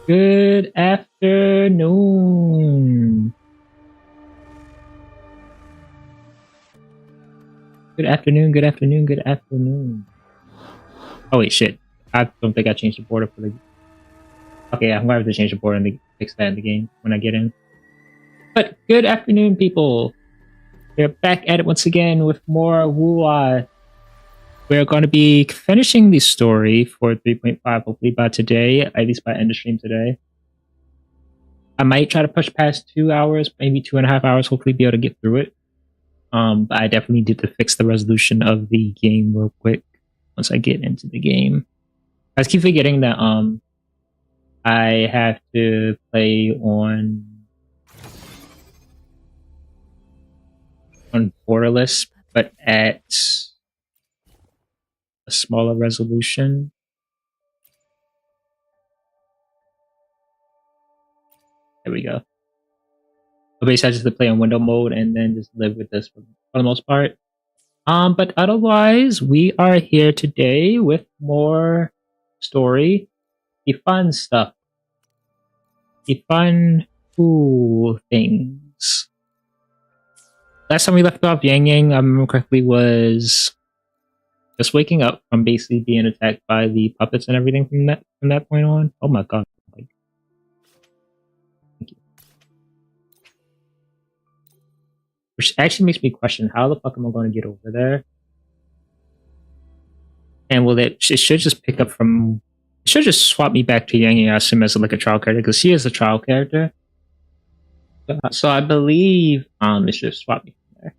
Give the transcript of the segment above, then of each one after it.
Good afternoon. Good afternoon, good afternoon, good afternoon. Oh wait, shit. I don't think I changed the border for the... Okay, I'm gonna have to change the border and fix that in the game when I get in. But good afternoon, people. We're back at it once again with more Wuwa. We're going to be finishing the story for 3.5, hopefully by today, at least by end of stream today. I might try to push past 2 hours, maybe 2.5 hours, hopefully be able to get through it. But I definitely need to fix the resolution of the game real quick once I get into the game. I just keep forgetting that I have to play on borderless, but at a smaller resolution. There we go. But basically, I just have to play on window mode and then just live with this for the most part. But otherwise, we are here today with more story, the fun stuff, the fun, cool things. Last time we left off, Yang Yang, I remember correctly, was just waking up from basically being attacked by the puppets and everything from that point on. Oh my god! Thank you. Which actually makes me question how the fuck am I going to get over there? And will it? It should just pick up from. It should just swap me back to Yang Yang. I assume as like a trial character because she is a trial character. So I believe it should swap me from there.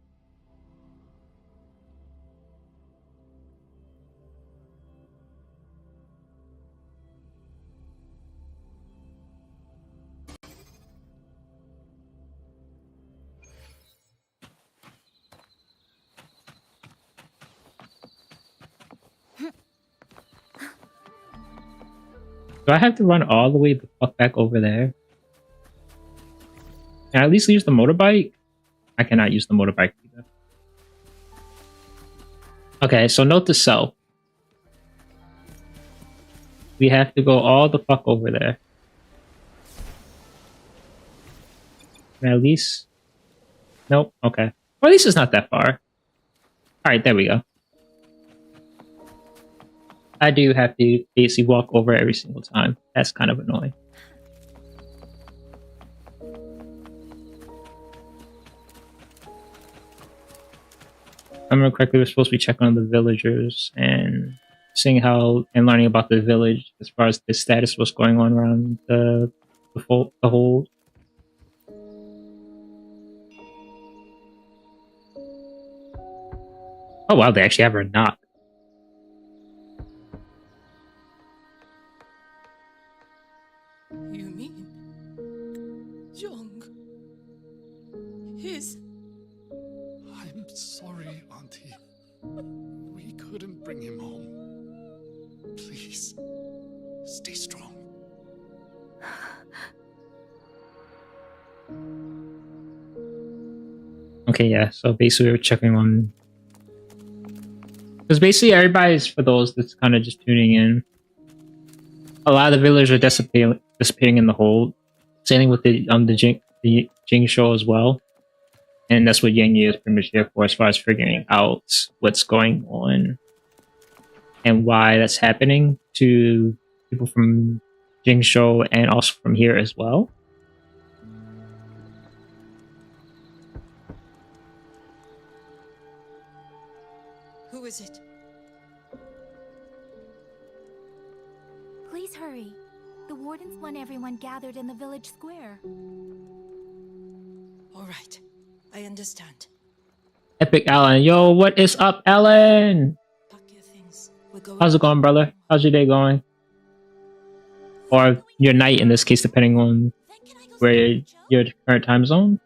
Do I have to run all the way the fuck back over there? Can I at least use the motorbike? I cannot use the motorbike either. Okay, so note to self. We have to go all the fuck over there. At least... Nope, okay. Well, at least it's not that far. Alright, there we go. I do have to basically walk over every single time. That's kind of annoying. If I remember correctly, we're supposed to be checking on the villagers and seeing how and learning about the village as far as the status, what's going on around the whole. Oh wow, they actually have her knock. You mean Young? His... I'm sorry, Auntie. We couldn't bring him home. Please, stay strong. Okay, yeah. So basically, we're checking on because basically everybody's for those that's kind of just tuning in. A lot of the villagers are dissipating in the hold. Same thing with the Jing show as well. And that's what Yang Yi is pretty much here for as far as figuring out what's going on and why that's happening to people from Jing show and also from here as well. Who is it? Please hurry. The wardens want everyone gathered in the village square. All right, I understand. Epic Alan. Yo, what is up, Alan? Pack your things. We're going. How's it going, brother? How's your day going? Or your night in this case, depending on where your current time zone.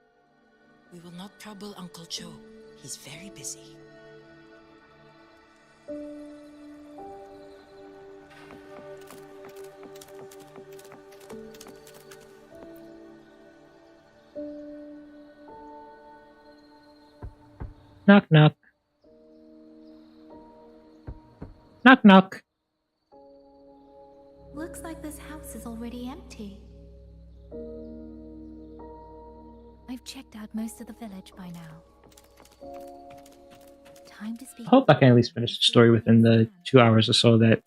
We will not trouble Uncle Joe. He's very busy. Knock, knock. Knock, knock. Looks like this house is already empty. I've checked out most of the village by now. Time to speak. I hope I can at least finish the story within the 2 hours or so that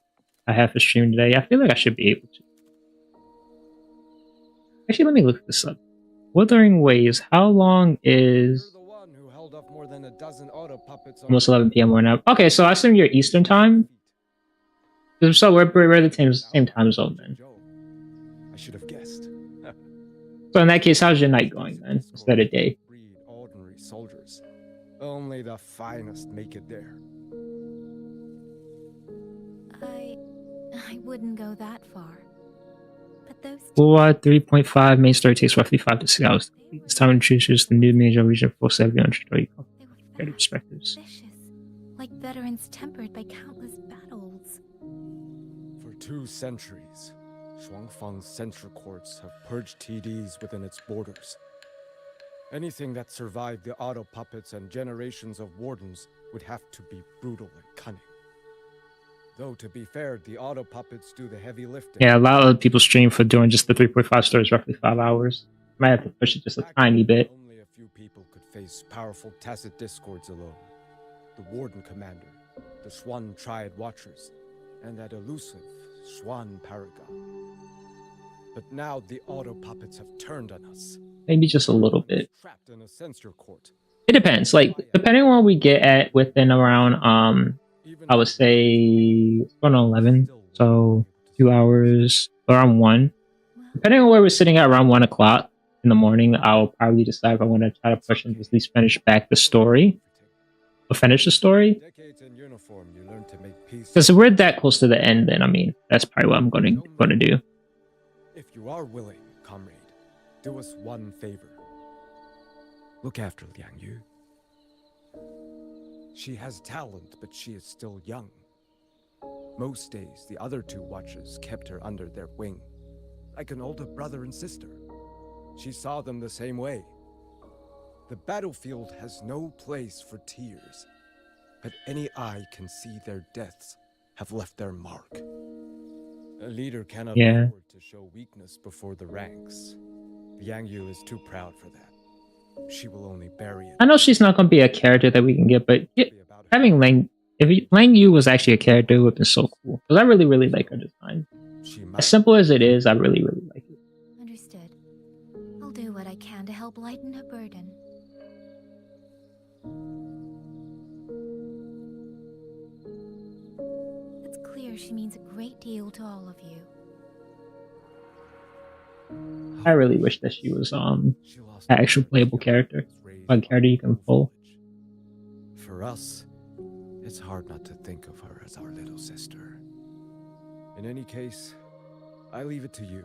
I have for stream today. I feel like I should be able to. Actually, let me look this up. Wuthering Waves. How long is... Almost 11 p.m. right now. Okay, so I assume you're Eastern time? So we're the same time zone then. I should have guessed. So in that case, how's your night going then, instead of day? Ordinary soldiers. Only the finest make it there. I wouldn't go that far. But those Wuwa 3.5 main story takes roughly 5 to 6 hours. It's time to introduce the new major region for 700 story perspectives. vicious, like veterans tempered by countless battles. For 2 centuries, Shuangfang's censure courts have purged TDs within its borders. Anything that survived the auto puppets and generations of wardens would have to be brutal and cunning. Though, to be fair, the auto puppets do the heavy lifting. Yeah, a lot of people stream for doing just the 3.5 stories roughly 5 hours. Might have to push it just a tiny bit. Only a few people could face powerful tacit discords alone. The Warden Commander, the Swan Triad Watchers, and that elusive Swan Paragon. But now the auto puppets have turned on us. Maybe just a little bit. Trapped in a censure court. It depends. Like, depending on what we get at within around, I would say it's going on 11. So 2 hours, around 1. Depending on where we're sitting at around 1 o'clock in the morning, I'll probably decide if I want to try to push and at least finish back the story. Or finish the story. Decades in uniform, you learn to make peace. Because if we're that close to the end, then I mean, that's probably what I'm going to do. If you are willing, comrade, do us one favor. Look after Liang Yu. She has talent, but she is still young. Most days, the other 2 watchers kept her under their wing, like an older brother and sister. She saw them the same way. The battlefield has no place for tears, but any eye can see their deaths have left their mark. A leader cannot afford to show weakness before the ranks. Liang Yu is too proud for that. She will only bury it. I know she's not going to be a character that we can get, but having Lang Yu was actually a character, it would have been so cool. Because I really, really like her design. As simple as it is, I really, really like it. Understood. I'll do what I can to help lighten her burden. It's clear she means a great deal to all of you. I really wish that she was an actual playable character. A character you can pull. For us, it's hard not to think of her as our little sister. In any case, I leave it to you.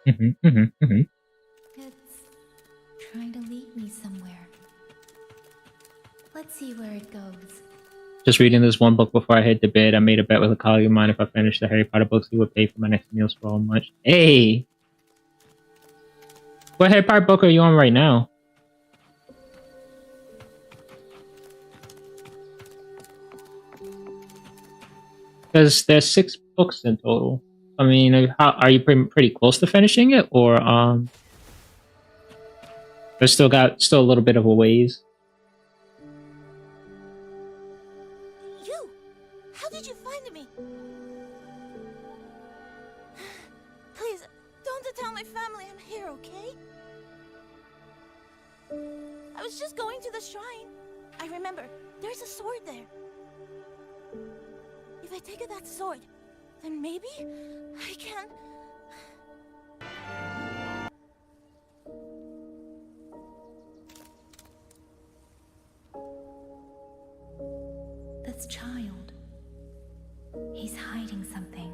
It's trying to lead me somewhere. Let's see where it goes. Just reading this one book before I head to bed. I made a bet with a colleague of mine if I finished the Harry Potter books, he would pay for my next meals for how much. Hey! What Harry Potter book are you on right now? Because there's 6 books in total. I mean, are you pretty close to finishing it, or there's still a little bit of a ways? You! How did you find me? Please, don't tell my family I'm here, okay? I was just going to the shrine. I remember, there's a sword there. If I take that sword, then maybe I can... This child. He's hiding something.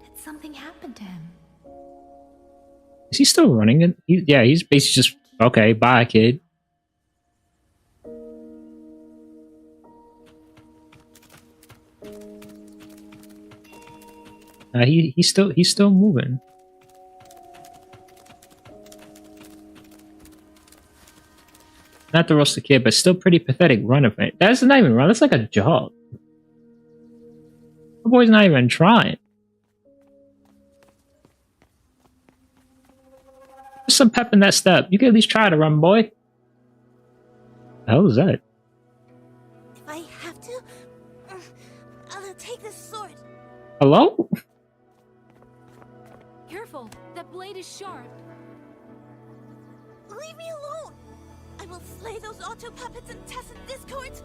Did something happen to him? Is he still running it? Yeah, he's basically just, okay, bye, kid. He's still moving. Not to roast the kid, but still pretty pathetic run of it. That's not even run. That's like a jog. The boy's not even trying. There's some pep in that step. You can at least try to run, boy. The hell is that? If I have to, I'll take this sword. Hello? Careful, that blade is sharp. Leave me alone. I will slay those auto puppets and tacit discords.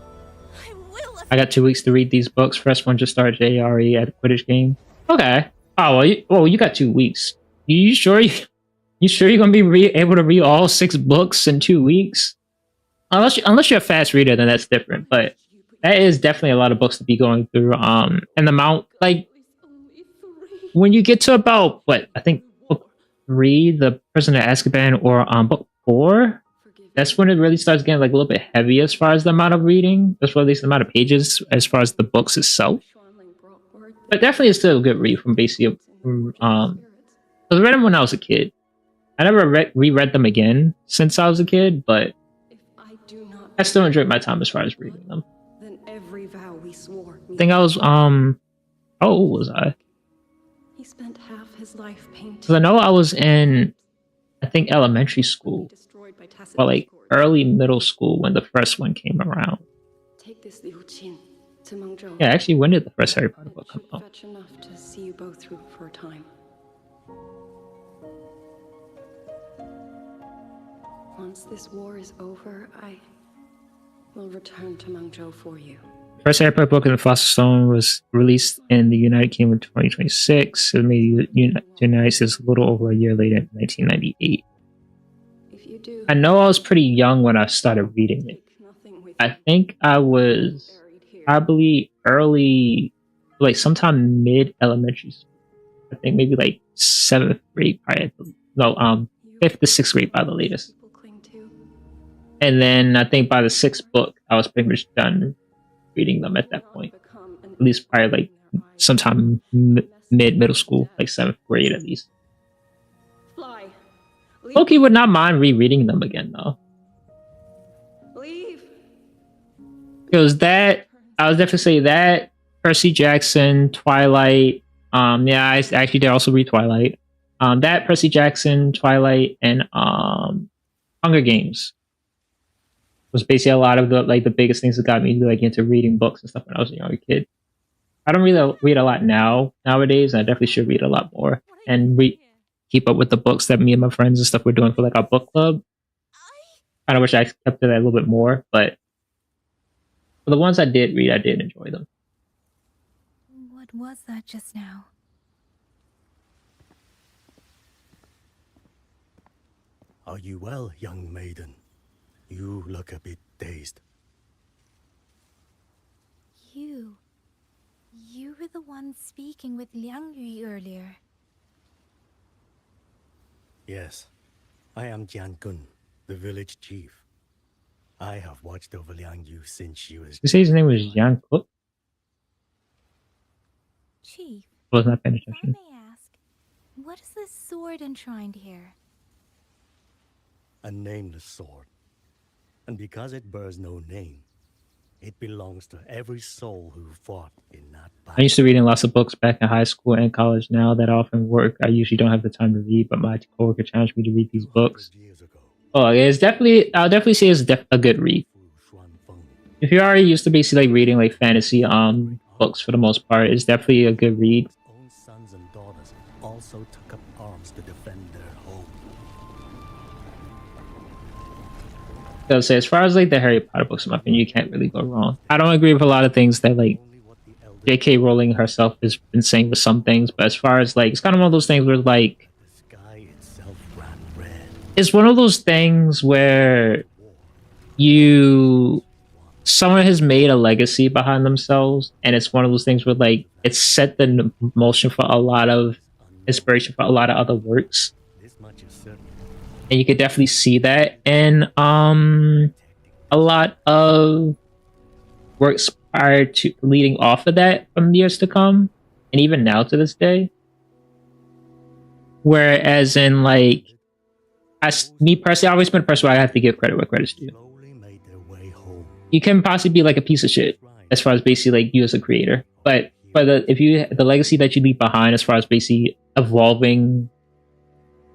I will. I got 2 weeks to read these books. First one just started ARE at a Quidditch game. Okay. Oh, well, you got 2 weeks. You sure? You sure you're gonna be able to read all 6 books in 2 weeks? Unless you're a fast reader, then that's different. But that is definitely a lot of books to be going through. And the amount, like, when you get to about I think book 3, The Prisoner of Azkaban, or book 4, that's when it really starts getting like a little bit heavy as far as the amount of reading, as well as the amount of pages, as far as the books itself. But definitely, it's still a good read from basically. I read them when I was a kid. I never reread them again since I was a kid, but I still enjoyed my time as far as reading them. Then every vow we swore. I think I was how old was I? He spent half his life painting. Because I know I was in, I think, elementary school, or like early middle school when the first one came around. Take this Liu Qin to Mengzhou. Yeah, actually, when did the first Harry Potter book come out? Fetch enough to see you both through for a time. Once this war is over, I will return to Mengzhou for you. First Harry Potter book in the Philosopher's Stone was released in the United Kingdom in 2026. It made the United States a little over a year later in 1998. If you do, I know I was pretty young when I started reading it. take nothing with I think I was buried here. probably early, like sometime mid-elementary school. I think maybe like 7th grade, probably. No, 5th to 6th grade by the latest. People cling to. And then I think by the 6th book, I was pretty much done reading them at that point. At least probably like sometime middle school, like 7th grade at least. Fly. Leave. Loki would not mind rereading them again though. Leave. Because that, I would definitely say that, Percy Jackson, Twilight, yeah, I actually did also read Twilight. That, Percy Jackson, Twilight, and Hunger Games was basically a lot of the biggest things that got me like into reading books and stuff when I was a younger kid. I don't really read a lot nowadays. I definitely should read a lot more and keep up with the books that me and my friends and stuff were doing for like our book club. I wish I kept to that a little bit more, but for the ones I did read, I did enjoy them. What was that just now? Are you well, young maiden? You look a bit dazed. You were the one speaking with Liang Yu earlier. Yes, I am Jian Kun, the village chief. I have watched over Liang Yu since she was... You say his name was Yang Cook? Chief, I was not paying if I attention. may ask, what is this sword enshrined here? A nameless sword. And because it bears no name, it belongs to every soul who fought in that I battle. used to reading lots of books back in high school and college. Now that I often work, I usually don't have the time to read, but my coworker challenged me to read these books. 200 years ago, Oh, it's definitely, I'll definitely say it's a good read. Fu Xuanfeng, If you're already used to basically like reading like fantasy books for the most part, it's definitely a good read. his own sons and daughters also took up arms to defend their home. I'll say as far as like the Harry Potter books, in my opinion, you can't really go wrong. I don't agree with a lot of things that like Only what the elders J.K. Rowling herself has been saying with some things, but as far as like, it's kind of one of those things where like, the sky itself ran red. it's one of those things where someone has made a legacy behind themselves, and it's one of those things where like it's set the motion for a lot of inspiration for a lot of other works, This much is certain. and you could definitely see that in a lot of works prior to leading off of that from years to come, and even now to this day. Whereas in like, me personally, I've always been a person where I have to give credit where credit's due. Slowly made their way home. You can possibly be like a piece of shit as far as basically like you as a creator, but but the legacy that you leave behind as far as basically evolving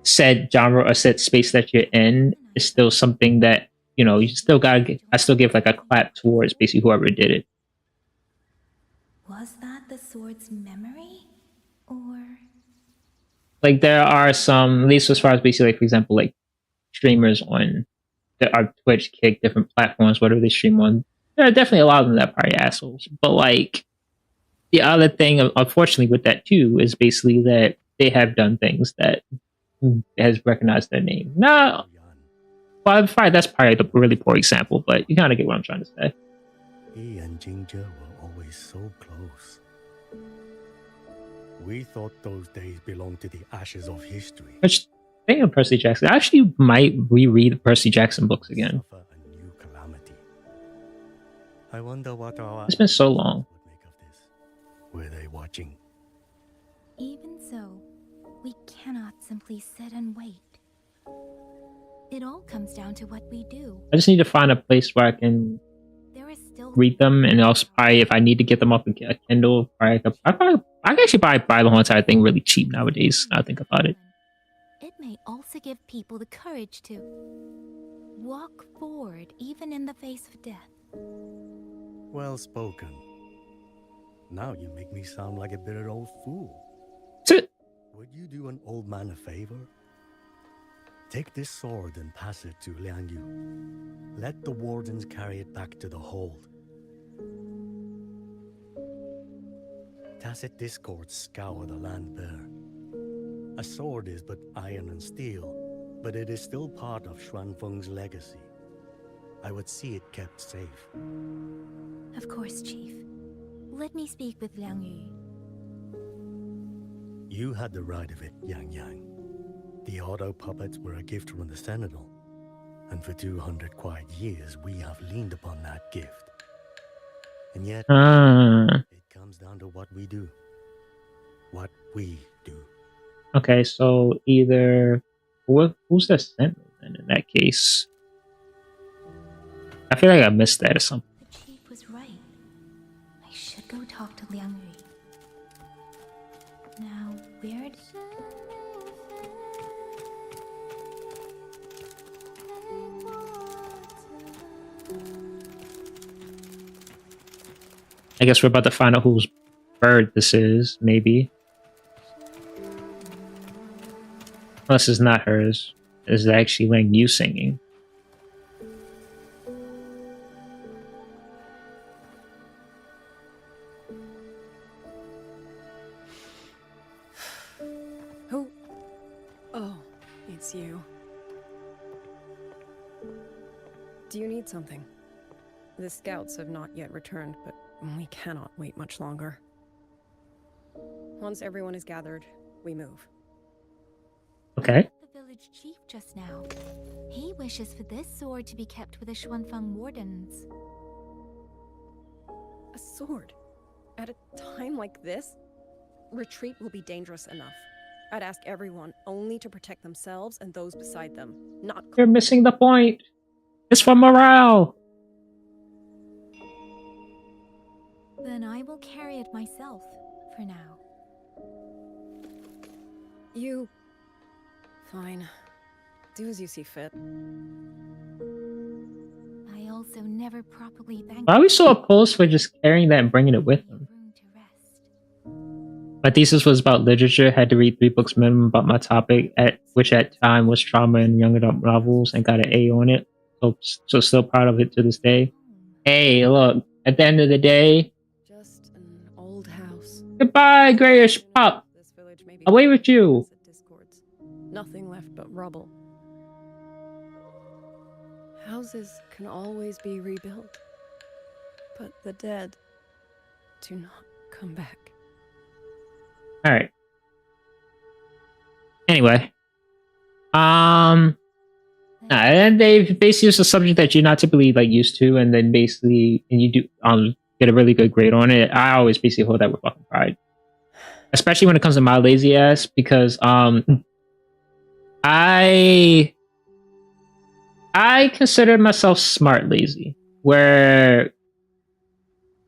said genre or said space that you're in is still something that you still gotta. I still give like a clap towards basically whoever did it. Was that the sword's memory? Or... Like there are some, at least as far as basically like for example like streamers on our Twitch, Kick, different platforms, whatever they stream on. There are definitely a lot of them that are probably assholes, but like the other thing, unfortunately, with that too, is basically that they have done things that has recognized their name. No, well, fine, that's probably a really poor example, but you kind of get what I'm trying to say. He and Ginger were always so close. We thought those days belonged to the ashes of history. Which, thinking of Percy Jackson, I actually might reread the Percy Jackson books again. Suffer a new calamity. I wonder what our It's been so long. would make of this. Were they watching? Even so, we cannot simply sit and wait. It all comes down to what we do. I just need to find a place where I can There is still read them, and also probably if I need to get them off a Kindle, I can actually buy the whole entire thing really cheap nowadays. Now I think about it. It may also give people the courage to walk forward even in the face of death. Well spoken. Now you make me sound like a bitter old fool. So, Would you do an old man a favor? Take this sword and pass it to Liang Yu. Let the wardens carry it back to the hold. Tacit discords scour the land bare. A sword is but iron and steel, but it is still part of Xuanfeng's legacy. I would see it kept safe. Of course, Chief. Let me speak with Liang Yu. You had the right of it, Yang Yang. The auto puppets were a gift from the Sentinel, and for 200 quiet years we have leaned upon that gift. And yet, it comes down to what we do. What we do. okay, so either who's the Sentinel then in that case? I feel like I missed that or something. The Chief was right. I should go talk to Liang Yu. Now, where did... I guess we're about to find out whose bird this is, maybe. Unless it's not hers. It's actually Lang Yu singing. Who? Oh, it's you. Do you need something? The scouts have not yet returned, but we cannot wait much longer. Once everyone is gathered, we move. Okay. The village chief just now. He wishes for this sword to be kept with the Xuanfeng wardens. A sword? At a time like this? Retreat will be dangerous enough. I'd ask everyone only to protect themselves and those beside them, not... You're missing the point. It's for morale. Then I will carry it myself, for now. You... Fine. Do as you see fit. I also never properly thanked Why are we so opposed for just carrying that and bringing it with them? room to rest. My thesis was about literature. Had to read 3 books minimum about my topic, which at time was trauma and young adult novels, and got an A on it. So still proud of it to this day. Hey, look. At the end of the day, Just an old house. goodbye, grayish pup. This village may be Away with you. discords. Nothing left but rubble. Houses can always be rebuilt, but the dead do not come back. All right. Anyway, and they basically use a subject that you're not typically like used to, and then basically, and you do get a really good grade on it. I always basically hold that with fucking pride, especially when it comes to my lazy ass, because I consider myself smart lazy, where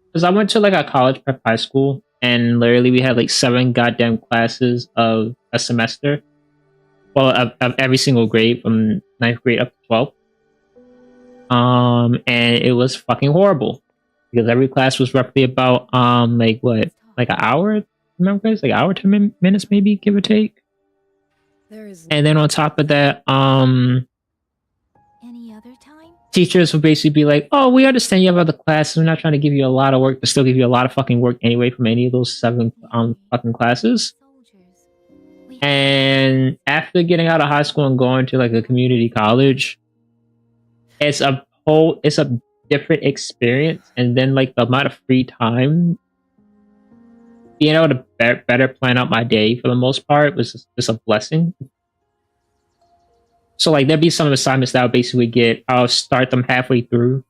because I went to like a college prep high school, and literally we had like 7 goddamn classes of a semester. Well, of every single grade from 9th grade up to 12th. And it was fucking horrible because every class was roughly about like what, like an hour? Remember guys, like an hour to minutes maybe, give or take. There is And then on top of that, Any other time? teachers would basically be like, "Oh, we understand you have other classes. We're not trying to give you a lot of work, but still give you a lot of fucking work anyway from any of those 7 fucking classes." Soldiers. We And after getting out of high school and going to like a community college, it's a different experience. And then like the amount of free time, being able to better plan out my day for the most part was just a blessing. So like there'd be some assignments that I'll start them halfway through,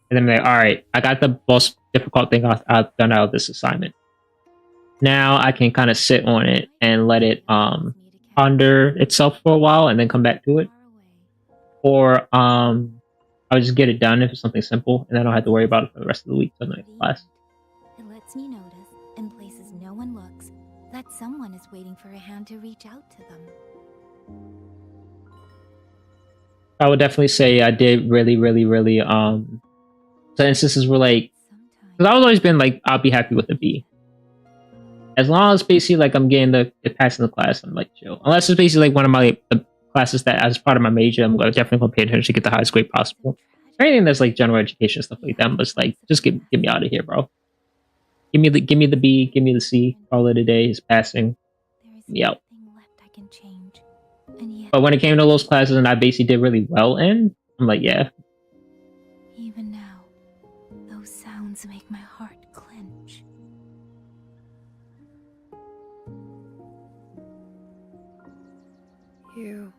and then be like, all right, I got the most difficult thing I've done out of this assignment. Now I can kind of sit on it and let it ponder itself for a while and then come back to it. Or I'll just get it done if it's something simple, and I don't have to worry about it for the rest of the week till the next class. It lets me notice, in places no one looks, that someone is waiting for a hand to reach out to them. I would definitely say I did really some instances were like, because I've always been like, I'll be happy with a B. As long as basically like I'm getting the passing the class, I'm like chill. Unless it's basically like one of my the classes that as part of my major, I'm definitely gonna pay attention to get the highest grade possible. Anything that's like general education stuff like that, I'm just like, just get me out of here, bro. Give me the B, give me the C. Call it a day. Is passing. There is Get me out. nothing left I can change. And yet, But when it came to those classes and I basically did really well in, I'm like, yeah, even now, those sounds make my heart clench. you.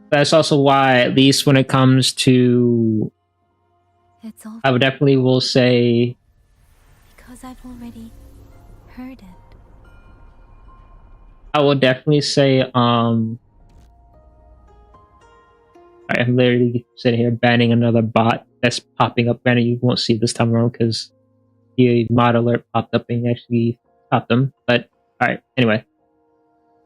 that's also why, at least when it comes to, It's all I would definitely will say, because I've already heard it. I will definitely say, I'm literally sitting here banning another bot that's popping up. Granted, you won't see it this time around because the mod alert popped up and actually stopped them. But all right, anyway,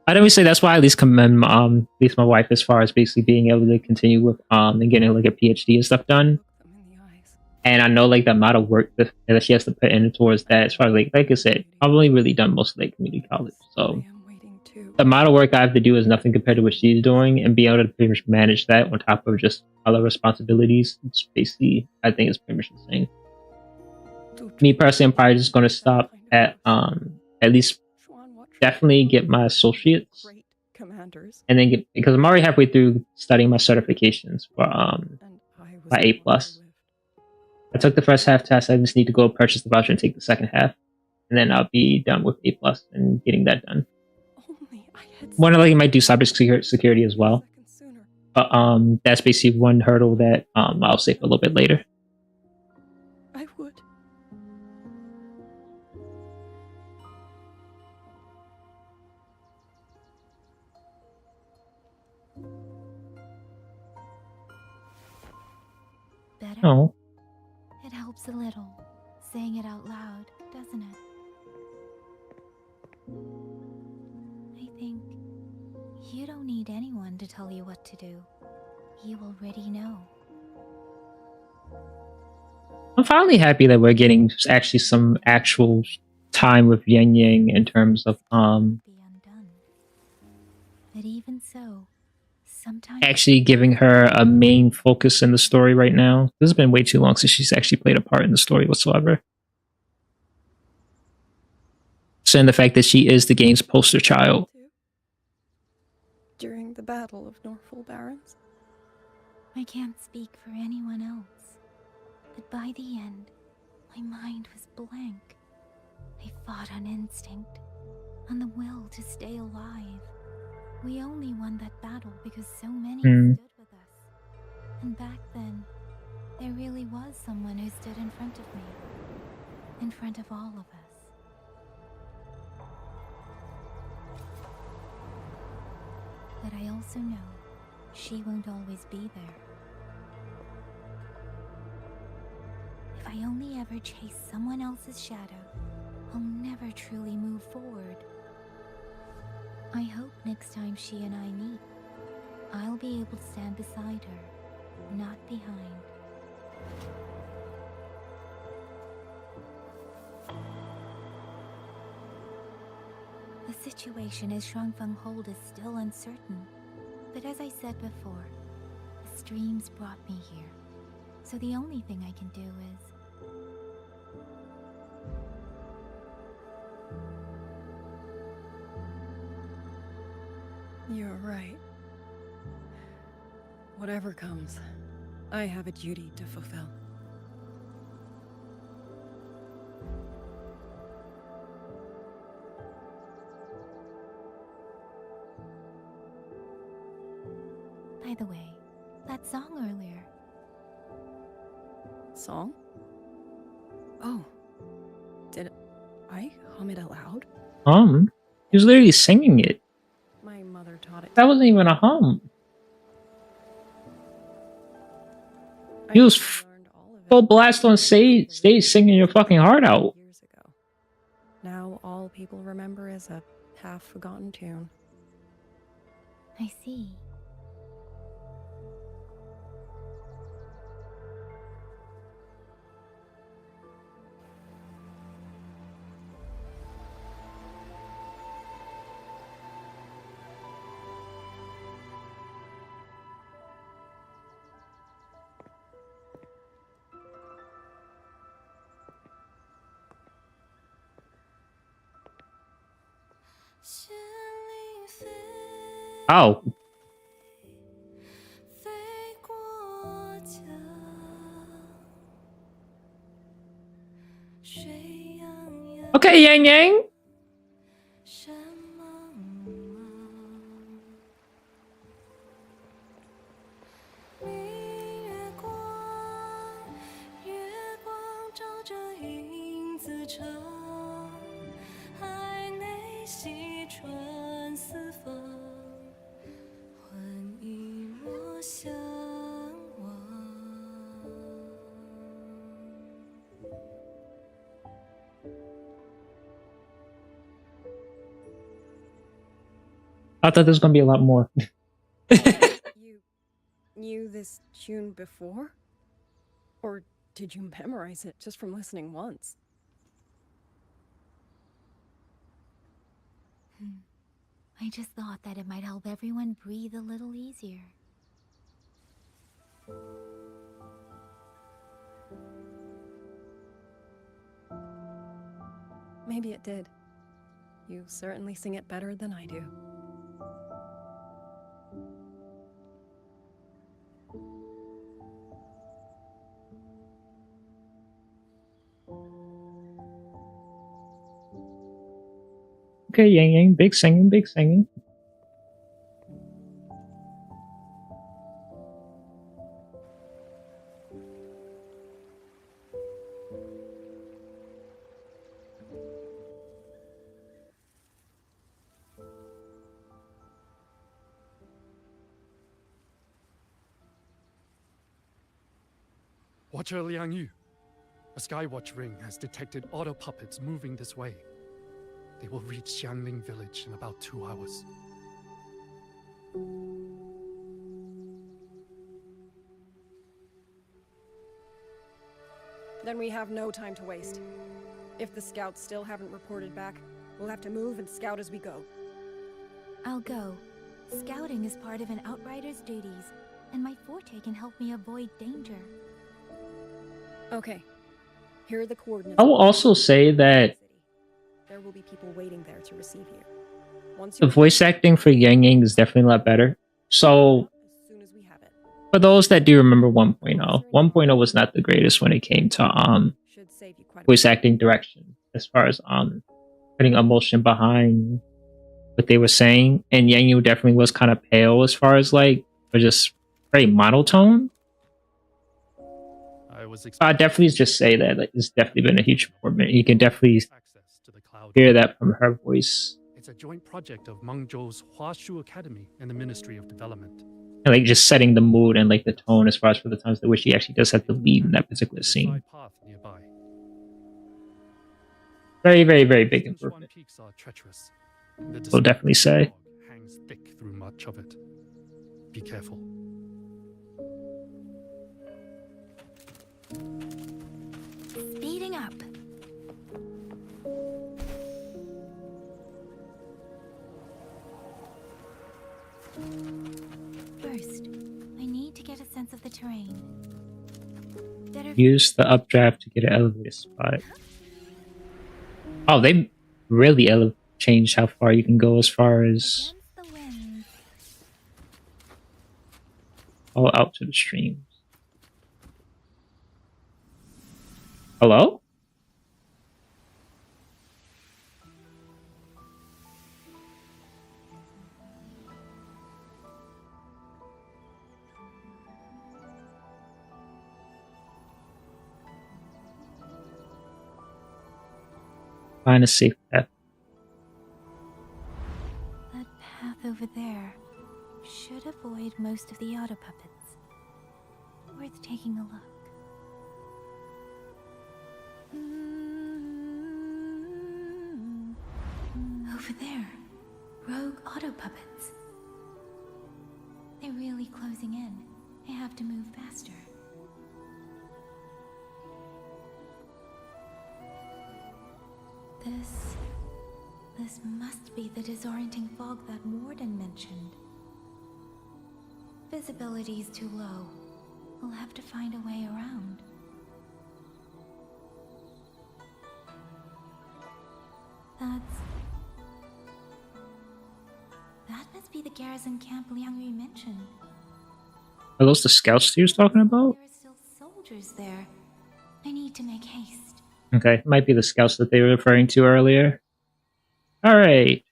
I'd always say that's why I at least commend at least my wife as far as basically being able to continue with and getting like a PhD and stuff done. Look them in the eyes. And I know like the amount of work that she has to put in towards that. As far as like I said, I've only really done most of like community college, so I am waiting too. the amount of work I have to do is nothing compared to what she's doing, and being able to pretty much manage that on top of just other responsibilities, it's basically, I think it's pretty much insane. Me personally, I'm probably just going to stop at least definitely get my associates, Great commanders. and then get, because I'm already halfway through studying my certifications for And I was my the A+. one who lived. I took the first half test. I just need to go purchase the voucher and take the second half, and then I'll be done with A+ and getting that done. Only I had One of like, I might do cybersecurity as well. seconds sooner. But that's basically one hurdle that I'll save a little bit later. I would. Better? Oh, It helps a little, saying it out loud, doesn't it? I think you don't need anyone to tell you what to do. You already know. I'm finally happy that we're getting actually some actual time with Yang Yang in terms of Be undone. But even so, sometimes actually giving her a main focus in the story right now. This has been way too long since she's actually played a part in the story whatsoever. So, in the fact that she is the game's poster child. During the Battle of Norfolk Barrens. I can't speak for anyone else. But by the end, my mind was blank. I fought on instinct, on the will to stay alive. We only won that battle because so many stood with us. And back then, there really was someone who stood in front of me. In front of all of us. But I also know she won't always be there. If I only ever chase someone else's shadow, I'll never truly move forward. I hope next time she and I meet, I'll be able to stand beside her, not behind. The situation as Shuangfeng hold is still uncertain, but as I said before, the streams brought me here, so the only thing I can do is... You're right. Whatever comes, I have a duty to fulfill. By the way, that song earlier. Song? Oh. Did I hum it aloud? He was literally singing it. My mother taught it. That wasn't even a hum. I He was learned all of it full blast on stage singing your fucking heart out. years ago. Now all people remember is a half-forgotten tune. I see. Oh. Okay, Yang Yang. I thought there was gonna be a lot more. You knew this tune before? Or did you memorize it just from listening once? I just thought that it might help everyone breathe a little easier. Maybe it did. You certainly sing it better than I do. Okay, Yang Yang, big singing, big singing. Watcher Liang Yu, a Skywatch ring has detected auto puppets moving this way. They will reach Xiangling village in about 2 hours. Then we have no time to waste. If the scouts still haven't reported back, we'll have to move and scout as we go. I'll go. Scouting is part of an outrider's duties, and my forte can help me avoid danger. Okay. Here are the coordinates. I will also say that there will be people waiting there to receive you. Once the voice acting for Yang Yang is definitely a lot better. So, as soon as we have it. for those that do remember 1.0, 1.0 was not the greatest when it came to Should save you quite a voice acting direction, as far as putting emotion behind what they were saying. And Yang Yu definitely was kind of pale as far as like, or just very monotone. I definitely just say that like, it's definitely been a huge improvement. You can definitely hear that from her voice. It's a joint project of Mengzhou's Huashu Academy and the Ministry of Development. And like just setting the mood and like the tone as far as for the times that which she actually does have to lead in that particular scene. Very, very, very big The Shuan improvement. peaks are treacherous. The We'll definitely say. fog hangs thick through much of it. Be careful. Speeding up. First, I need to get a sense of the terrain. Better Use the updraft to get an elevated spot. Oh, they really changed how far you can go as far as against the wind. all out to the streams. Hello? Find a safe path. That path over there should avoid most of the auto puppets. Worth taking a look. Over there, rogue auto puppets. They're really closing in. I have to move faster. This must be the disorienting fog that Warden mentioned. Visibility's too low. We'll have to find a way around. That must be the garrison camp Liang Yu mentioned. Are those the scouts he was talking about? There are still soldiers there. I need to make haste. Okay, might be the scouts that they were referring to earlier. Alright.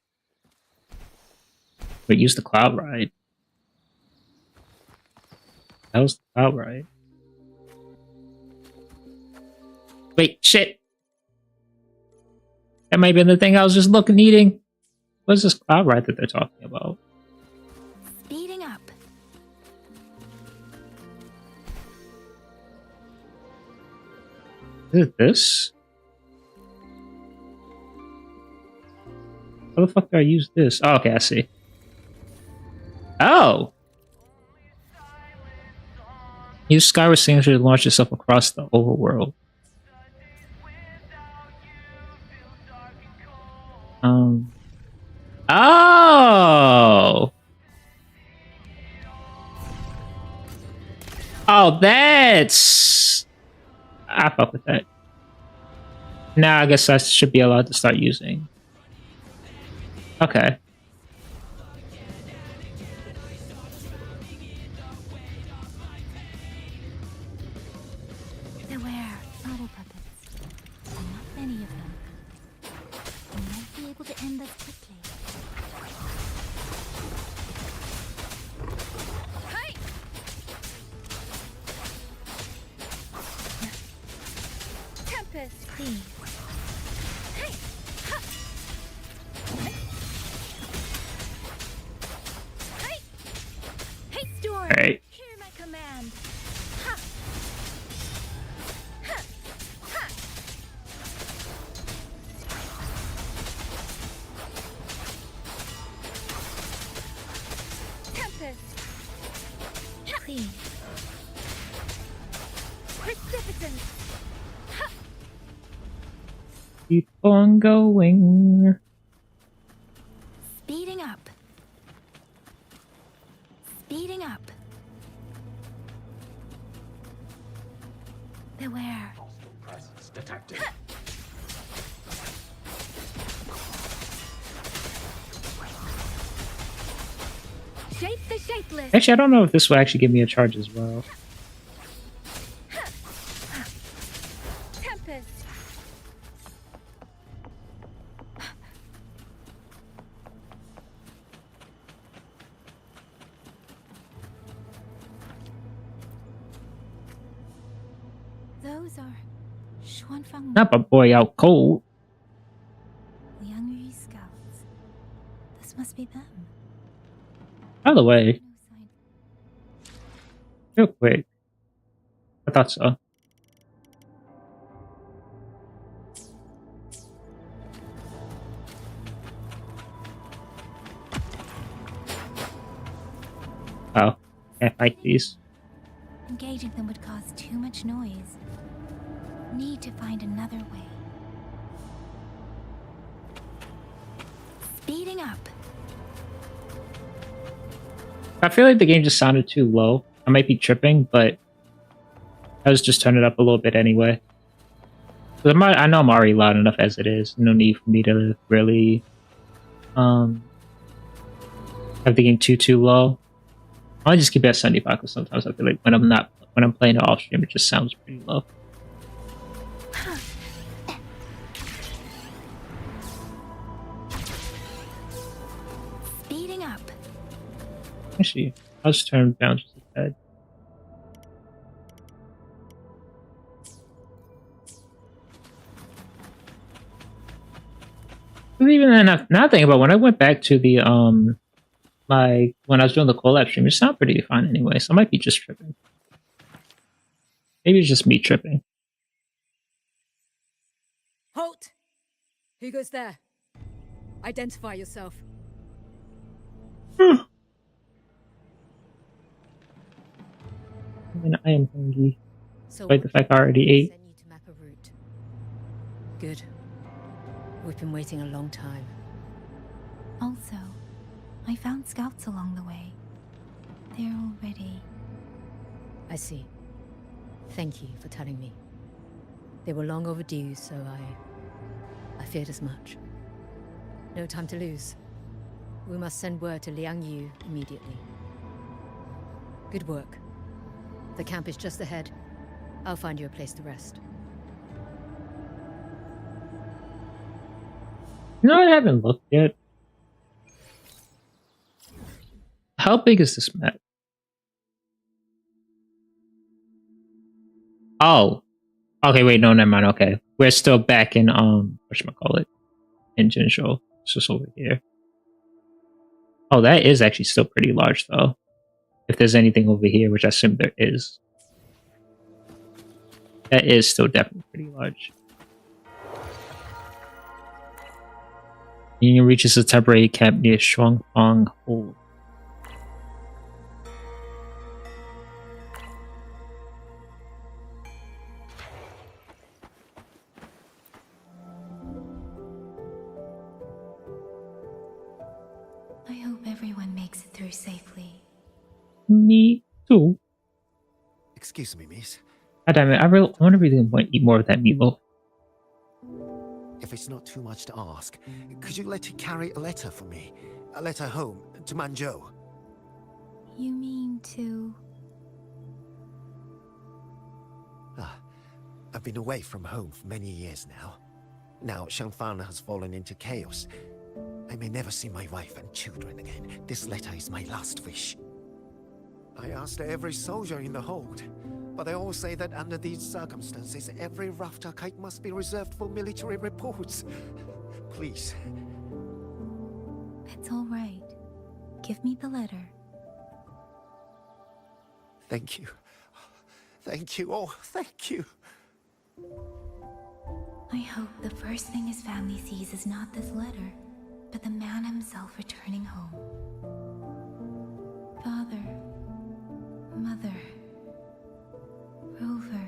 Wait, use the cloud ride. That was the cloud ride. Wait, shit! That might have been the thing I was just eating. What is this cloud ride that they're talking about? Speeding up. Is it this? How the fuck do I use this? Oh, okay, I see. Oh! Use Skyward Signature to launch yourself across the overworld. Oh! Oh, that's... I fuck with that. Now I guess I should be allowed to start using. Okay. Beware, auto puppets. Not many of them. I might be able to end this quickly. Hey! Tempest, please. Hey! Ha! Hey! Hey, Storm! Alright. Hear my command. Ha! Ha! Ha! Tempest! Please. Precipitance! Ha! Keep on going. Speeding up. Speeding up. Beware. Presence detected. Shape the shapeless. Actually, I don't know if this will actually give me a charge as well. Tempest. Those are Xuanfang Not my boy out cold. Liang Yu scouts. This must be them. By the way, No sign. real quick. I thought so. Can't fight these. Engaging them would cause too much noise. Need to find another way. Speeding up. I feel like the game just sounded too low. I might be tripping, but I was just turning it up a little bit anyway. I know I'm already loud enough as it is. No need for me to really have the game too low. I just keep it at 75 because sometimes I feel like when I'm playing it off stream, it just sounds pretty low. Speeding up. Actually, I'll just turn it down just a tad. But even then, now thinking about when I went back to the when I was doing the collab stream, it sounded pretty fine anyway. So I might be just tripping. Maybe it's just me tripping. Halt! Who goes there? Identify yourself. I mean, I am hungry. So Despite the fact I already ate. sent you to map a route. Good. We've been waiting a long time. Also, I found scouts along the way. They're all ready. I see. Thank you for telling me. They were long overdue, so I feared as much. No time to lose. We must send word to Liang Yu immediately. Good work. The camp is just ahead. I'll find you a place to rest. No, I haven't looked yet. How big is this map? Oh. Okay, wait, no, never mind. Okay. We're still back in whatchamacallit? In Jinzhou. It's just over here. Oh, that is actually still pretty large though. If there's anything over here, which I assume there is. That is still definitely pretty large. Union reaches a temporary camp near Shuangfang Hold. I hope everyone makes it through safely. Me too. Excuse me, miss. God damn it, I want to really want to eat more of that meatloaf. If it's not too much to ask, could you let her carry a letter for me? A letter home, to Manzhou. You mean to... I've been away from home for many years now. Now Shangfang has fallen into chaos. I may never see my wife and children again. This letter is my last wish. I asked every soldier in the hold, but they all say that under these circumstances, every Rafta-kite must be reserved for military reports. Please. It's all right. Give me the letter. Thank you. Thank you. Oh, thank you. I hope the first thing his family sees is not this letter, but the man himself returning home. Father, Mother, Rover.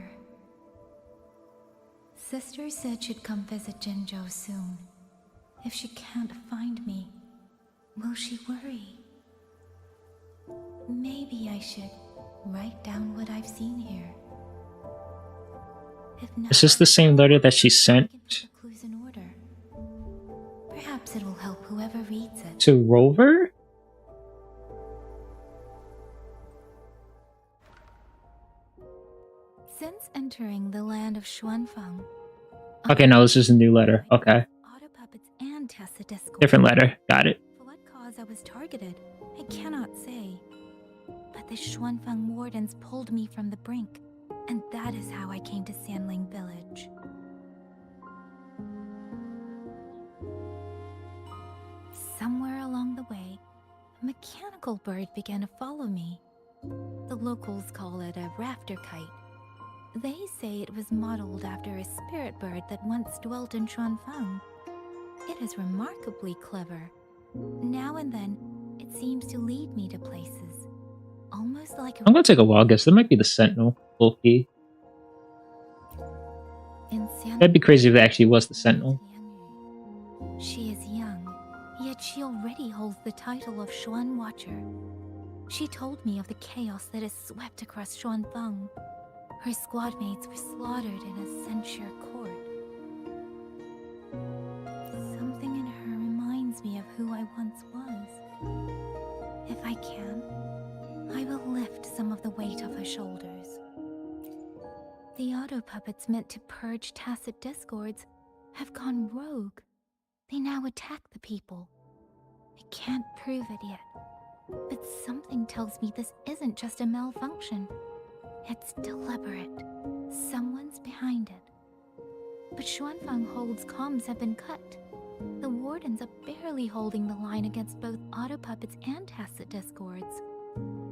Sister said she'd come visit Jinzhou soon. If she can't find me, will she worry? Maybe I should write down what I've seen here. If not, Is this the same letter that she sent I can put the clues in order. Perhaps it will help whoever reads it. to Rover? Since entering the land of Xuanfang, Okay, no, this is a new letter. Okay. Auto puppets and Tessa Discord. Different letter. Got it. For what cause I was targeted, I cannot say. But the Xuanfang wardens pulled me from the brink, and that is how I came to Sanling village. Somewhere along the way, a mechanical bird began to follow me. The locals call it a rafter kite. They say it was modeled after a spirit bird that once dwelt in Xuanfang. It is remarkably clever. Now and then, it seems to lead me to places. almost like I'm gonna take a wild guess. That might be the Sentinel. Loki. That'd be crazy if it actually was the Sentinel. She is young, yet she already holds the title of Xuan Watcher. She told me of the chaos that has swept across Xuanfeng. Her squad mates were slaughtered in a censure court. Something in her reminds me of who I once was. If I can, I will lift some of the weight off her shoulders. The auto puppets meant to purge tacit discords have gone rogue. They now attack the people. I can't prove it yet, but something tells me this isn't just a malfunction. It's deliberate. Someone's behind it. But Xuanfang Hold's comms have been cut. The wardens are barely holding the line against both auto puppets and tacit discords.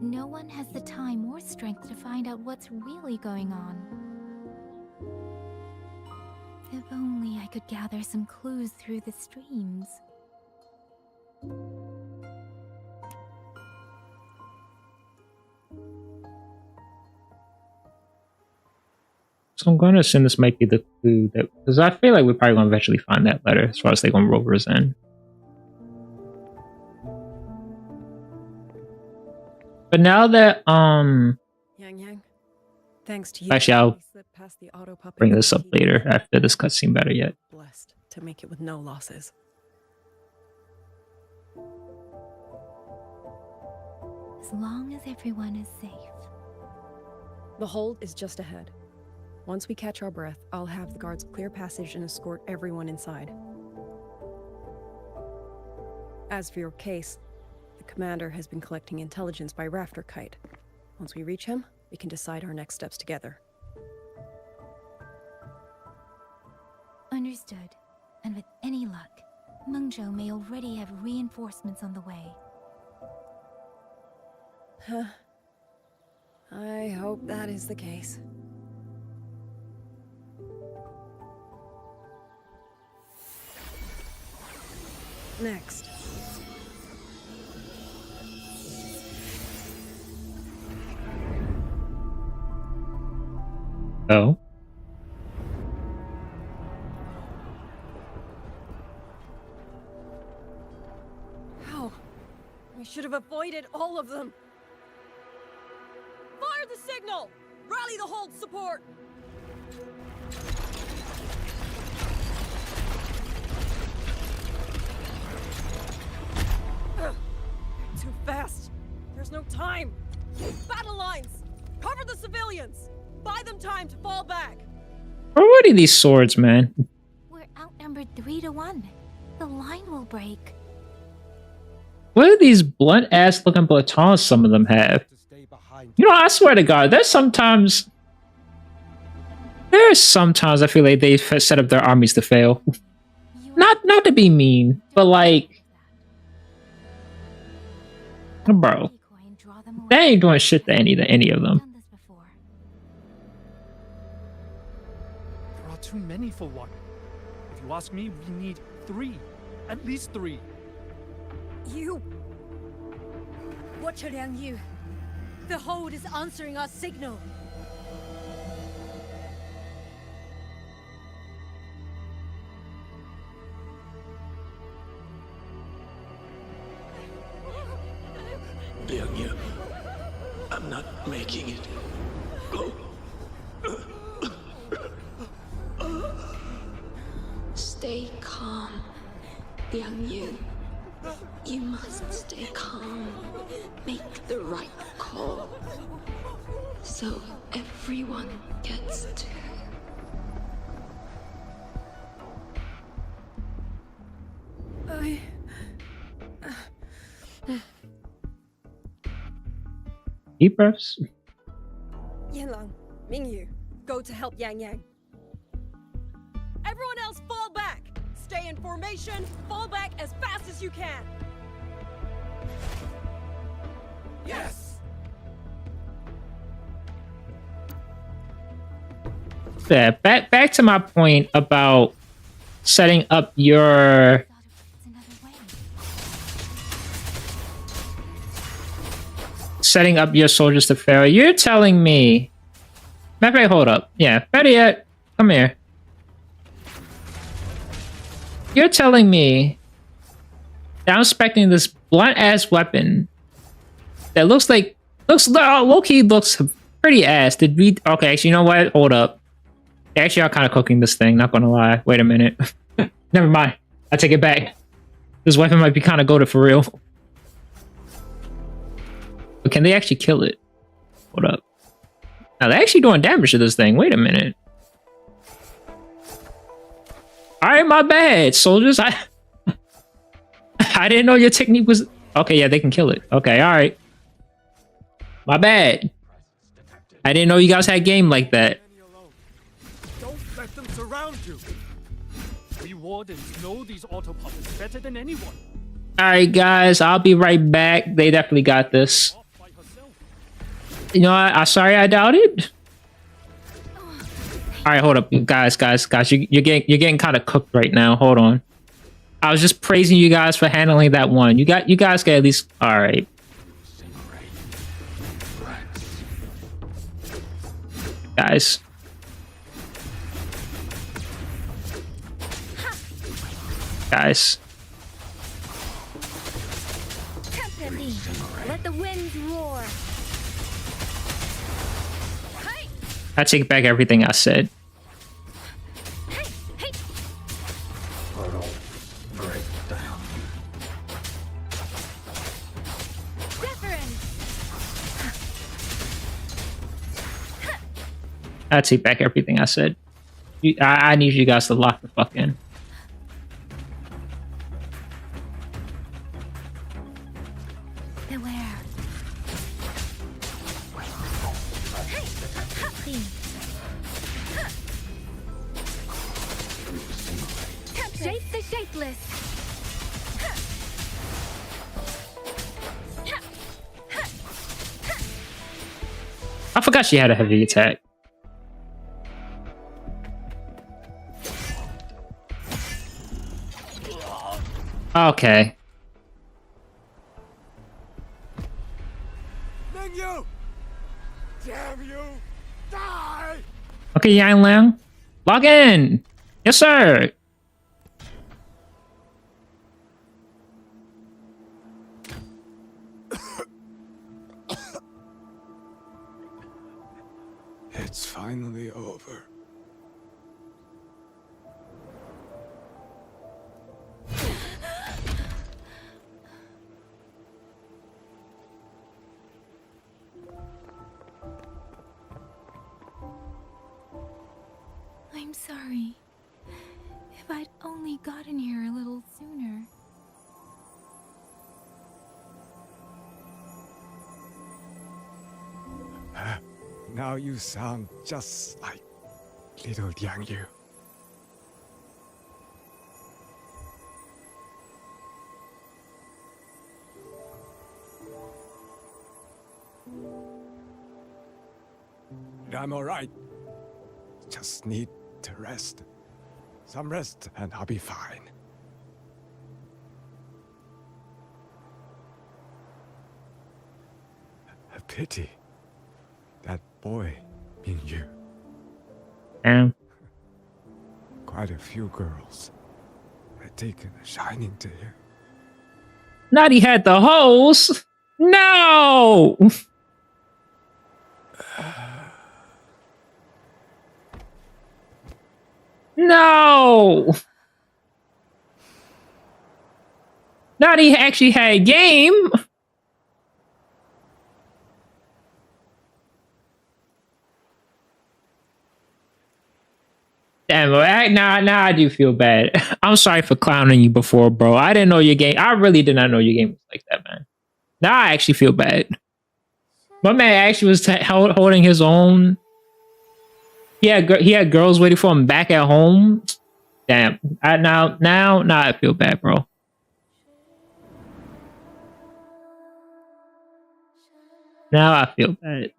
No one has the time or strength to find out what's really going on. If only I could gather some clues through the streams. So I'm going to assume this might be the clue that, because I feel like we're probably going to eventually find that letter as far as they going to Rover's End. But now that Yang Yang, thanks to you. Actually, I'll we slipped past the auto puppet bring this up later after this cutscene better yet. Blessed to make it with no losses. As long as everyone is safe. The hold is just ahead. Once we catch our breath, I'll have the guards clear passage and escort everyone inside. As for your case, the commander has been collecting intelligence by Rafter Kite. Once we reach him, we can decide our next steps together. Understood. And with any luck, Mengzhou may already have reinforcements on the way. Huh. I hope that is the case. Next. Oh. How? We should have avoided all of them. Fire the signal! Rally the hold support! They're too fast. There's no time. Battle lines! Cover the civilians! Buy them time to fall back! What are these swords, man? We're outnumbered 3-1. The line will break. What are these blunt-ass looking batons some of them have? You know, I swear to God, there's sometimes I feel like they set up their armies to fail. Not to be mean, but like, bro, they ain't doing shit to any of them. There are too many for one. If you ask me, we need 3. At least 3. You! Watcher Liang Yu. The hold is answering our signal. Liang Yu, I'm not making it. Go. Stay calm, Liang Yu. You must stay calm. Make the right call. So everyone gets to. Deep breaths. Yanlang, Mingyu, go to help Yang Yang. Everyone else fall back! Stay in formation, fall back as fast as you can! Yes! Yeah, back to my point about setting up your setting up your soldiers to fail. You're telling me... Matter of fact, hold up. Yeah, better yet, come here. You're telling me that I'm expecting this blunt-ass weapon that looks low-key looks pretty ass. Did we... Okay, actually, you know what? Hold up. They actually are kind of cooking this thing, not gonna lie. Wait a minute. Never mind. I take it back. This weapon might be kind of goated for real. But can they actually kill it? Hold up. Now they're actually doing damage to this thing. Wait a minute. Alright, my bad, soldiers. I didn't know your technique was... Okay, yeah, they can kill it. Okay, alright. My bad. I didn't know you guys had game like that. Don't let them surround you. We wardens know these auto puppets better than anyone. Alright, guys, I'll be right back. They definitely got this. You know what? I'm sorry I doubted. Alright, hold up. Guys. You're getting kind of cooked right now. Hold on. I was just praising you guys for handling that one. You guys get at least... Alright. Guys. Guys. Let the winds roar. I take back everything I said. I take back everything I said. I need you guys to lock the fuck in. Beware. Shape the shapeless. I forgot she had a heavy attack. Okay. Menu! Damn you! Die! Okay, Yang Liang. Log in! Yes, sir! It's finally over. I'm sorry. If I'd only gotten here a little sooner. Now you sound just like little Yang Yu. I'm alright. Just need to rest. Some rest and I'll be fine. A pity. That boy, Mingyu. Quite a few girls had taken a shining to him. Not he had the hose. No. No. Not he actually had game. Damn, now I do feel bad. I'm sorry for clowning you before, bro. I didn't know your game. I really did not know your game was like that, man. Now I actually feel bad. My man actually was holding his own. He had girls waiting for him back at home. Damn. Now I feel bad, bro. Now I feel bad.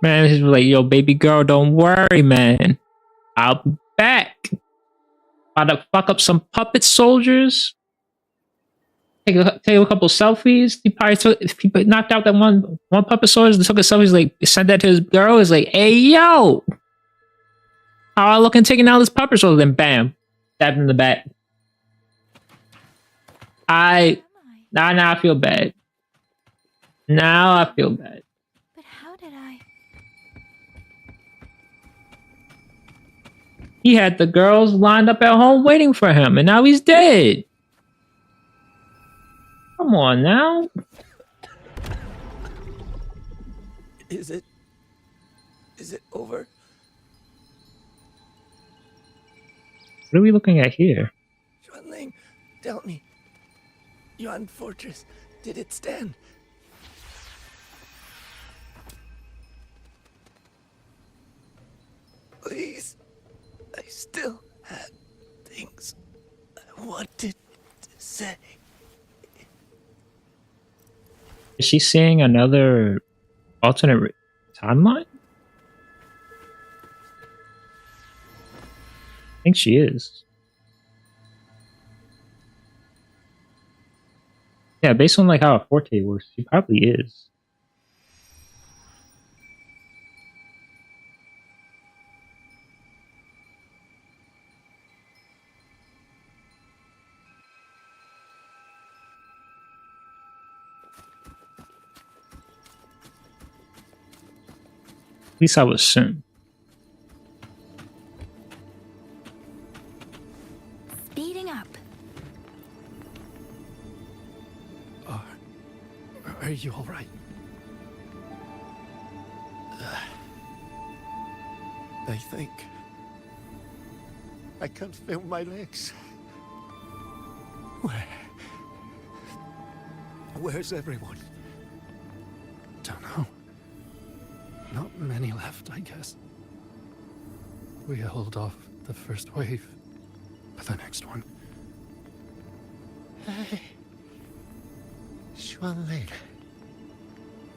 Man, he's like, yo, baby girl, don't worry, man. I'll be back. About to fuck up some puppet soldiers. take a couple selfies. He probably took, if he knocked out that one puppet sword and took a selfie, like sent that to his girl. Is like, hey yo, how I looking taking out this puppet sword? Then bam, stabbed in the back. Now I feel bad. Now I feel bad. But how did I? He had the girls lined up at home waiting for him, and now he's dead. Come on now. Is it over? What are we looking at here? Xuanling, tell me. Yuan Fortress, did it stand? Please. I still had things I wanted to say. Is she seeing another alternate timeline? I think she is. Yeah, based on like how a Forte works, she probably is. At least I was soon. Speeding up. Are you all right? I think I can't feel my legs. Where's everyone? Don't know. Not many left, I guess. We held off the first wave, but the next one. Hey, Xuanling,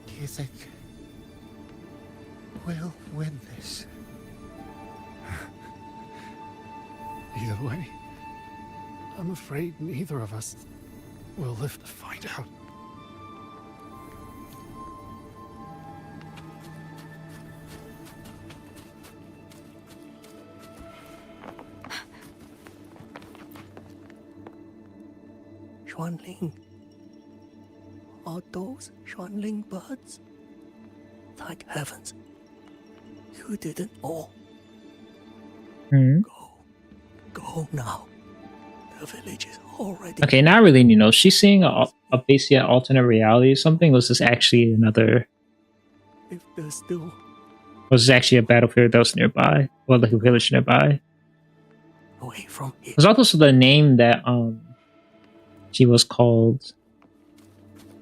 do you think we'll win this? Either way, I'm afraid neither of us will live to find out. Xuanling, are those Xuanling birds? Thank heavens, you didn't all. Go now. The village is already... Okay, now I really need to know. She's seeing a basically an alternate reality or something? Was this actually another... If there's still... Was this actually a battlefield that was nearby? Or like a village nearby? Away from here. There's also the name that she was called.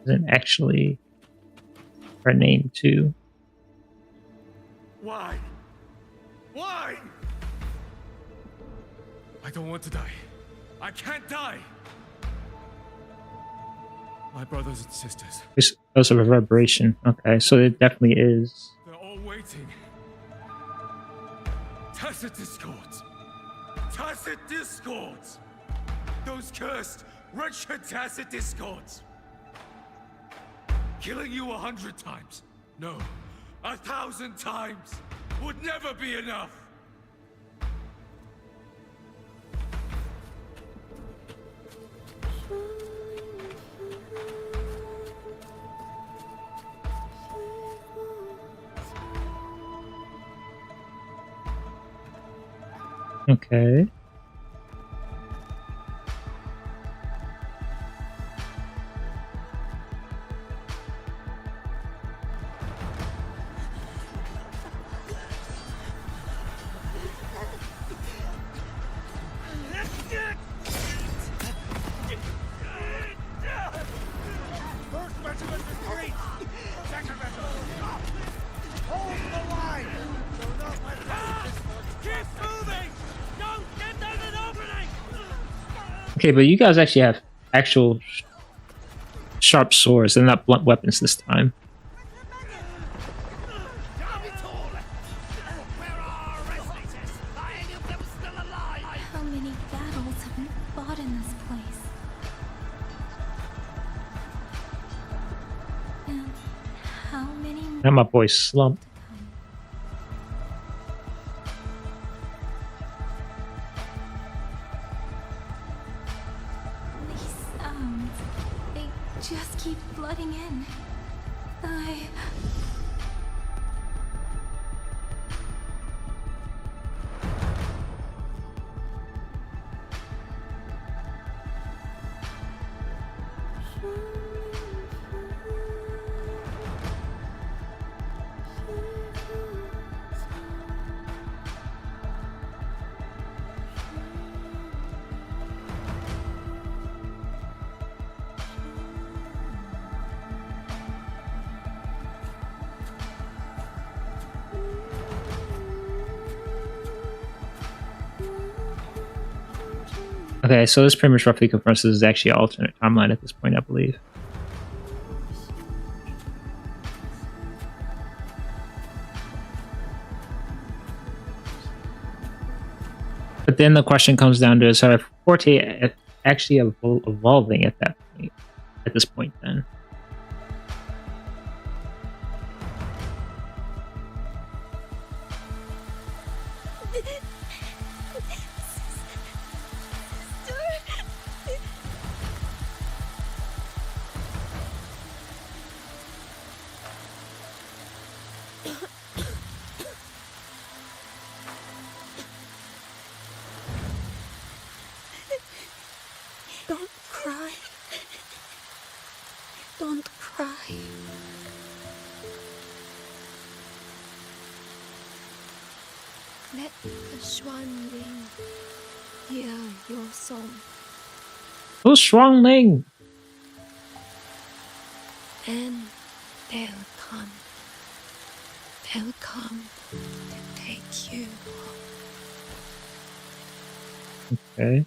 Isn't actually her name too. Why? Why? I don't want to die. I can't die. My brothers and sisters. There's also a reverberation. Okay, so it definitely is. They're all waiting. Tacit discords. Tacit discords. Those cursed, wretched tacit discords. Killing you 100 times. No, 1,000 times would never be enough. Okay. Okay, but you guys actually have actual sharp swords and not blunt weapons this time. How many battles have we fought in this place? Now my boy Slump. These sounds, they just keep flooding in. Okay, so this pretty much roughly confirms this is actually an alternate timeline at this point, I believe. But then the question comes down to, is our Forte actually evolving at that point? At this point, then. Don't cry. Don't cry. Let the swan ring hear your song. Oh, Shuang Ling! And they'll come. They'll come to take you home. Okay.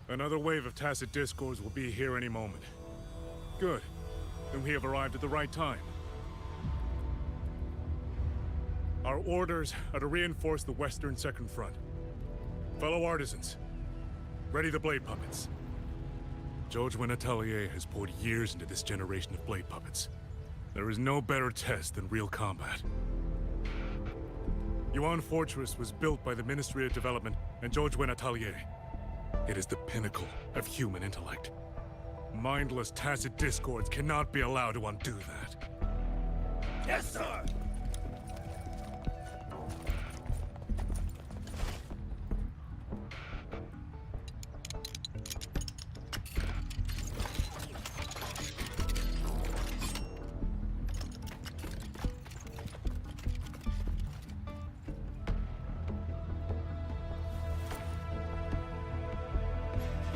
Another wave of tacit discords will be here any moment. Good. Then we have arrived at the right time. Our orders are to reinforce the western second front. Fellow artisans, ready the blade puppets. George Atelier has poured years into this generation of blade puppets. There is no better test than real combat. Yuan Fortress was built by the Ministry of Development and George Atelier. It is the pinnacle of human intellect. Mindless, tacit discords cannot be allowed to undo that. Yes, sir!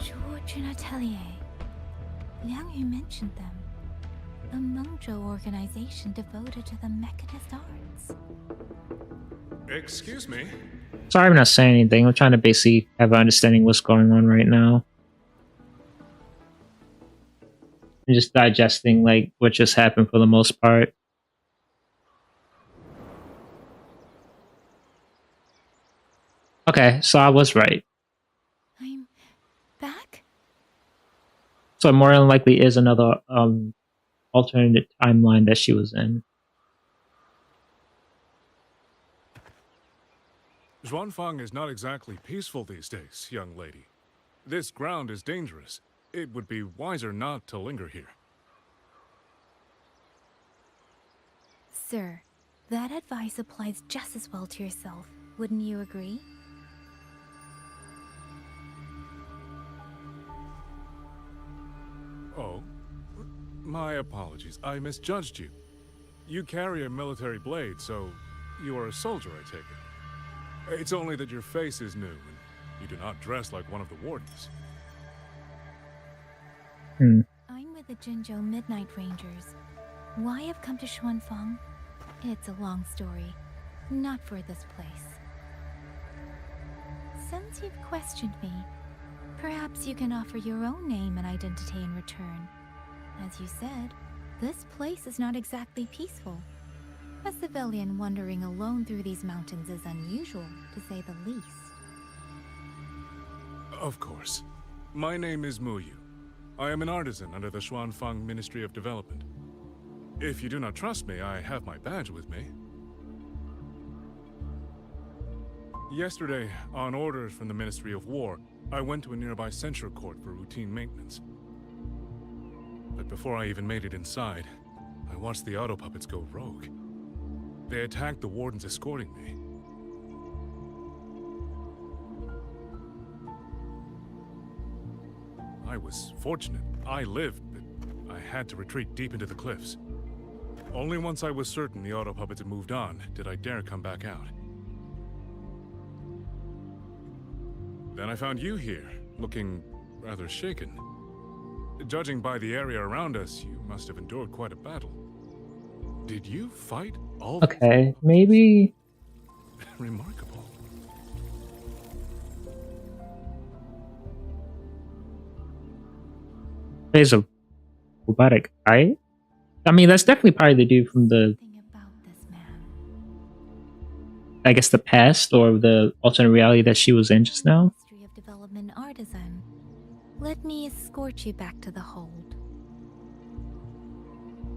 George and Atelier. Liang Yu mentioned them. A Mengzhou organization devoted to the mechanist arts. Excuse me? Sorry I'm not saying anything. I'm trying to basically have an understanding of what's going on right now. I'm just digesting like what just happened for the most part. Okay, so I was right. I'm back? So more than likely is another alternate timeline that she was in. Zhuanfang is not exactly peaceful these days, young lady. This ground is dangerous. It would be wiser not to linger here. Sir, that advice applies just as well to yourself. Wouldn't you agree? Oh? My apologies. I misjudged you. You carry a military blade, so you are a soldier, I take it. It's only that your face is new, and you do not dress like one of the wardens. I'm with the Jinzhou Midnight Rangers. Why I've come to Xuanfang? It's a long story. Not for this place. Since you've questioned me, perhaps you can offer your own name and identity in return. As you said, this place is not exactly peaceful. A civilian wandering alone through these mountains is unusual, to say the least. Of course. My name is Mu Yu. I am an artisan under the Xuanfang Ministry of Development. If you do not trust me, I have my badge with me. Yesterday, on orders from the Ministry of War, I went to a nearby censure court for routine maintenance. But before I even made it inside, I watched the auto puppets go rogue. They attacked the wardens escorting me. I was fortunate. I lived, but I had to retreat deep into the cliffs. Only once I was certain the auto puppets had moved on did I dare come back out. Then I found you here, looking rather shaken. Judging by the area around us, you must have endured quite a battle. Did you fight all these Okay, maybe... Remarkable. There's a robotic eye? I mean, that's definitely probably the dude from the... I guess the past or the alternate reality that she was in just now? Ministry of Development artisan. Let me escort you back to the hold.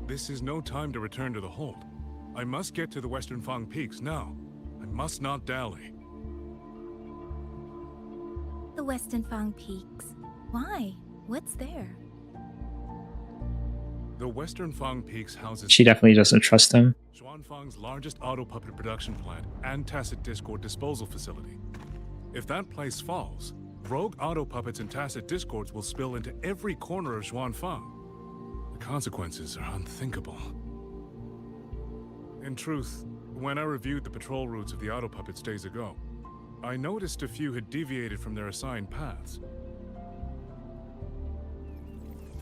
This is no time to return to the hold. I must get to the Western Fang Peaks now. I must not dally. The Western Fang Peaks. Why? What's there? The Western Fang Peaks houses... She definitely doesn't trust him. Xuanfang's largest auto puppet production plant and tacit discord disposal facility. If that place falls, rogue auto puppets and tacit discords will spill into every corner of Xuanfang. The consequences are unthinkable. In truth, when I reviewed the patrol routes of the auto puppets days ago, I noticed a few had deviated from their assigned paths.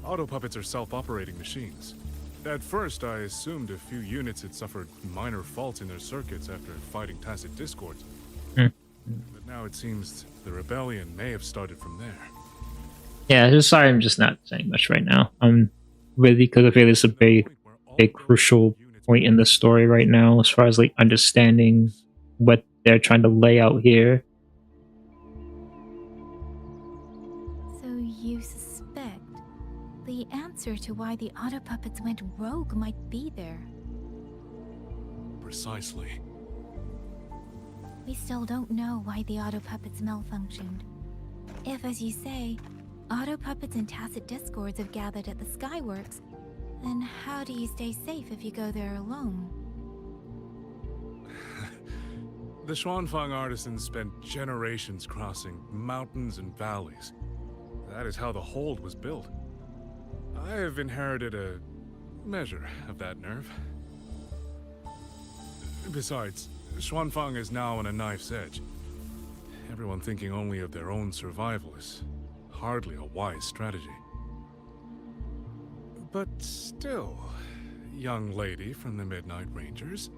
Auto puppets are self-operating machines. At first, I assumed a few units had suffered minor faults in their circuits after fighting tacit discords. But now it seems the rebellion may have started from there. Yeah, just sorry I'm just not saying much right now. Really, because I feel this is a big crucial point in the story right now as far as like understanding what they're trying to lay out here. So you suspect answer to why the auto puppets went rogue might be there. Precisely. We still don't know why the auto puppets malfunctioned. If, as you say, auto puppets and tacit discords have gathered at the Skyworks, then how do you stay safe if you go there alone? The Xuanfang artisans spent generations crossing mountains and valleys. That is how the hold was built. I have inherited a measure of that nerve. Besides, Xuanfang is now on a knife's edge. Everyone thinking only of their own survival is hardly a wise strategy. But still, young lady from the Midnight Rangers,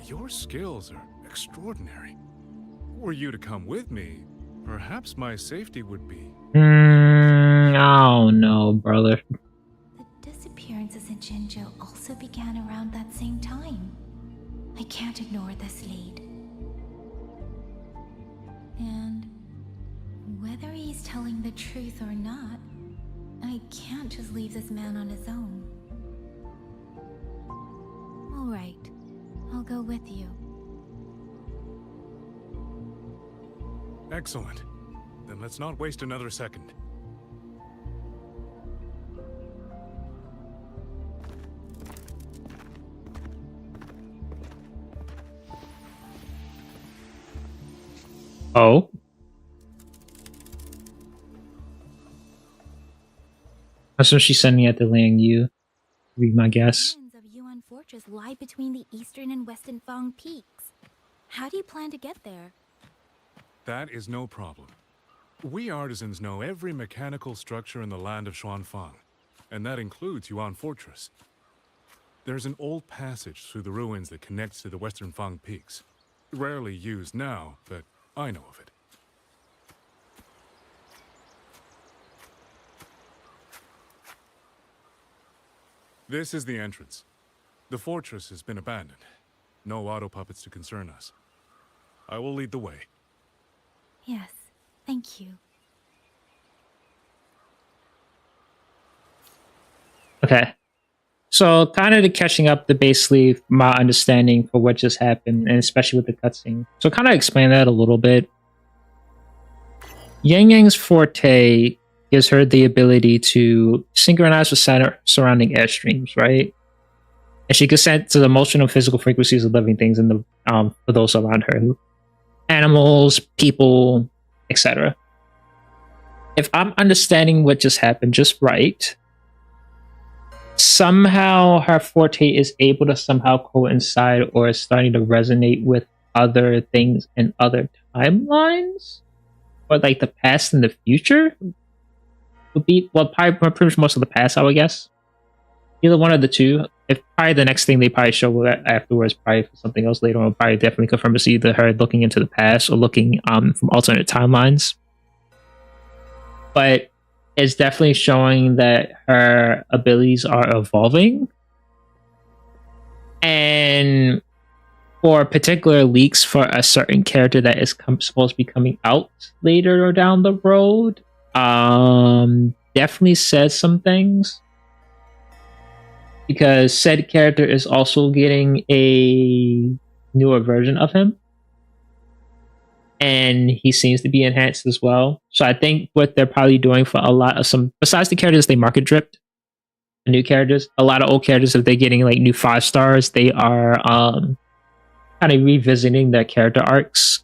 your skills are extraordinary. Were you to come with me, perhaps my safety would be... Oh no, brother. The disappearances in Jinzhou also began around that same time. I can't ignore this lead. And whether he's telling the truth or not, I can't just leave this man on his own. All right, I'll go with you. Excellent. Then let's not waste another second. Oh. That's what she's sending at the Liang Yu. Be my guess. The ruins of Yuan Fortress lie between the eastern and western Fang peaks. How do you plan to get there? That is no problem. We artisans know every mechanical structure in the land of Xuanfang, and that includes Yuan Fortress. There's an old passage through the ruins that connects to the western Fang peaks. Rarely used now, but I know of it. This is the entrance. The fortress has been abandoned. No auto puppets to concern us. I will lead the way. Yes, thank you. Okay. So kind of catching up to basically my understanding for what just happened, and especially with the cutscene. So kind of explain that a little bit. Yang Yang's forte gives her the ability to synchronize with surrounding airstreams, right? And she can sense the emotional physical frequencies of living things in the for those around her. Animals, people, etc. If I'm understanding what just happened just right, somehow her forte is able to somehow coincide or is starting to resonate with other things in other timelines, or like the past and the future would be, well, probably pretty much most of the past, I would guess. Either one of the two. If probably the next thing they probably show afterwards, probably for something else later on, probably definitely confirm it's either her looking into the past or looking from alternate timelines. But it's definitely showing that her abilities are evolving. And for particular leaks for a certain character that is supposed to be coming out later or down the road, definitely says some things. Because said character is also getting a newer version of him. And he seems to be enhanced as well. So I think what they're probably doing for a lot of some, besides the characters they market dripped, the new characters, a lot of old characters, if they're getting like new 5 stars, they are kind of revisiting their character arcs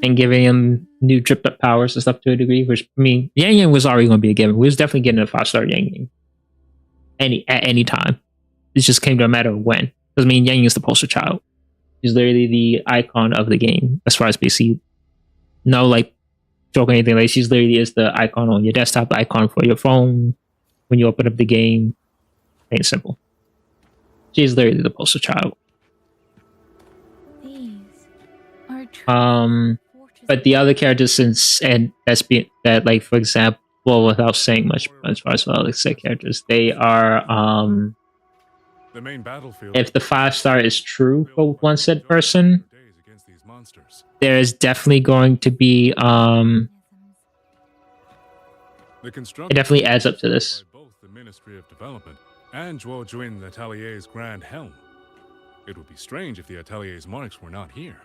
and giving them new dripped up powers and stuff to a degree, which, I mean, Yang Yang was already going to be a given. We was definitely getting a 5-star Yang Yang at any time. It just came to a matter of when. Because, I mean, Yang Yang is the poster child. She's literally the icon of the game, as far as basically no like joke or anything. Like, she's literally is the icon on your desktop, the icon for your phone when you open up the game. Plain and simple. She's literally the poster child. These are but the other characters, that like, for example, well, without saying much as far as well, like say characters, they are the main battlefield. If the 5-star is true for one said person, there is definitely going to be The construction It definitely adds up to this. by both the Ministry of Development and Zhuo Juin Atelier's Grand Helm. It would be strange if the Atelier's marks were not here.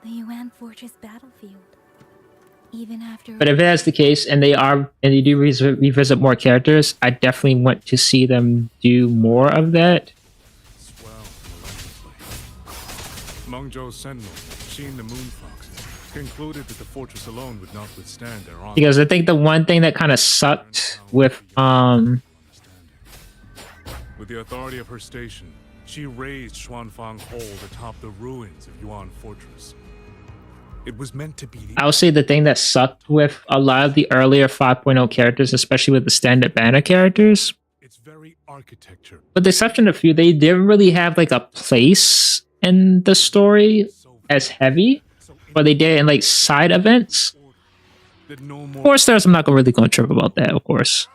The Yuan Fortress battlefield. Even after. But if that's the case, and they do revisit more characters, I definitely want to see them do more of that. Swell relentlessly. Mengzhou's sentinel, Sheen the Moonfox, concluded that the fortress alone would not withstand their onslaught. Because I think the one thing that kind of sucked with With the authority of her station, she raised Xuanfang Hold atop the ruins of Yuan Fortress. It was meant to be. I would say the thing that sucked with a lot of the earlier 5.0 characters, especially with the standard banner characters, It's very architecture. with the exception of a few, they didn't really have like a place in the story as heavy, but they did in like side events. That no more. 4 stars, I'm not really going to trip about that, of course.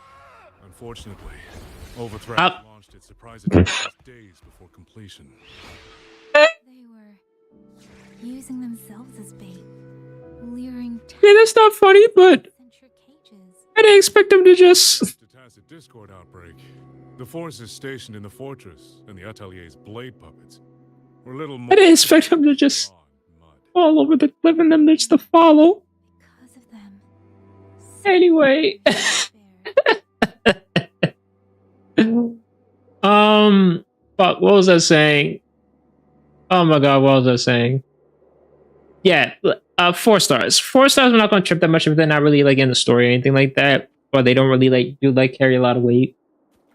Unfortunately, Overthreat launched its surprise attack just days before completion. They were using themselves as bait, luring Yeah, that's not funny, but I didn't expect them to just. To tacit discord outbreak, the forces stationed in the fortress and the Atelier's blade puppets were little more. I didn't expect them to just fall over the cliff and them just to follow. because of them. Anyway. Fuck, what was I saying? Oh my god, what was I saying? Yeah, 4 stars. 4 stars, I'm not gonna trip that much if they're not really like in the story or anything like that, or they don't really like carry a lot of weight.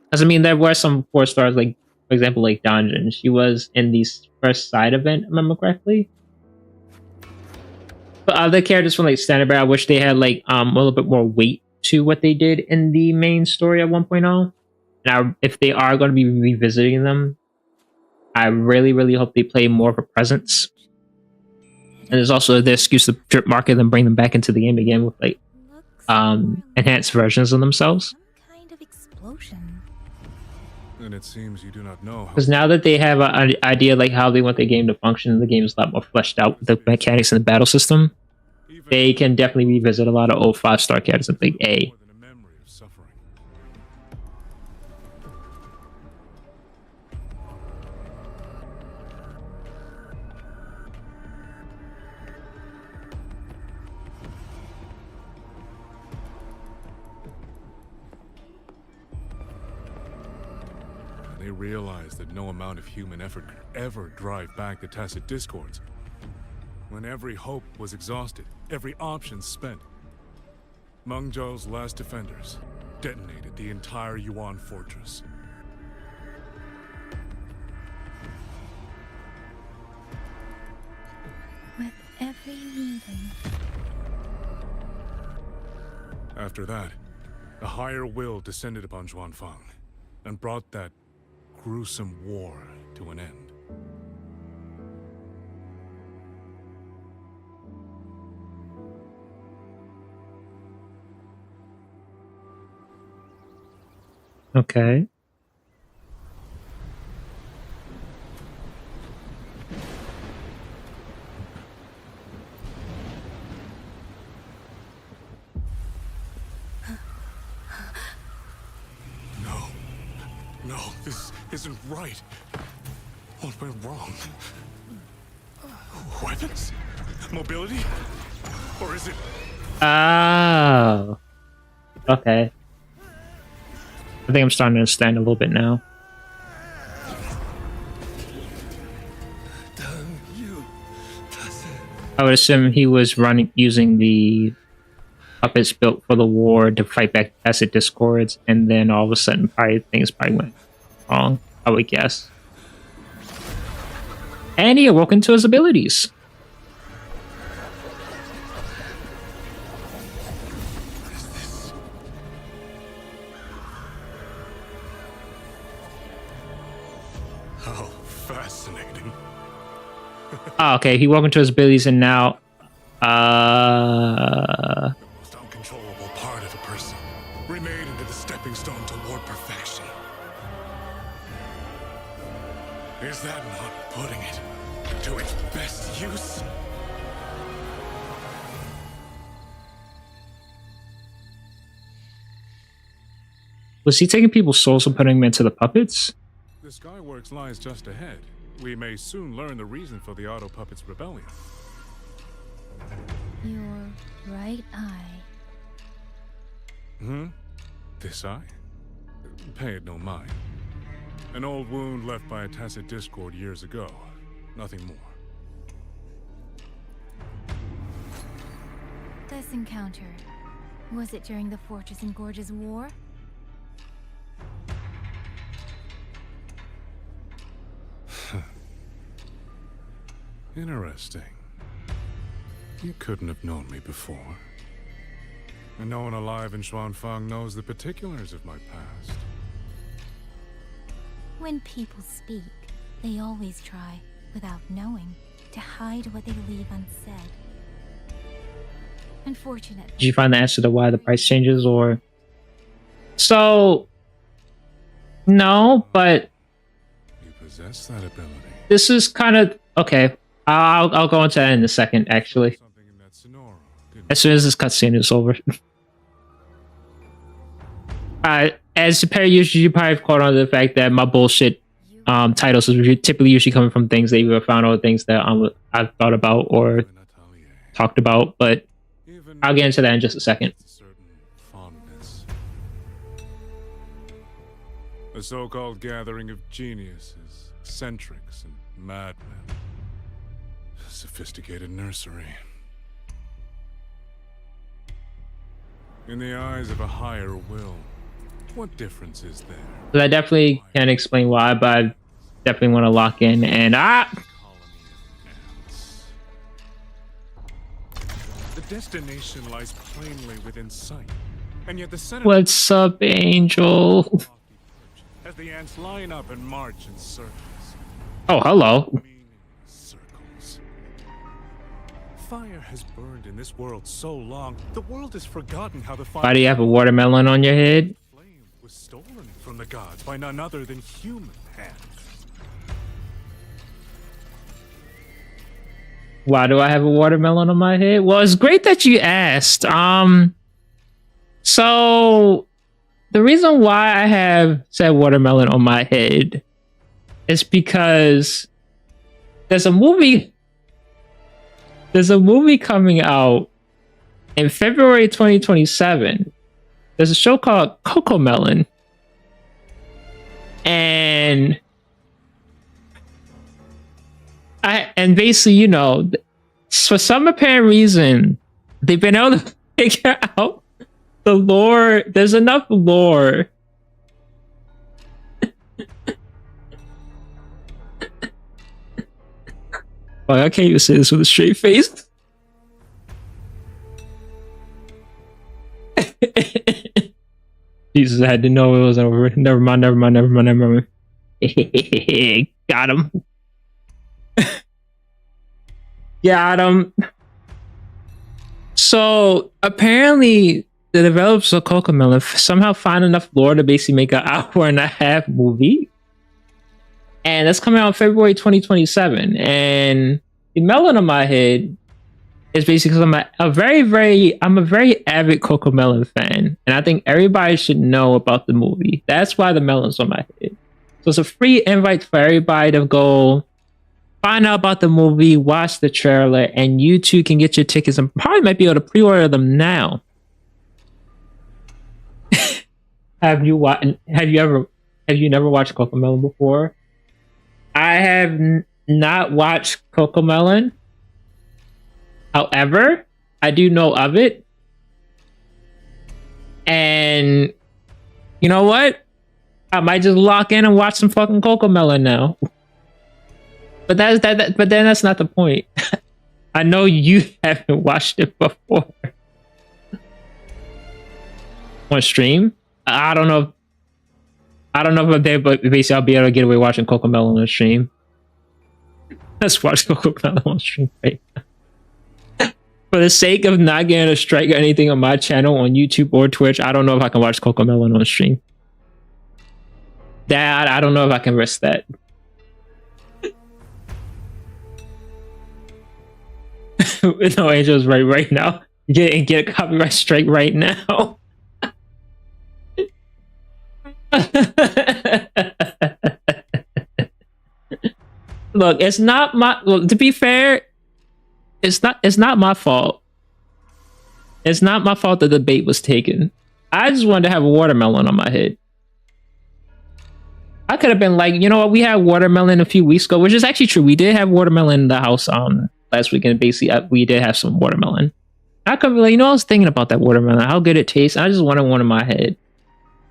Because I mean, there were some 4 stars, like for example, like Donjin. She was in the first side event, if I remember correctly. But other characters from like standard bearer, I wish they had like a little bit more weight to what they did in the main story at 1.0. Now, if they are going to be revisiting them, I really, really hope they play more of a presence. And there's also the excuse to drip market them, bring them back into the game again with like enhanced versions of themselves. Kind of explosion. And it seems you do not know how. Because now that they have an idea like how they want the game to function, the game is a lot more fleshed out with the mechanics and the battle system. They can definitely revisit a lot of old 5-star characters and think, A. They realized that no amount of human effort could ever drive back the tacit discords. When every hope was exhausted, every option spent, Mengzhou's last defenders detonated the entire Yuan fortress. With every leaving. After that, a higher will descended upon Xuanfang and brought that gruesome war to an end. Okay. No, this isn't right. What went wrong? Weapons? Mobility? Or is it... Oh. Okay. I think I'm starting to understand a little bit now. I would assume he was using the puppets built for the war to fight back acid discords, and then all of a sudden things probably went wrong, I would guess. And he awoke into his abilities. How fascinating. Oh, okay, he woke into his abilities and now The most uncontrollable part of a person, remade into the stepping stone toward perfection. Is that not putting it to its best use? Was he taking people's souls and putting them into the puppets? The Skyworks lies just ahead. We may soon learn the reason for the Auto Puppets' rebellion. Your right eye. This eye? Pay it no mind. An old wound left by a tacit discord years ago. Nothing more. This encounter, was it during the Fortress and Gorges War? Interesting. You couldn't have known me before. And no one alive in Xuanfang knows the particulars of my past. When people speak, they always try, without knowing, to hide what they leave unsaid. Unfortunately. Did you find the answer to why the price changes, or? So, no, but You possess that ability. this is kind of okay. I'll go into that in a second. Actually, Something in that Sonoro, didn't as soon as this cutscene is over. As per usual, you probably have caught on to the fact that my bullshit titles is typically usually coming from things that you have found or things that I've thought about or talked about, but I'll get into that in just a second. certain fondness. A so-called gathering of geniuses, eccentrics, and madmen. A sophisticated nursery. In the eyes of a higher will, what difference is there? So I definitely can't explain why, but I definitely want to lock in. And The destination lies plainly within sight, and yet the Senate. what's up, Angel? As the ants line up and march in circles. Oh, hello. Circles. Fire has burned in this world so long, the world has forgotten how the fire. Why do you have a watermelon on your head? Flame was stolen from the gods by none other than human hands. Why do I have a watermelon on my head? Well, it's great that you asked. So the reason why I have said watermelon on my head is because there's a movie coming out in February 2027. There's a show called Cocomelon. And basically, you know, for some apparent reason, they've been able to figure out the lore. There's enough lore. Like, I can't even say this with a straight face. Jesus, I had to know it was over. Never mind. Got him. Got him. So apparently the developers of Cocomelon somehow find enough lore to basically make an hour-and-a-half movie. And that's coming out in February 2027. And the melon on my head is basically because I'm a very avid Cocomelon fan. And I think everybody should know about the movie. That's why the melon's on my head. So it's a free invite for everybody to go find out about the movie, watch the trailer, and you too can get your tickets and probably might be able to pre-order them now. Have you never watched Cocomelon before? I have not watched Cocomelon. However, I do know of it. And you know what? I might just lock in and watch some fucking Cocomelon now. But but then that's not the point. I know you haven't watched it before. On stream? I don't know if I'm there, but basically I'll be able to get away watching Cocomelon on stream. Let's watch Cocomelon on stream right now. For the sake of not getting a strike or anything on my channel on YouTube or Twitch, I don't know if I can watch Cocomelon on stream. I don't know if I can risk that. No, Angel's right now. Get a copyright strike right now. Look, it's not my. Well, to be fair, it's not my fault. It's not my fault that the bait was taken. I just wanted to have a watermelon on my head. I could have been like, you know what? We had watermelon a few weeks ago, which is actually true. We did have watermelon in the house last weekend. Basically, we did have some watermelon. I could be like, you know, I was thinking about that watermelon, how good it tastes. I just wanted one in my head.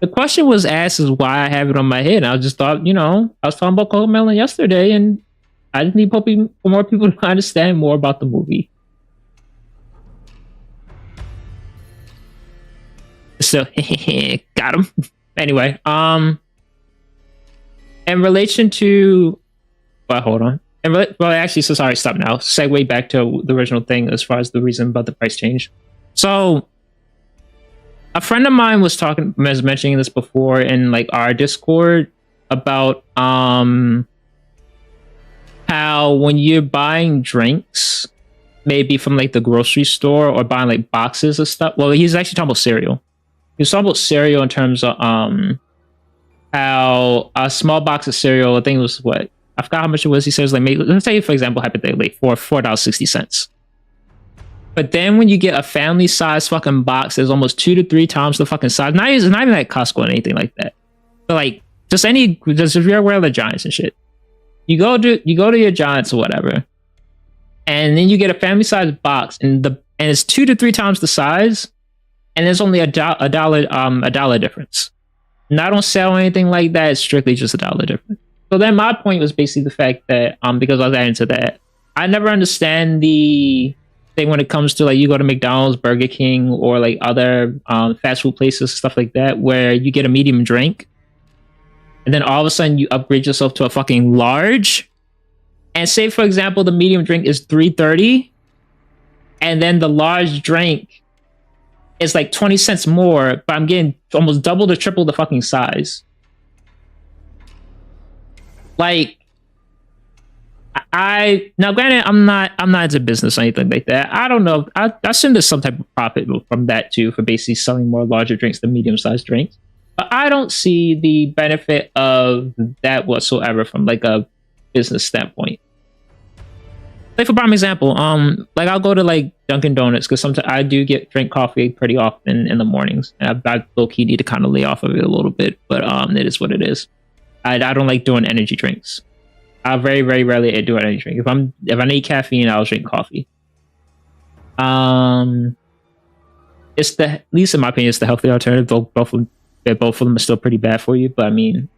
The question was asked is why I have it on my head. And I just thought, you know, I was talking about watermelon yesterday, and I just need for more people to understand more about the movie. So, got him. Anyway, in relation to, well, hold on. Well, actually, so sorry, stop now. Segue back to the original thing as far as the reason about the price change. So, a friend of mine was mentioning this before in like our Discord about how when you're buying drinks, maybe from like the grocery store or buying like boxes of stuff. Well, he's actually talking about cereal. He was talking about cereal in terms of how a small box of cereal, I think it was what, I forgot how much it was. He says like, maybe, let's say for example, hypothetically, $4.60. But then when you get a family size fucking box, there's almost 2 to 3 times the fucking size. Not even at Costco or anything like that. But like just if you're aware of the Giants and shit, you go to your Giants or whatever, and then you get a family size box, and it's 2 to 3 times the size, and there's only a dollar difference. Not on sale or anything like that. It's strictly just $1 difference. So then my point was basically the fact that because I was adding to that, I never understand the thing when it comes to like you go to McDonald's, Burger King, or like other fast food places, stuff like that, where you get a medium drink, and then all of a sudden you upgrade yourself to a fucking large, and say for example the medium drink is $3.30, and then the large drink is like 20 cents more, but I'm getting almost double to triple the fucking size. Like, now granted, I'm not into business or anything like that. I don't know. I assume there's some type of profit from that too, for basically selling more larger drinks than medium-sized drinks. But I don't see the benefit of that whatsoever from like a business standpoint. Like for prime example, like I'll go to like Dunkin' Donuts because sometimes I do drink coffee pretty often in the mornings, and I low key need to kind of lay off of it a little bit. But it is what it is. I don't like doing energy drinks. I very, very rarely do an energy drink. If I need caffeine, I'll drink coffee. It's at least in my opinion, it's the healthy alternative. Both of them are still pretty bad for you. But I mean,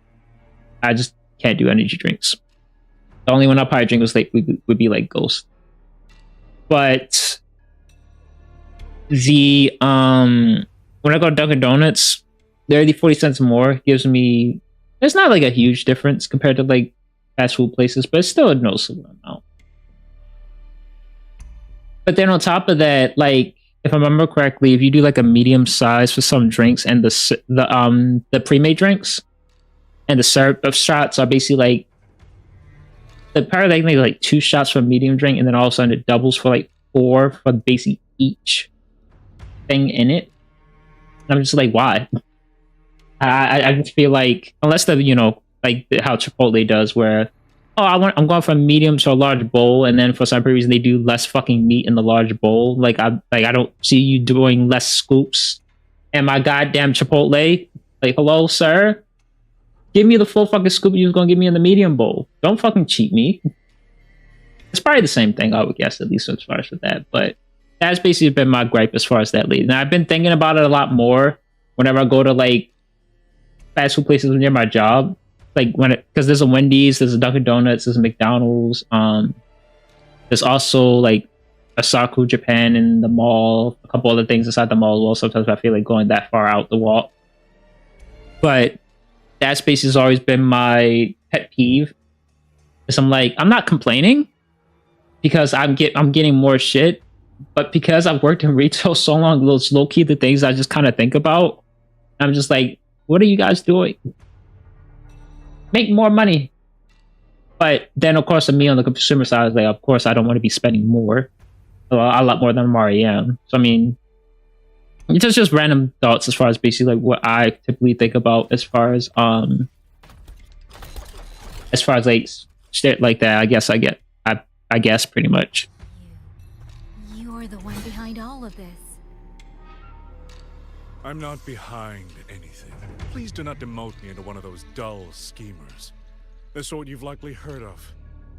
I just can't do energy drinks. The only one I'll probably drink would be like Ghost. But the when I go to Dunkin' Donuts, 40 cents more gives me. It's not like a huge difference compared to like fast food places, but it's still a noticeable amount. But then on top of that, like if I remember correctly, if you do like a medium size for some drinks and the pre-made drinks and the syrup of shots are basically like apparently like 2 shots for a medium drink, and then all of a sudden it doubles for like 4 for basically each thing in it. And I'm just like, why? I just feel like unless like how Chipotle does, where I'm going from medium to a large bowl, and then for some reason they do less fucking meat in the large bowl. Like I don't see you doing less scoops. And my goddamn Chipotle, like hello sir, give me the full fucking scoop you was gonna give me in the medium bowl. Don't fucking cheat me. It's probably the same thing, I would guess, at least as far as with that. But that's basically been my gripe as far as that lead. And I've been thinking about it a lot more whenever I go to like fast food places near my job, like because there's a Wendy's, there's a Dunkin' Donuts, there's a McDonald's, there's also like a Saku Japan in the mall, a couple other things inside the mall as well. Sometimes I feel like going that far out the wall, but that space has always been my pet peeve. Because I'm like, I'm not complaining because I'm getting more shit, but because I've worked in retail so long, those low key the things I just kind of think about. I'm just like, what are you guys doing? Make more money. But then, of course, me on the consumer side is like, of course, I don't want to be spending more. A lot more than I already am. So, I mean, it's just random thoughts as far as basically like what I typically think about as far as like shit like that. I guess I guess pretty much. You're the one behind all of this. I'm not behind anything. Please do not demote me into one of those dull schemers. The sort you've likely heard of.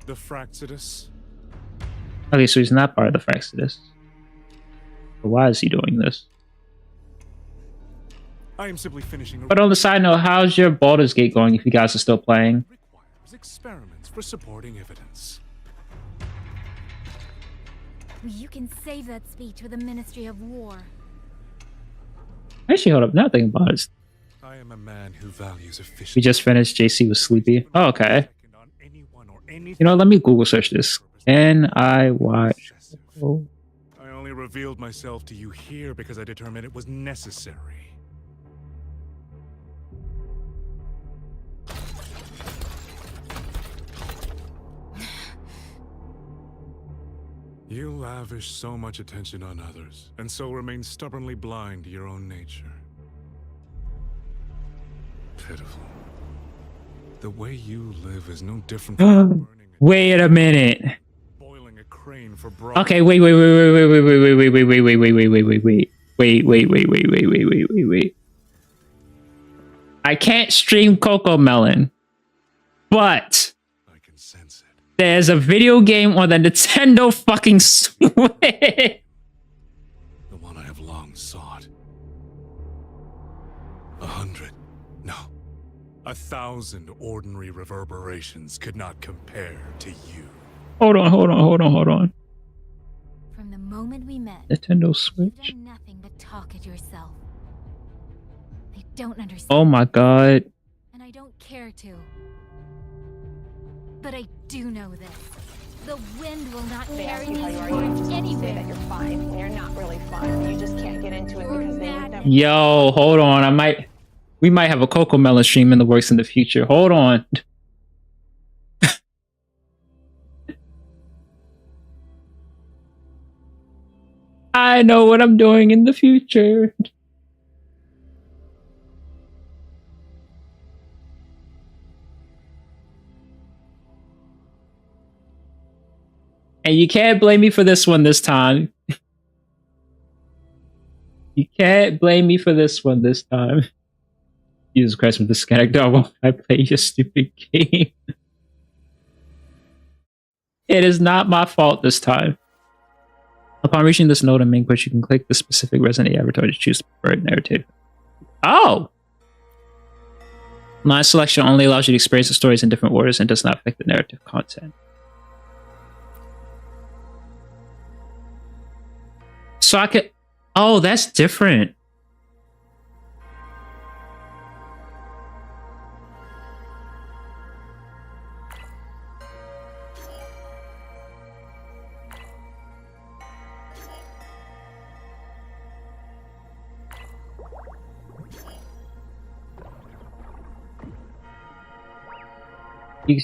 The Fraxidus. Okay, so he's not part of the Fraxidus. But why is he doing this? I am simply finishing. But on the side note, how's your Baldur's Gate going if you guys are still playing? Requires experiments for supporting evidence. You can save that speech with the Ministry of War. Actually, hold up. Now thinking about it. I am a man who values efficiency. We just finished. JC was sleepy. Oh, okay. You know, let me Google search this. N-I-Y. Oh. I only revealed myself to you here because I determined it was necessary. You lavish so much attention on others, and so remain stubbornly blind to your own nature. Pitiful. The way you live is no different from Wait a minute. boiling a crane for Okay, wait. I can't stream Coco Melon, but there's a video game on the Nintendo fucking Switch. The one I have long sought. 100, no, 1,000 ordinary reverberations could not compare to you. Hold on. From the moment we met, Nintendo Switch. you've done nothing but talk at yourself. I don't understand. Oh my god. And I don't care to. But I do know this. The wind will not carry these words anywhere. That you're fine when you're not really fine. You just can't get into it because they never. Yo, hold on. We might have a Coco Melon stream in the works in the future. Hold on. I know what I'm doing in the future. And you can't blame me for this one this time. You can't blame me for this one this time. Jesus Christ, with the Skag Dog, why I play your stupid game? It is not my fault this time. Upon reaching this node in main quest, you can click the specific Resident avatar to choose the preferred narrative. Oh! Line selection only allows you to experience the stories in different orders and does not affect the narrative content. So I could... Oh, that's different.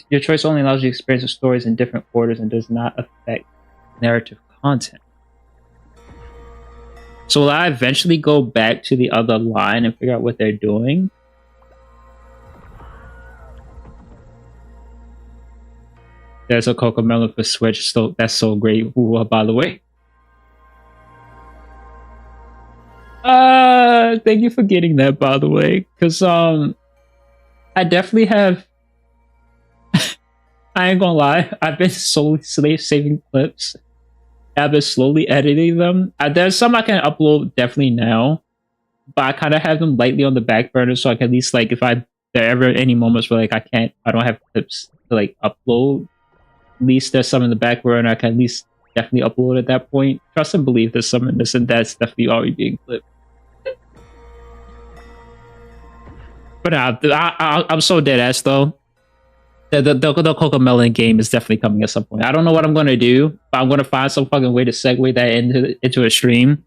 Your choice only allows you to experience the stories in different orders and does not affect narrative content. So will I eventually go back to the other line and figure out what they're doing? There's a Coco Melon for Switch, so that's so great. Ooh, by the way. Thank you for getting that, by the way. Because, I definitely have... I ain't gonna lie, I've been slowly saving clips. I've been slowly editing them. There's some I can upload definitely now, but I kind of have them lightly on the back burner so I can at least, like, if there are ever any moments where, like, I don't have clips to, like, upload, at least there's some in the back burner I can at least definitely upload at that point. Trust and believe there's some in this, and that's definitely already being clipped. But I'm so dead ass though. The Coco Melon game is definitely coming at some point. I don't know what I'm going to do, but I'm going to find some fucking way to segue that into a stream.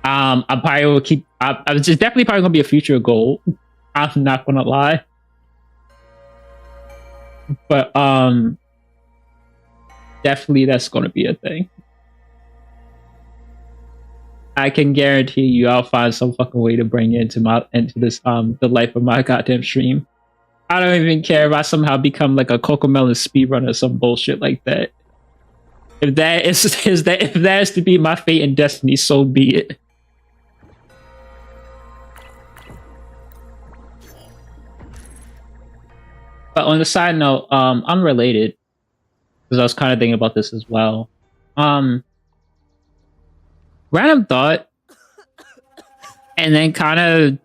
I probably will keep... it's definitely probably going to be a future goal. I'm not going to lie. But, definitely that's going to be a thing. I can guarantee you I'll find some fucking way to bring it into this, the life of my goddamn stream. I don't even care if I somehow become like a Cocomelon speedrunner or some bullshit like that. If that if that is to be my fate and destiny, so be it. But on the side note, unrelated, because I was kind of thinking about this as well. Random thought, and then kind of.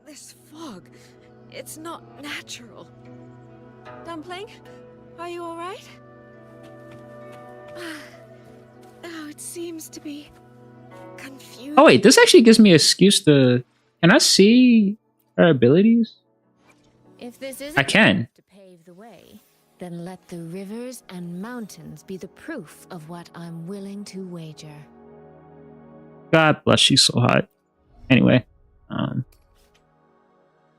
This fog, it's not natural. Dumpling, are you all right? Oh, it seems to be confused. Oh wait, this actually gives me an excuse to. Can I see her abilities? If this is I can. to pave the way, then let the rivers and mountains be the proof of what I'm willing to wager. God bless, she's so hot. Anyway,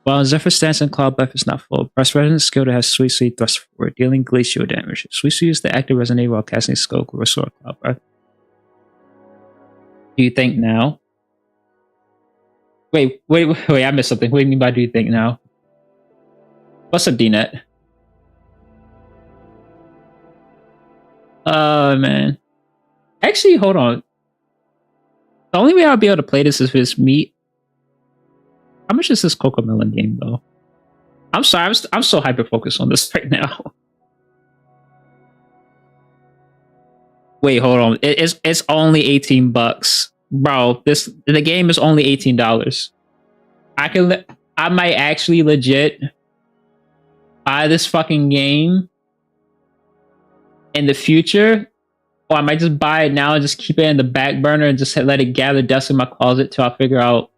while Zephyr stance and Cloud buff is not full, press resonance skill that has Sweet Sweet thrust forward, dealing glacial damage. Sweet Sweet is the active resonate while casting Skull or Restore Cloud buff. Do you think now? Wait, I missed something. What do you mean by do you think now? What's up, DNet? Man. Actually, hold on. The only way I'll be able to play this is if it's me. How much is this Cocomelon game, though? I'm sorry, I'm so hyper-focused on this right now. Wait, hold on. It's only $18. Bro, the game is only $18. I might actually legit buy this fucking game in the future, or I might just buy it now and just keep it in the back burner and just let it gather dust in my closet till I figure out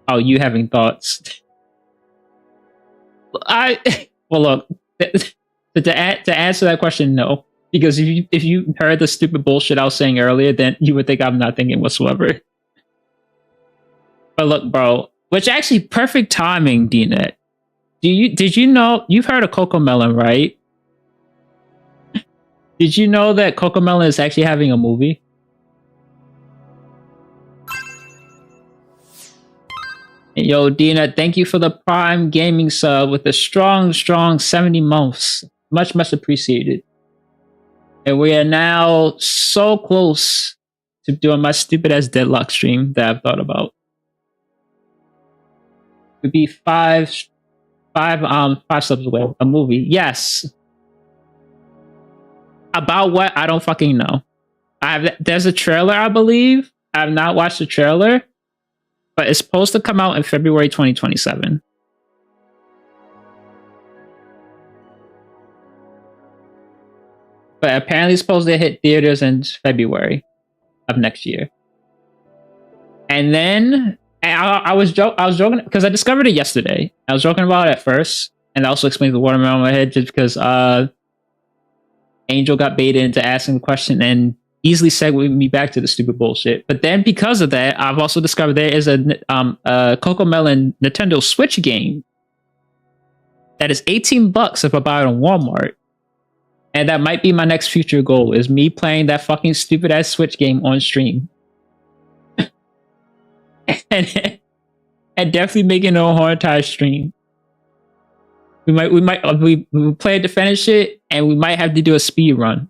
how you having thoughts. Well, look, to answer that question, no, because if you heard the stupid bullshit I was saying earlier, then you would think I'm not thinking whatsoever. But look, bro, which actually perfect timing, DNet. Did you know you've heard of Cocomelon, right? Did you know that Cocomelon is actually having a movie? And yo, Dina, thank you for the Prime Gaming sub with a strong 70 months. Much appreciated. And we are now so close to doing my stupid ass Deadlock stream that I've thought about. It would be five subs away. A movie, yes. About what? I don't fucking know. There's a trailer, I believe. I have not watched the trailer, but it's supposed to come out in February 2027. But apparently it's supposed to hit theaters in February of next year. And then I was joking because I discovered it yesterday. I was joking about it at first, and that also explains the watermelon in my head just because Angel got baited into asking the question and easily segued me back to the stupid bullshit. But then because of that, I've also discovered there is a Cocomelon Nintendo Switch game that is $18 if I buy it on Walmart. And that might be my next future goal, is me playing that fucking stupid ass Switch game on stream. and definitely making a whole entire stream. We play it to finish it, and we might have to do a speed run.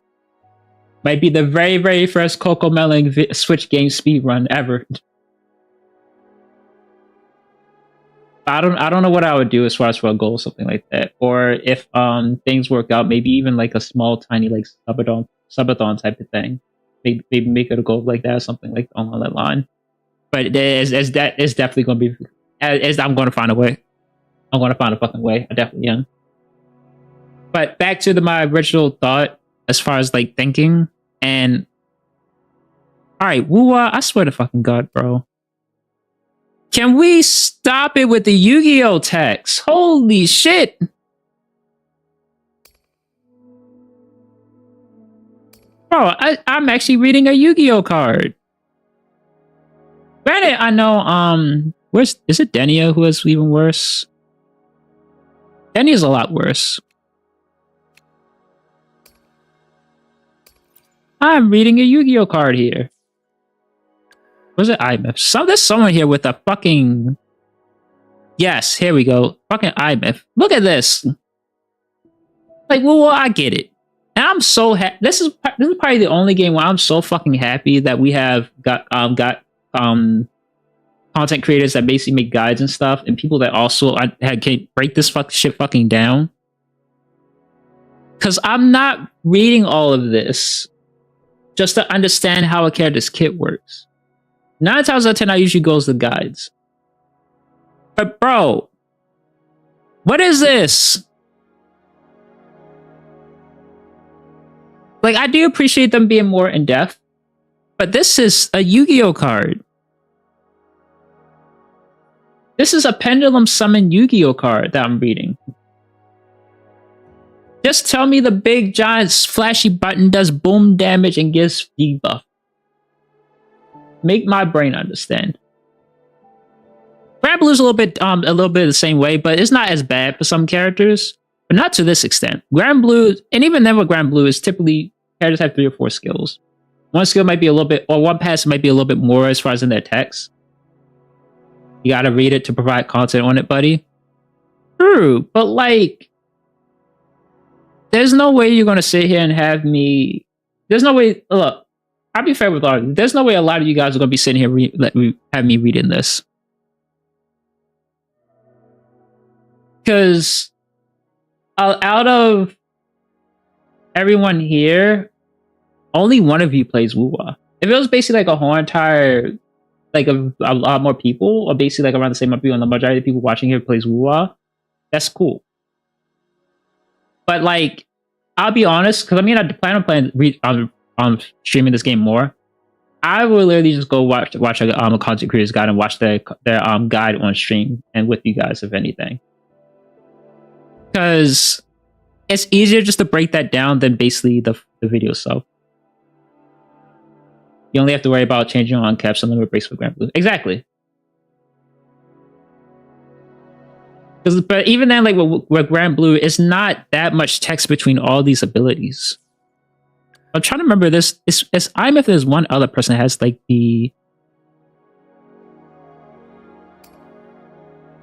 Might be the very first Cocomelon Switch game speed run ever. I don't know what I would do as far as for a goal, something like that, or if things work out, maybe even like a small, tiny like subathon type of thing. Maybe make it a goal like that, or something like along that line. But as that is definitely going to be, as I'm going to find a way. I'm going to find a fucking way. I definitely am. But back to my original thought, as far as like thinking, and all right, Wuwa, I swear to fucking God, bro. Can we stop it with the Yu-Gi-Oh text? Holy shit. Bro, I'm actually reading a Yu-Gi-Oh card. Granted, I know, is it Denia who is even worse? Denia's a lot worse. I'm reading a Yu-Gi-Oh card here. Was it IMF? There's someone here with a fucking Yes, here we go. Fucking IMF. Look at this. Like, well, I get it. And I'm so happy. This is probably the only game where I'm so fucking happy that we have got content creators that basically make guides and stuff, and people that also can break this shit fucking down. Because I'm not reading all of this just to understand how a character's kit works. 9 times out of 10, I usually goes to guides. But bro, what is this? Like, I do appreciate them being more in depth, but this is a Yu-Gi-Oh card. This is a Pendulum Summon Yu-Gi-Oh card that I'm reading. Just tell me the big giant flashy button does boom damage and gives debuff. Make my brain understand. Grand Blue's a little bit the same way, but it's not as bad for some characters, but not to this extent. Grand Blue, and even then with Grand Blue, is typically characters have 3 or 4 skills. One skill might be a little bit, or one pass might be a little bit more as far as in their text. You gotta read it to provide content on it, buddy. True, but like, there's no way you're gonna sit here and have me. There's no way. Look, I'll be fair with all of you. There's no way a lot of you guys are gonna be sitting here have me reading this. Because out of everyone here, only one of you plays Wuwa. If it was basically like a whole entire, like a lot more people, or basically like around the same amount of people, and the majority of people watching here plays Wuwa, that's cool. But like, I'll be honest, because I mean, I plan on playing on streaming this game more. I will literally just go watch a content creator's guide and watch their guide on stream and with you guys, if anything. Because it's easier just to break that down than basically the video itself. You only have to worry about changing on caps and limit breaks for Grand Blue. Exactly. But even then, like with Grand Blue, it's not that much text between all these abilities. I'm trying to remember this. I'm if there's one other person that has like the.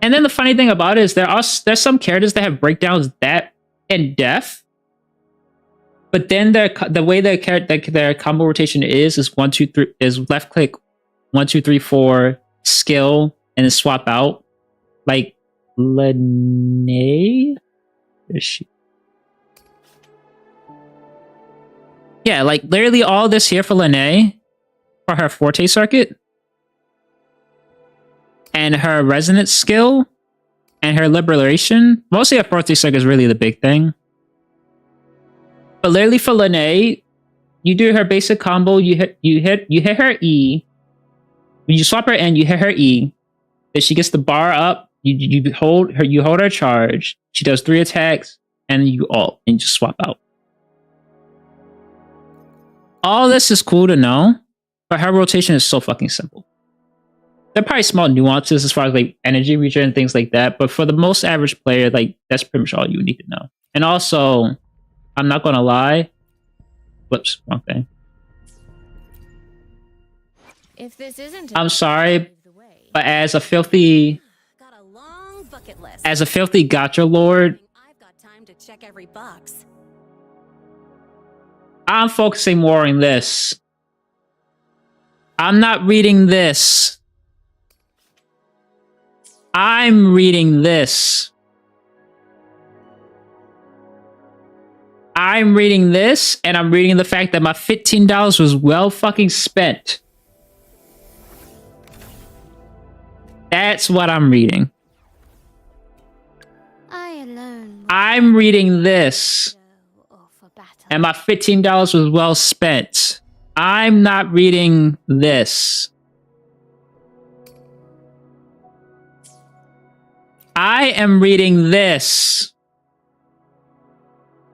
And then the funny thing about it is there's some characters that have breakdowns that in depth, but then the way their combo rotation is 1 2 3 is left click 1 2 3 4 skill and then swap out. Like Lene, is she? Yeah, like literally all this here for Lene for her Forte circuit. And her resonance skill and her liberation. Mostly her Forte circuit is really the big thing. But literally for Lene, you do her basic combo, you hit her E. When you swap her in, you hit her E. Then she gets the bar up, you hold her charge. She does 3 attacks, and then you ult and just swap out. All this is cool to know, but her rotation is so fucking simple. There are probably small nuances as far as like energy regen and things like that, but for the most average player, like that's pretty much all you need to know. And also, I'm not gonna lie. Whoops, wrong thing. If this isn't, I'm sorry, but as a filthy gacha lord, I've got time to check every box. I'm focusing more on this. I'm not reading this. I'm reading this. I'm reading this, and I'm reading the fact that my $15 was well fucking spent. That's what I'm reading. I'm reading this, and my $15 was well spent. I'm not reading this. I am reading this.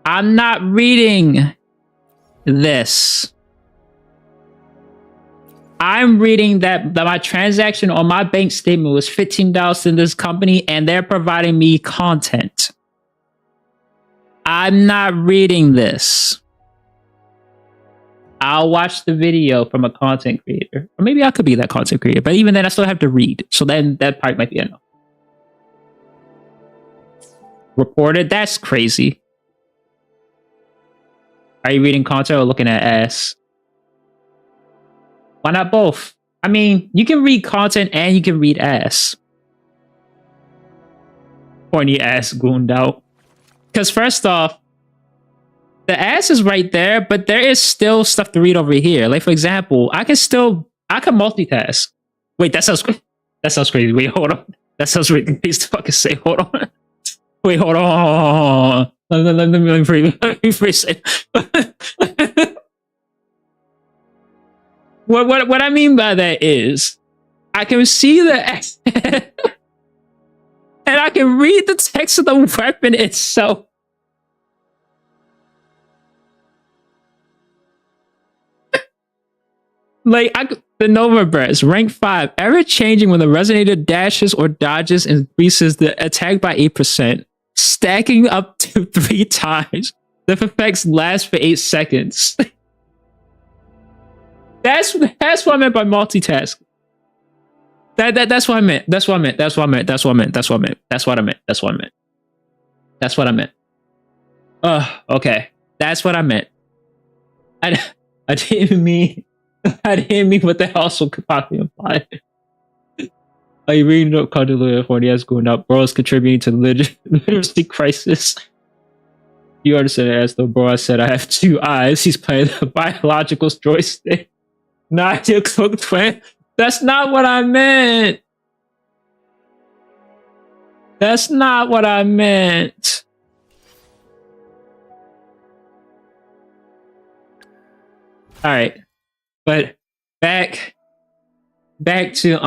I'm not reading this. I'm reading that my transaction on my bank statement was $15 to this company and they're providing me content. I'm not reading this. I'll watch the video from a content creator. Or maybe I could be that content creator, but even then I still have to read. So then that part might be enough. reported. That's crazy. Are you reading content or looking at ass? Why not both? I mean, you can read content and you can read ass. Horny ass gooned out. Because first off, the ass is right there, but there is still stuff to read over here. Like, for example, I can multitask. Wait, that sounds crazy. Wait, hold on. That sounds really crazy to fucking say. Hold on. Wait, hold on. Let me rephrase it. What I mean by that is, I can see the ass, and I can read the text of the weapon itself. Like, the Nova Breast, rank 5, ever changing when the resonator dashes or dodges increases the attack by 8%, stacking up to 3 times. The effects last for 8 seconds. That's what I meant by multitask. That's what I meant. That's what I meant. That's what I meant. That's what I meant. That's what I meant. That's what I meant. That's what I meant. That's what I meant. Okay. That's what I meant. I didn't mean what the hell also could possibly imply. Are you reading up content for the ass going up? Bro is contributing to the literacy crisis. You understand it as though bro I said I have 2 eyes. He's playing the biological joystick. Not your cook twin. That's not what I meant. That's not what I meant. All right. But back to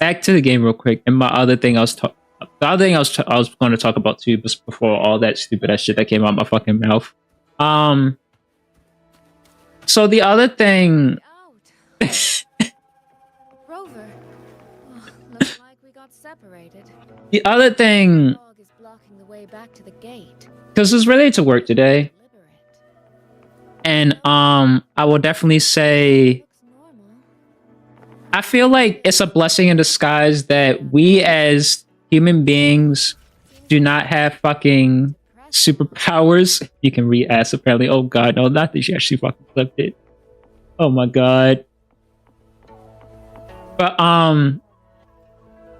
the game real quick. And my other thing I was going to talk about too, before all that stupid ass shit that came out my fucking mouth. So the other thing. Rover. Looks like we got separated. The other thing. Dog is blocking the way back to the gate. Because it's related to work today. And I will definitely say I feel like it's a blessing in disguise that we as human beings do not have fucking superpowers. You can read ass apparently. Oh god, no, not that she actually fucking flipped it. Oh my god. But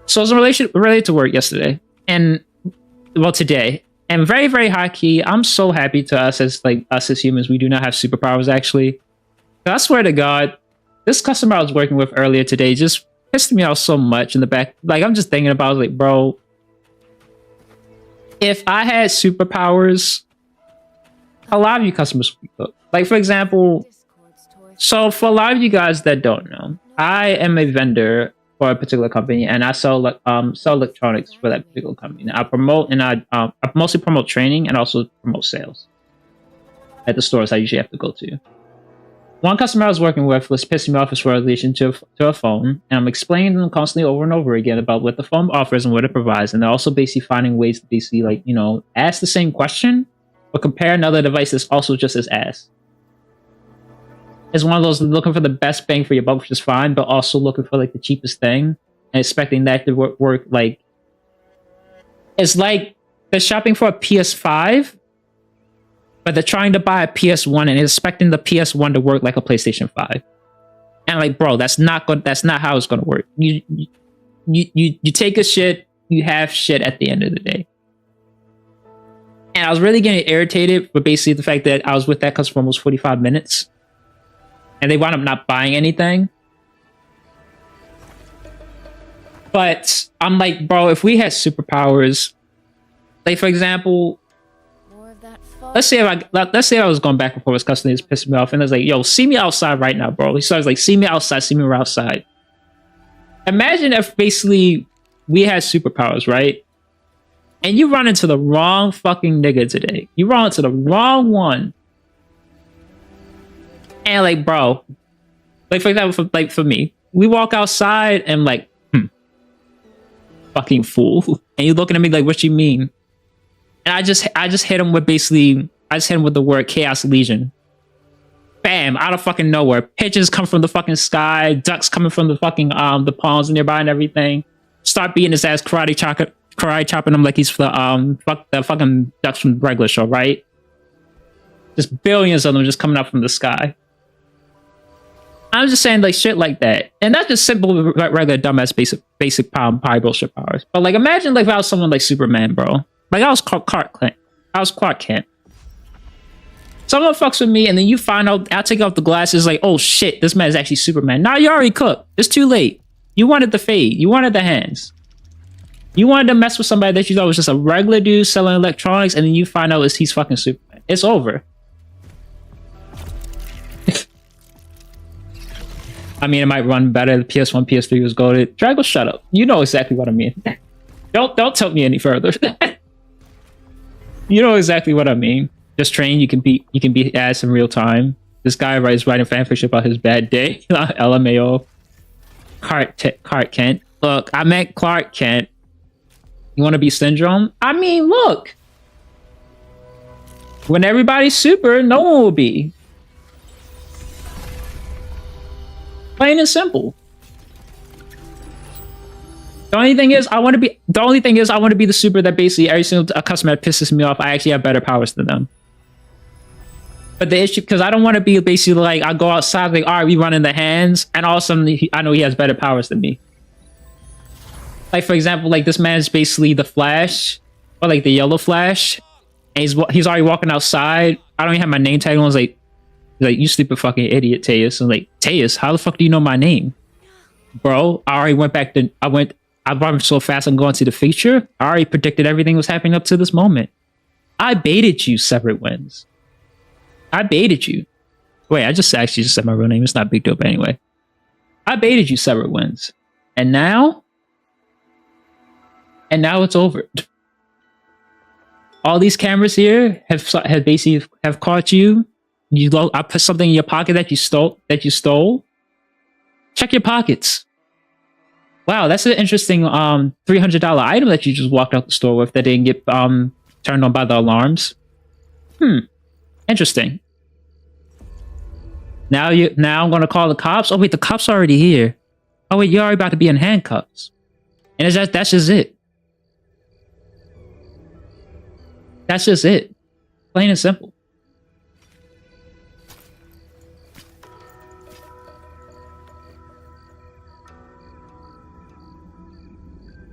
so it was related to work yesterday. And well, today. And very, very high key, I'm so happy to us as humans, we do not have superpowers actually. I swear to God, this customer I was working with earlier today just pissed me off so much in the back. Like, I'm just thinking about, like, bro, if I had superpowers, a lot of you customers would cook. Like, for example, so for a lot of you guys that don't know, I am a vendor for a particular company, and I sell electronics for that particular company. And I mostly promote training and also promote sales at the stores I usually have to go to. One customer I was working with was pissing me off as relation to a phone, and I'm explaining to them constantly over and over again about what the phone offers and what it provides, and they're also basically finding ways to basically, like, you know, ask the same question, but compare another device that's also just as ass. It's one of those looking for the best bang for your buck, which is fine, but also looking for like the cheapest thing and expecting that to work. Like, it's like they're shopping for a PS5, but they're trying to buy a PS1 and expecting the PS1 to work like a PlayStation 5. And like, bro, that's not how it's gonna work. You take a shit, you have shit at the end of the day. And I was really getting irritated with basically the fact that I was with that customer for almost 45 minutes. And they wound up not buying anything. But I'm like, bro, if we had superpowers, like, for example, let's say I was going back and forth with customer, it's pissing me off, and I was like, yo, see me outside right now, bro. He starts like, see me outside, see me outside. Imagine if basically we had superpowers, right? And you run into the wrong fucking nigga today. You run into the wrong one. And like, bro, like, for example, for me, we walk outside and like, fucking fool. And you're looking at me like, what you mean? And I just hit him with the word Chaos Legion. Bam, out of fucking nowhere. Pigeons come from the fucking sky, ducks coming from the fucking the ponds nearby and everything. Start beating his ass, karate karate chopping him like he's the fucking ducks from the regular show, right? Just billions of them just coming out from the sky. I'm just saying like shit like that, and that's just simple, regular dumbass basic pie bullshit powers. But like, imagine like if I was someone like Superman, bro. Like I was Clark Kent. Someone fucks with me, and then you find out, I'll take off the glasses, like, oh shit, this man's actually Superman. Now you already cooked. It's too late. You wanted the fade. You wanted the hands. You wanted to mess with somebody that you thought was just a regular dude selling electronics, and then you find out he's fucking Superman. It's over. I mean, it might run better. The PS1, PS3 was goated. Drago, shut up. You know exactly what I mean. Don't tell me any further. You know exactly what I mean. Just train. You can be ass in real time. This guy is writing fanfiction about his bad day. LMAO. Clark Kent. Look, I meant Clark Kent. You want to be Syndrome? I mean, look. When everybody's super, no one will be. Plain and simple. The only thing is, I want to be the super that basically every single customer that pisses me off, I actually have better powers than them. But the issue, because I don't want to be basically like, I go outside, like, all right, we running the hands, and all of a sudden, I know he has better powers than me. Like, for example, like, this man's basically the Flash, or like the Yellow Flash, and he's already walking outside. I don't even have my name tag on. It's like, you stupid fucking idiot, Teus. I'm like, Teus, how the fuck do you know my name? Bro, I already went back to, I brought him so fast I'm going to the future. I already predicted everything was happening up to this moment. I baited you, Separate Winds. I baited you. Wait, I just actually just said my real name. It's not a big deal, but anyway. I baited you, Separate Winds. And now it's over. All these cameras here have basically caught you. I put something in your pocket that you stole. Check your pockets. Wow, that's an interesting $300 item that you just walked out the store with that didn't get turned on by the alarms. Interesting. Now I'm gonna call the cops. Oh wait, the cops are already here. Oh wait, you're already about to be in handcuffs. And that's just it. That's just it. Plain and simple.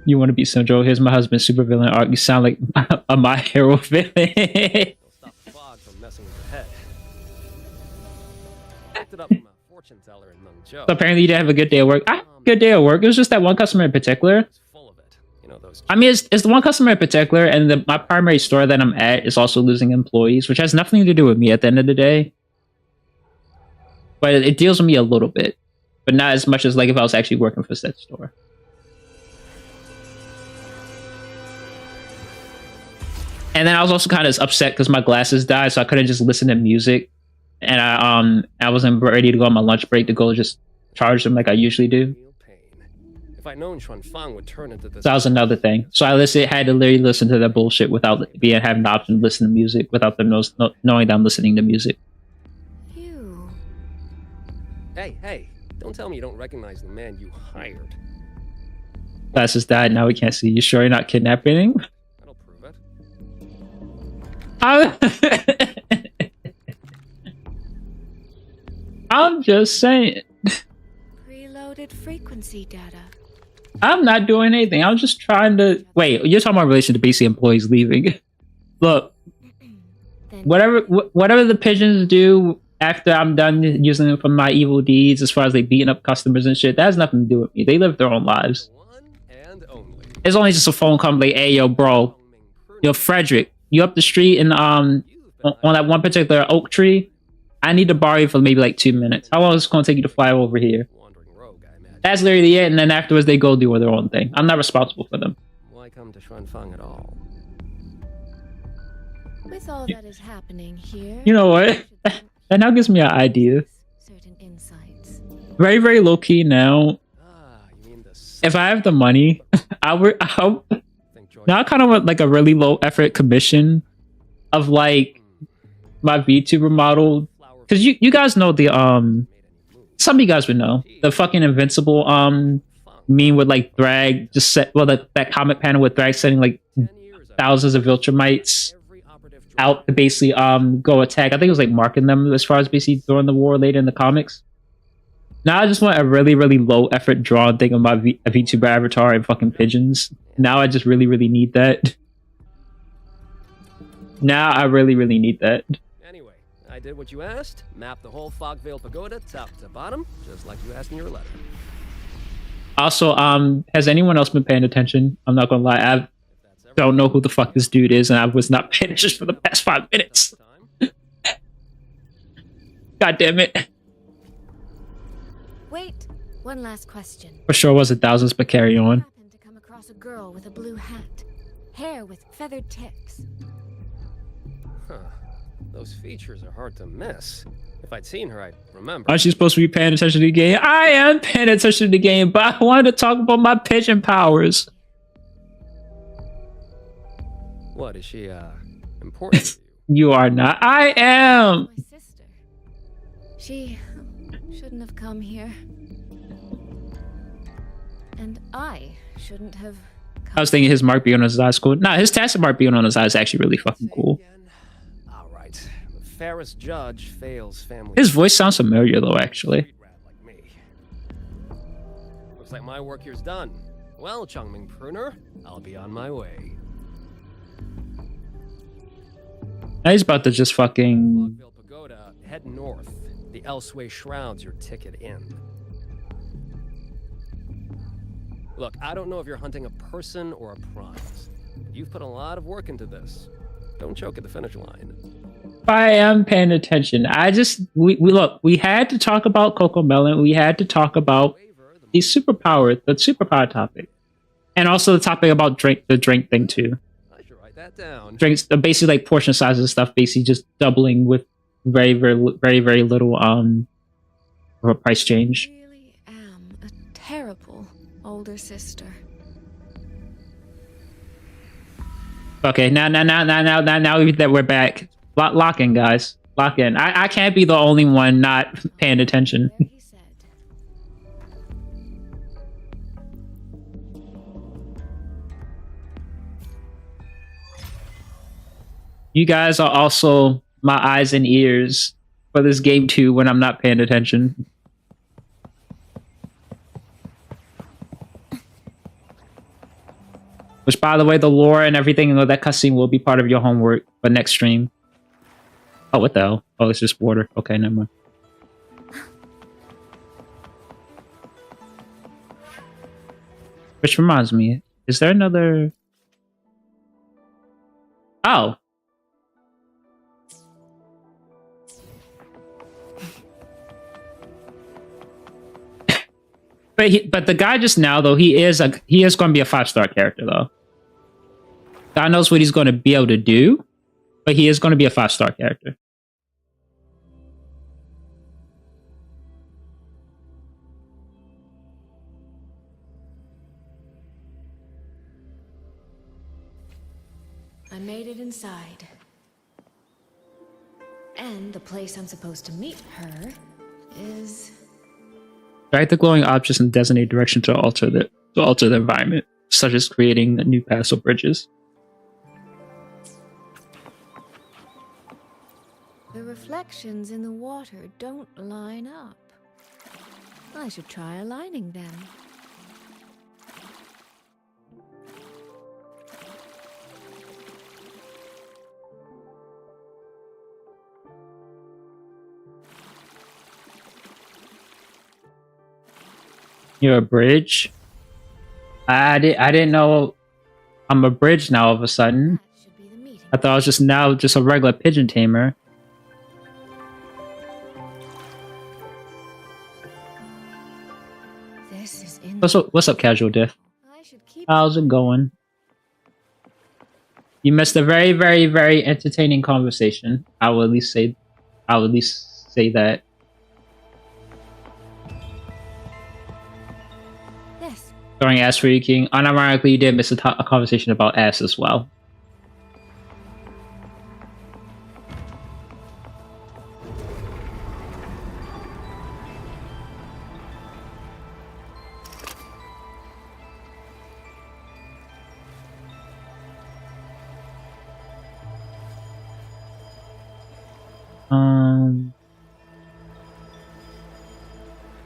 You want to be Sindro? Here's my husband, supervillain art. You sound like a My Hero villain. Stop the fog from messing with your head. Picked it up from a fortune teller in Mung Cho. So apparently you didn't have a good day at work. Good day at work. It was just that one customer in particular. I mean, it's the one customer in particular, and my primary store that I'm at is also losing employees, which has nothing to do with me at the end of the day. But it deals with me a little bit, but not as much as like if I was actually working for said store. And then I was also kind of upset because my glasses died, so I couldn't just listen to music. And I wasn't ready to go on my lunch break to go just charge them like I usually do. If I'd known Xuan Fang would turn into this. So that was another thing. So I had to literally listen to that bullshit without having the option to listen to music, without them knowing that I'm listening to music. You. Hey! Don't tell me you don't recognize the man you hired. Glasses died. Now we can't see. You sure you're not kidnapping? That'll prove it. I'm just saying. Preloaded frequency data. I'm not doing anything. I was just trying to... Wait, you're talking about relation to BC employees leaving. Look, whatever the pigeons do after I'm done using them for my evil deeds, as far as like beating up customers and shit, that has nothing to do with me. They live their own lives. It's only just a phone call like, hey, yo, bro. Yo, Frederick, you up the street and on that one particular oak tree? I need to borrow you for maybe like 2 minutes. How long is it going to take you to fly over here? That's literally it, and then afterwards they go do their own thing. I'm not responsible for them. Why come to Xuan Fang at all? With all that is happening here, you know what? That now gives me an idea. Certain insights. Very, very low key now. If I have the money, now I kind of want like a really low effort commission of like my VTuber model, because you guys know the some of you guys would know the fucking Invincible meme with like Thrag just set, well, that comic panel with Thrag sending like thousands of Viltrumites out to basically go attack. I think it was like marking them as far as basically during the war later in the comics. Now I just want a really, really low effort drawn thing of my a VTuber avatar and fucking pigeons. Now I just really, really need that. Now I really, really need that. Anyway, I did what you asked. Mapped the whole Fogvale Pagoda top to bottom, just like you asked in your letter. Also, has anyone else been paying attention? I'm not gonna lie, I don't know who the fuck this dude is, and I was not paying attention for the past 5 minutes. God damn it. Wait, one last question. For sure wasn't thousands, but carry on. Happened to come across a girl with a blue hat, hair with feathered tips. Huh. Those features are hard to miss. If I'd seen her, I'd remember. Aren't you supposed to be paying attention to the game? I am paying attention to the game, but I wanted to talk about my pigeon powers. What, is she, important to you? You are not. I am! My sister. She shouldn't have come here. And I shouldn't have come. I was thinking his mark being on his eyes cool. Nah, his tacit mark being on his eyes is actually really fucking cool. All right. The fairest judge fails family. His voice sounds familiar, though, actually. Looks like my work here's done. Well, Chungming Pruner, I'll be on my way. Now he's about to just fucking... Fogvale Pagoda, head north. The Elseway shrouds your ticket in. Look, I don't know if you're hunting a person or a prize. You've put a lot of work into this. Don't choke at the finish line. I am paying attention. I just... Look, we had to talk about Coco Melon. We had to talk about the superpower topic. And also the topic about the drink thing, too. That down. Drinks, basically like portion sizes and stuff, basically just doubling with very, very little of a price change. I really am a terrible older sister. Okay, now that we're back, lock in, guys, lock in. I can't be the only one not paying attention. You guys are also my eyes and ears for this game too when I'm not paying attention. Which, by the way, the lore and everything and that cutscene will be part of your homework for next stream. Oh, what the hell? Oh, it's just water. Okay, never mind. Which reminds me, is there another... Oh. But the guy just now, though, he is going to be a 5-star character, though. God knows what he's going to be able to do, but he is going to be a 5-star character. I made it inside. And the place I'm supposed to meet her is... Drag the glowing objects in the designated direction to alter the environment, such as creating new paths or bridges. The reflections in the water don't line up. I should try aligning them. You're a bridge? I didn't know I'm a bridge now all of a sudden. I thought I was just a regular pigeon tamer. What's up, Casual Diff? How's it going? You missed a very, very, very entertaining conversation. I will at least say that. During Ass for You King, unironically, you did miss a conversation about ass as well.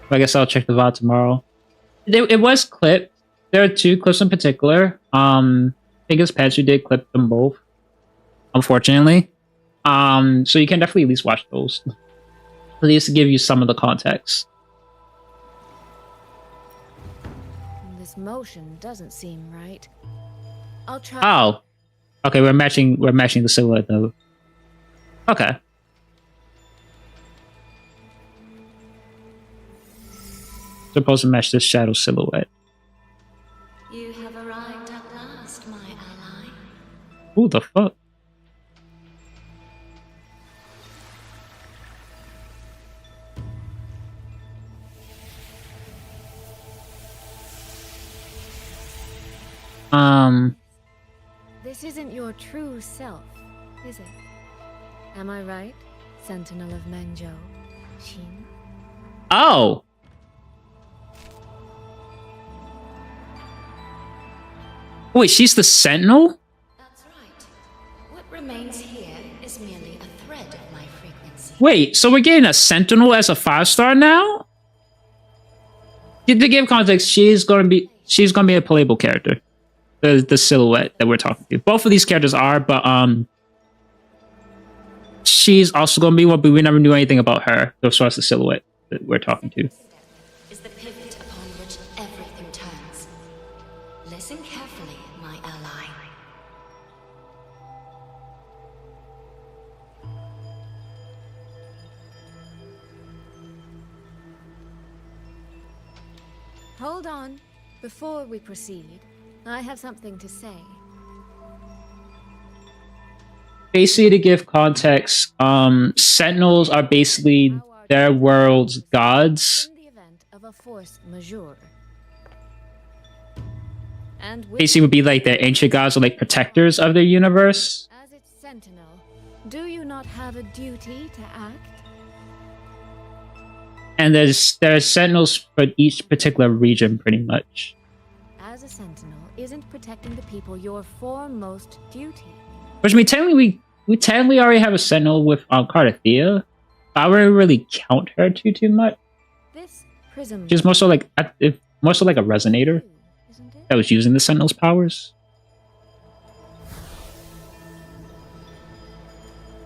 I guess I'll check the VOD tomorrow. It was clipped. There are 2 clips in particular. I think it's Pets who did clip them both, unfortunately. So you can definitely at least watch those. At least to give you some of the context. This motion doesn't seem right. I'll try. Oh. Okay, we're matching the silhouette though. Okay. Supposed to match this shadow silhouette. You have arrived at last, my ally. Who the fuck? This isn't your true self, is it? Am I right, Sentinel of Mengzhou, Xin? Oh! Wait, she's the Sentinel? That's right. What remains here is merely a thread of my frequency. Wait, so we're getting a Sentinel as a 5-star now? To give context, she's gonna be a playable character. The silhouette that we're talking to. Both of these characters are, but she's also gonna be one, but we never knew anything about her. As far as the silhouette that we're talking to. Is the pivot upon which everything turns. Listen carefully, my ally. Hold on. Before we proceed, I have something to say. Basically, to give context, Sentinels are basically their world's gods. In the event of a force majeure. And Basically would be like the ancient gods or like protectors of their universe. as its sentinel, do you not have a duty to act? And there's sentinels for each particular region pretty much. As a sentinel, isn't protecting the people your foremost duty? Which I mean technically we technically already have a sentinel with Cardathea. I wouldn't really count her too much. This prism She's more so like a resonator that was using the sentinel's powers.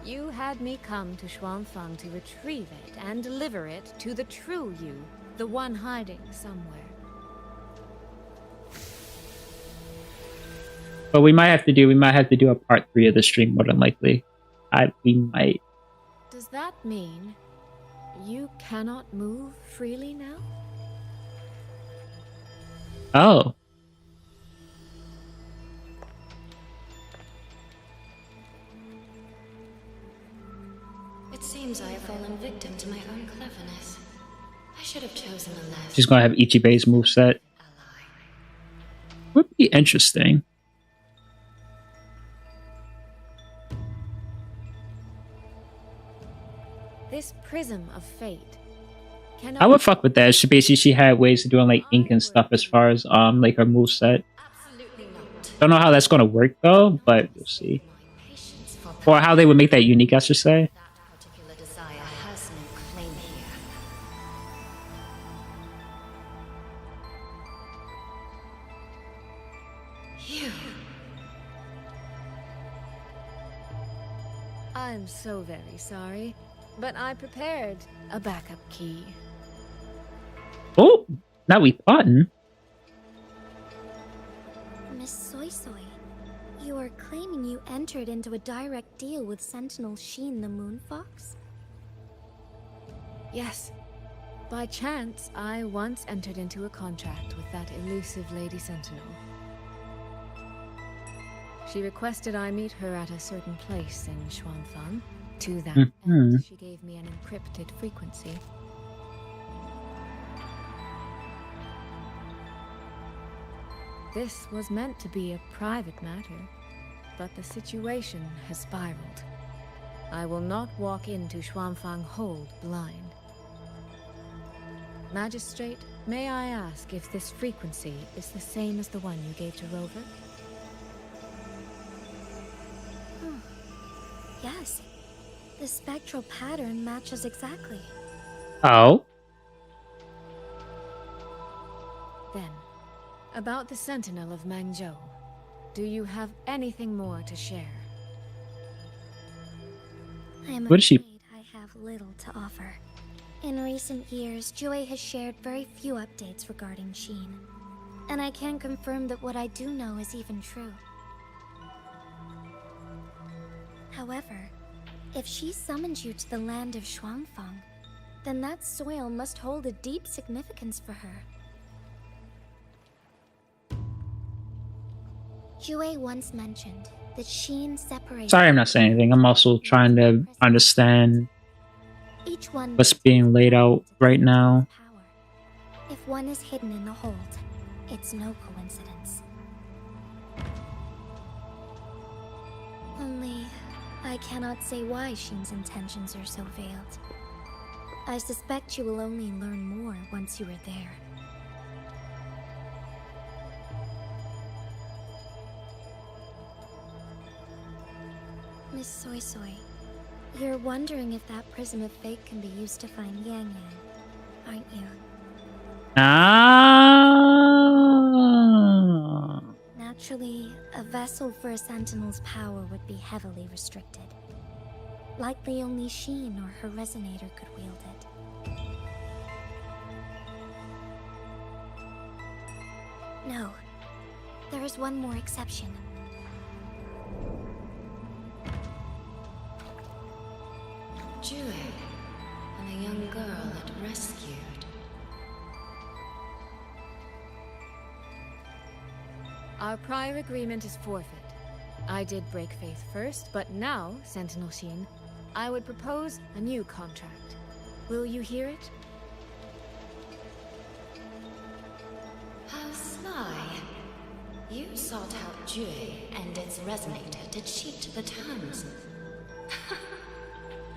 You had me come to Xuanfang to retrieve it and deliver it to the true you, the one hiding somewhere. But we might have to do a part 3 of the stream more than likely. We might. Does that mean you cannot move freely now? Oh. It seems I have fallen victim to my own cleverness. I should have chosen a less. She's gonna have Ichibe's moveset. Would be interesting. This prism of fate. I would fuck with that. She had ways of doing like ink and stuff as far as like her moveset. Don't know how that's gonna work though, but we'll see. Or how they would make that unique, I should say. That particular desire has no claim here. You. I'm so very sorry, but I prepared a backup key. Oh, now we plotting. Miss Soy Soy, you are claiming you entered into a direct deal with Sentinel Sheen the Moon Fox? Yes. By chance, I once entered into a contract with that elusive Lady Sentinel. She requested I meet her at a certain place in Xuanfang. To that end, she gave me an encrypted frequency. This was meant to be a private matter, but the situation has spiraled. I will not walk into Xuanfang Hold blind. Magistrate, may I ask if this frequency is the same as the one you gave to Rover? Yes. The spectral pattern matches exactly. Oh. Then, about the Sentinel of Mangzhou, do you have anything more to share? I am What is she? afraid I have little to offer. In recent years, Jue has shared very few updates regarding Sheen, and I can't confirm that what I do know is even true. However, if she summoned you to the land of Shuangfang, then that soil must hold a deep significance for her. Jue once mentioned that Sheen separated... Sorry, I'm not saying anything. I'm also trying to understand Each one what's being laid out right now. If one is hidden in the hold, it's no coincidence. Only, I cannot say why Sheen's intentions are so veiled. I suspect you will only learn more once you are there. Miss Soy Soy, you're wondering if that prism of fate can be used to find Yang Yang, aren't you? Ah. Naturally, a vessel for a Sentinel's power would be heavily restricted. Likely only Sheen or her resonator could wield it. No, there is one more exception. Jue, and a young girl it rescued. Our prior agreement is forfeit. I did break faith first, but now, Sentinel Sheen, I would propose a new contract. Will you hear it? How sly. You sought out Jue and its resonator to cheat the terms.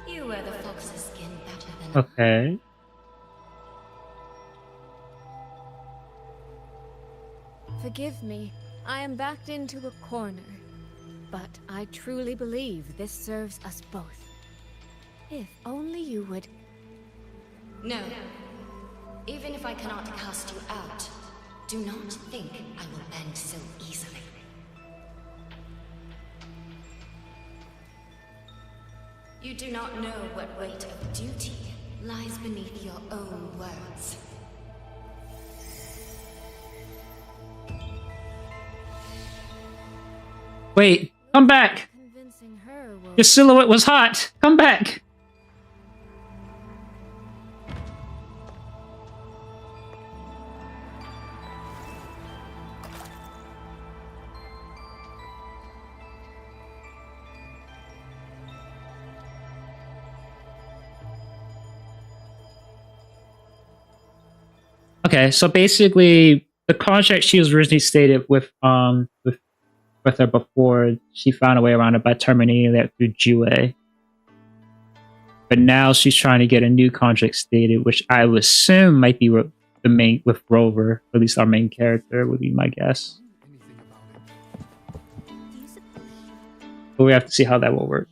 You wear the fox's skin better than Okay. Forgive me, I am backed into a corner. But I truly believe this serves us both. If only you would... No. Even if I cannot cast you out, do not think I will bend so easily. You do not know what weight of duty lies beneath your own words. Wait, come back! Convincing her will... Your silhouette was hot! Come back! Okay, so basically, the contract she was originally stated with her before, she found a way around it by terminating that through Jue. But now she's trying to get a new contract stated, which I would assume might be with Rover, or at least our main character would be my guess. But we have to see how that will work.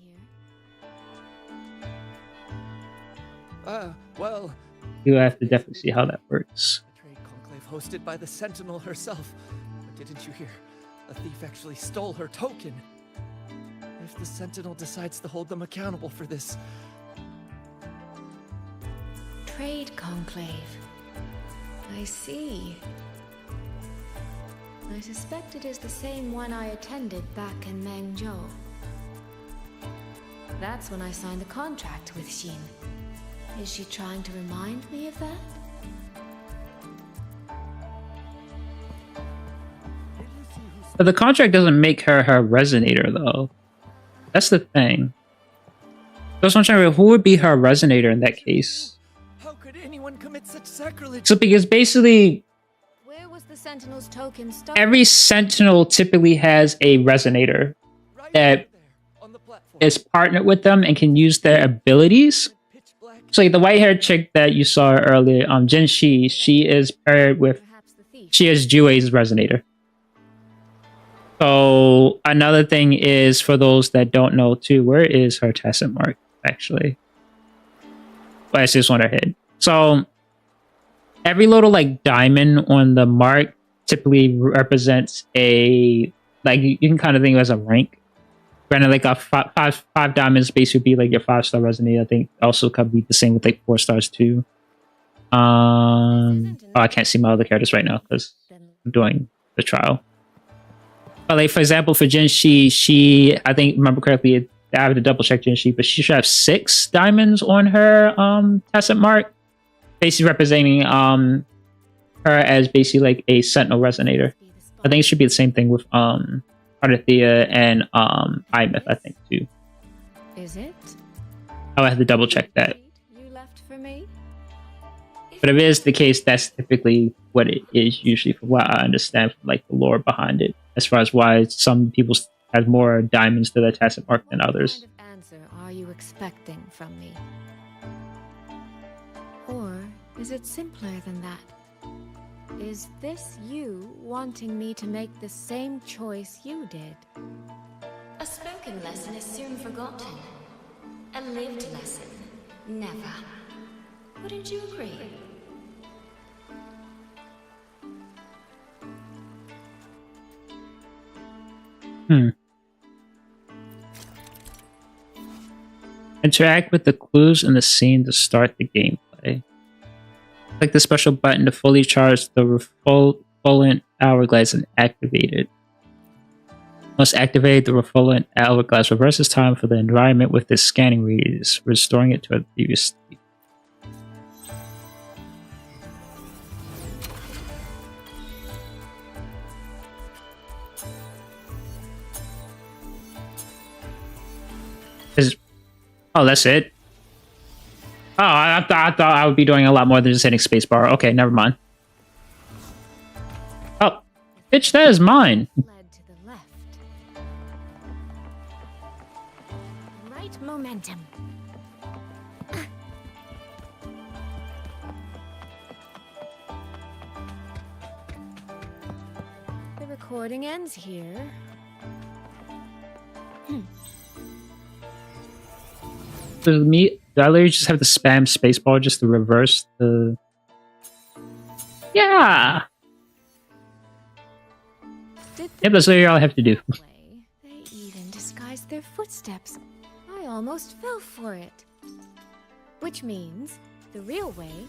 Well... You have to definitely see how that works. Trade conclave hosted by the Sentinel herself. But didn't you hear? A thief actually stole her token. If the Sentinel decides to hold them accountable for this... Trade conclave. I see. I suspect it is the same one I attended back in Mangzhou. That's when I signed the contract with Sheen. Is she trying to remind me of that? But the contract doesn't make her resonator, though. That's the thing. That's what I'm trying to remember. Who would be her resonator in that case? How could anyone commit such sacrilege? So because basically, where was the Sentinel's token every Sentinel typically has a resonator that is partnered with them and can use their abilities. So like the white-haired chick that you saw earlier, Jin Shi, she is paired with, she has Jue's resonator. So another thing is, for those that don't know too, where is her tacit mark? actually. But I just want to hit. So every little like diamond on the mark typically represents a like you can kind of think of it as a rank. Granted, like a five diamonds base would be like your 5-star resonator. I think also could be the same with like 4 stars too. Oh, I can't see my other characters right now because I'm doing the trial. But like for example, for Jin, she I think remember correctly, I have to double check Jin, but she should have 6 diamonds on her tacit mark, basically representing her as basically like a sentinel resonator. I think it should be the same thing with Arthea and Imeth, I think too. Is it? I would have to double check that. You left for me? But if it is the case, that's typically what it is usually, from what I understand from like the lore behind it, as far as why some people have more diamonds to their tacit mark than others. What kind of answer are you expecting from me? Or is it simpler than that? Is this you wanting me to make the same choice you did? A spoken lesson is soon forgotten. A lived lesson, never. Wouldn't you agree? Interact with the clues in the scene to start the gameplay. Click the special button to fully charge the refulgent hourglass and activate it. Once activated, the refulgent hourglass reverses time for the environment with its scanning radius, restoring it to a previous state. Oh, that's it? Oh, I thought I would be doing a lot more than just hitting spacebar. Okay, never mind. Oh, bitch, that is mine. Led to the left. Right momentum. The recording ends here. Do I literally just have to spam spacebar just to reverse the... Yeah! Yep, that's literally all I have to do. They even disguised their footsteps. I almost fell for it. Which means the real way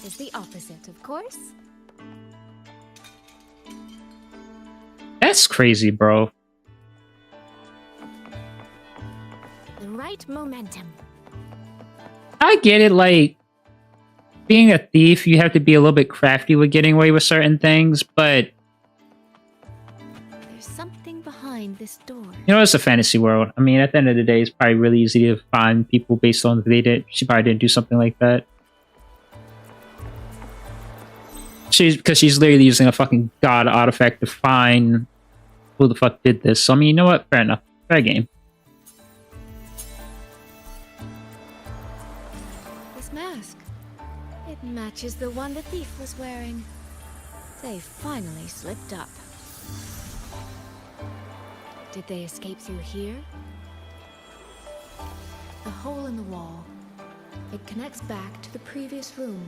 is the opposite, of course. That's crazy, bro. The right momentum. I get it, like, being a thief, you have to be a little bit crafty with getting away with certain things, but... There's something behind this door. You know, it's a fantasy world. I mean, at the end of the day, it's probably really easy to find people based on she probably didn't do something like that. Because she's literally using a fucking god artifact to find who the fuck did this. So, I mean, you know what? Fair enough. Fair game. Mask. It matches the one the thief was wearing. They finally slipped up. Did they escape through here? The hole in the wall. It connects back to the previous room.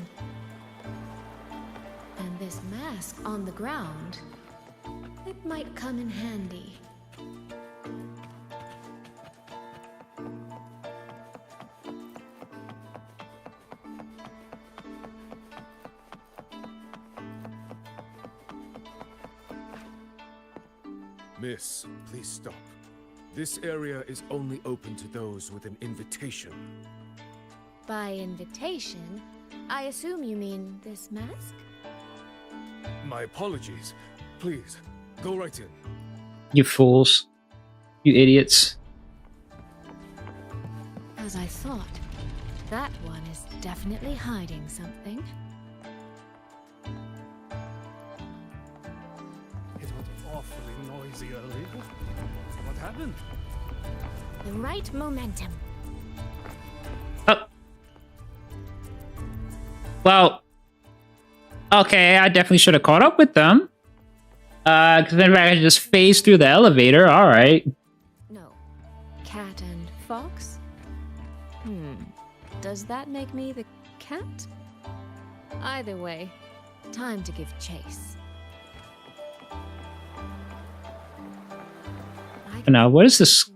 And this mask on the ground, it might come in handy. Miss, please stop. This area is only open to those with an invitation. By invitation, I assume you mean this mask? My apologies. Please, go right in. You fools. You idiots. As I thought, that one is definitely hiding something. It was awfully noisy earlier. What happened? The right momentum. Oh. Well. Okay, I definitely should have caught up with them. Because then I could just phase through the elevator. Alright. No. Cat and fox? Does that make me the cat? Either way, time to give chase. Now, what is this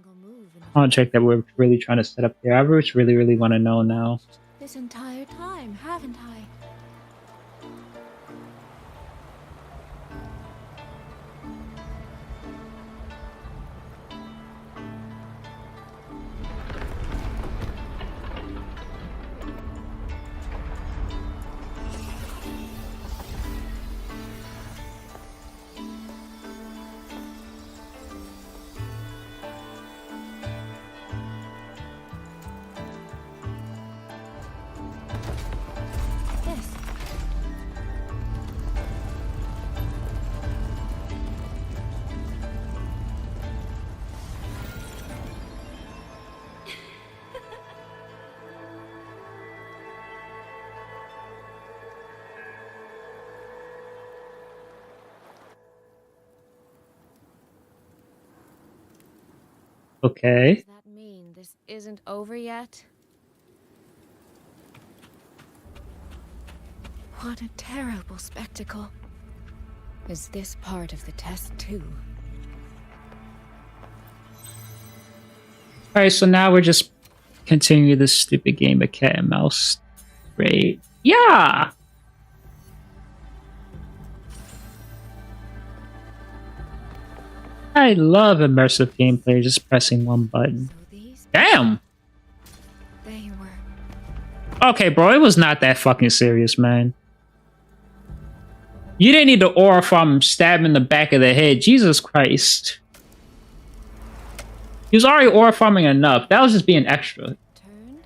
contract that we're really trying to set up here? I just really want to know now. This entire time, haven't I? Okay. Does that mean this isn't over yet? What a terrible spectacle. Is this part of the test too? Alright, so now we're just continuing this stupid game of cat and mouse. Great. Yeah! I love immersive gameplay, just pressing one button. Damn! They were... Okay, bro, it was not that fucking serious, man. You didn't need the aura from stabbing the back of the head. Jesus Christ. He was already aura farming enough. That was just being extra. Turned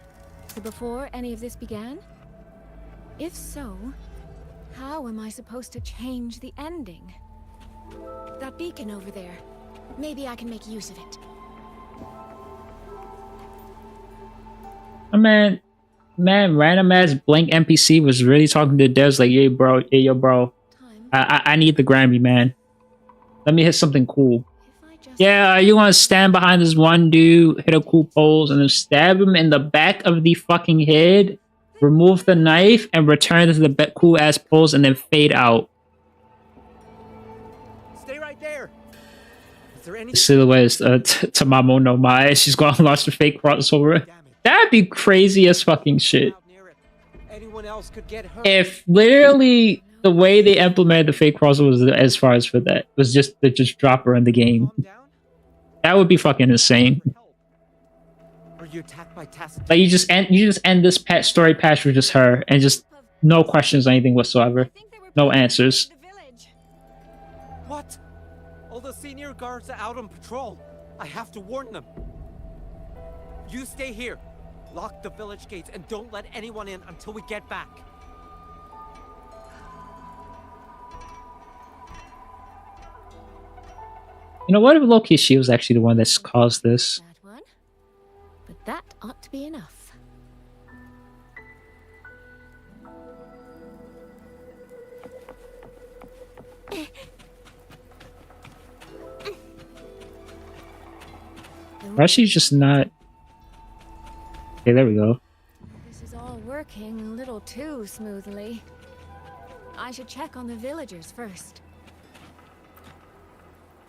to before any of this began? If so, how am I supposed to change the ending? That beacon over there. Maybe I can make use of it. Oh, man, random ass blank NPC was really talking to devs like, "Hey, bro, hey, yo, bro, I need the Grammy, man. Let me hit something cool. Yeah, you want to stand behind this one dude, hit a cool pose, and then stab him in the back of the fucking head, remove the knife, and return to the cool ass pose, and then fade out." Stay right there. Is there any The silhouette is Tamamo no Mae. She's going to launch the fake crossover. That'd be crazy as fucking shit. anyone else could get hurt? If literally the way they implemented the fake crossover was, as far as for that, was just to just drop her in the game, that would be fucking insane. Are you attacked by Tacit? Like you just end this story patch with just her and just no questions or anything whatsoever, no answers. What? All the senior guards are out on patrol. I have to warn them. You stay here. Lock the village gates and don't let anyone in until we get back. You know what if Loki, she was actually the one that's caused this? That one, but that ought to be enough. Why is she just not? Okay, there we go. This is all working a little too smoothly. I should check on the villagers first.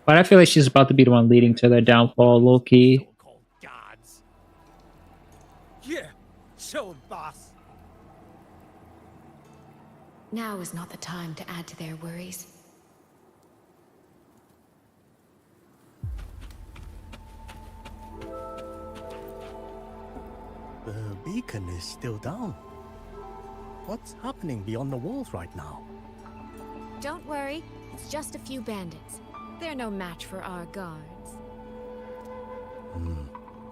But I feel like she's about to be the one leading to their downfall, Loki. Gods. Yeah, show 'em, boss. Now is not the time to add to their worries. The beacon is still down. What's happening beyond the walls right now? Don't worry, it's just a few bandits. They're no match for our guards.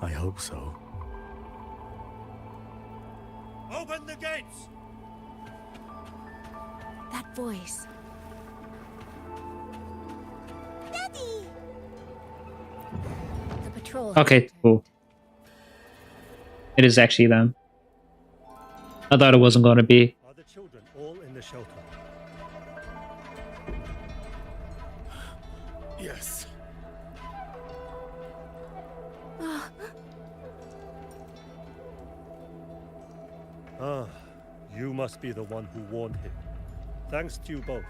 I hope so. Open the gates! That voice. Daddy! The patrol. Okay, cool. It is actually them. I thought it wasn't going to be. Are the children all in the shelter? Yes. Ah, you must be the one who warned him. Thanks to you both.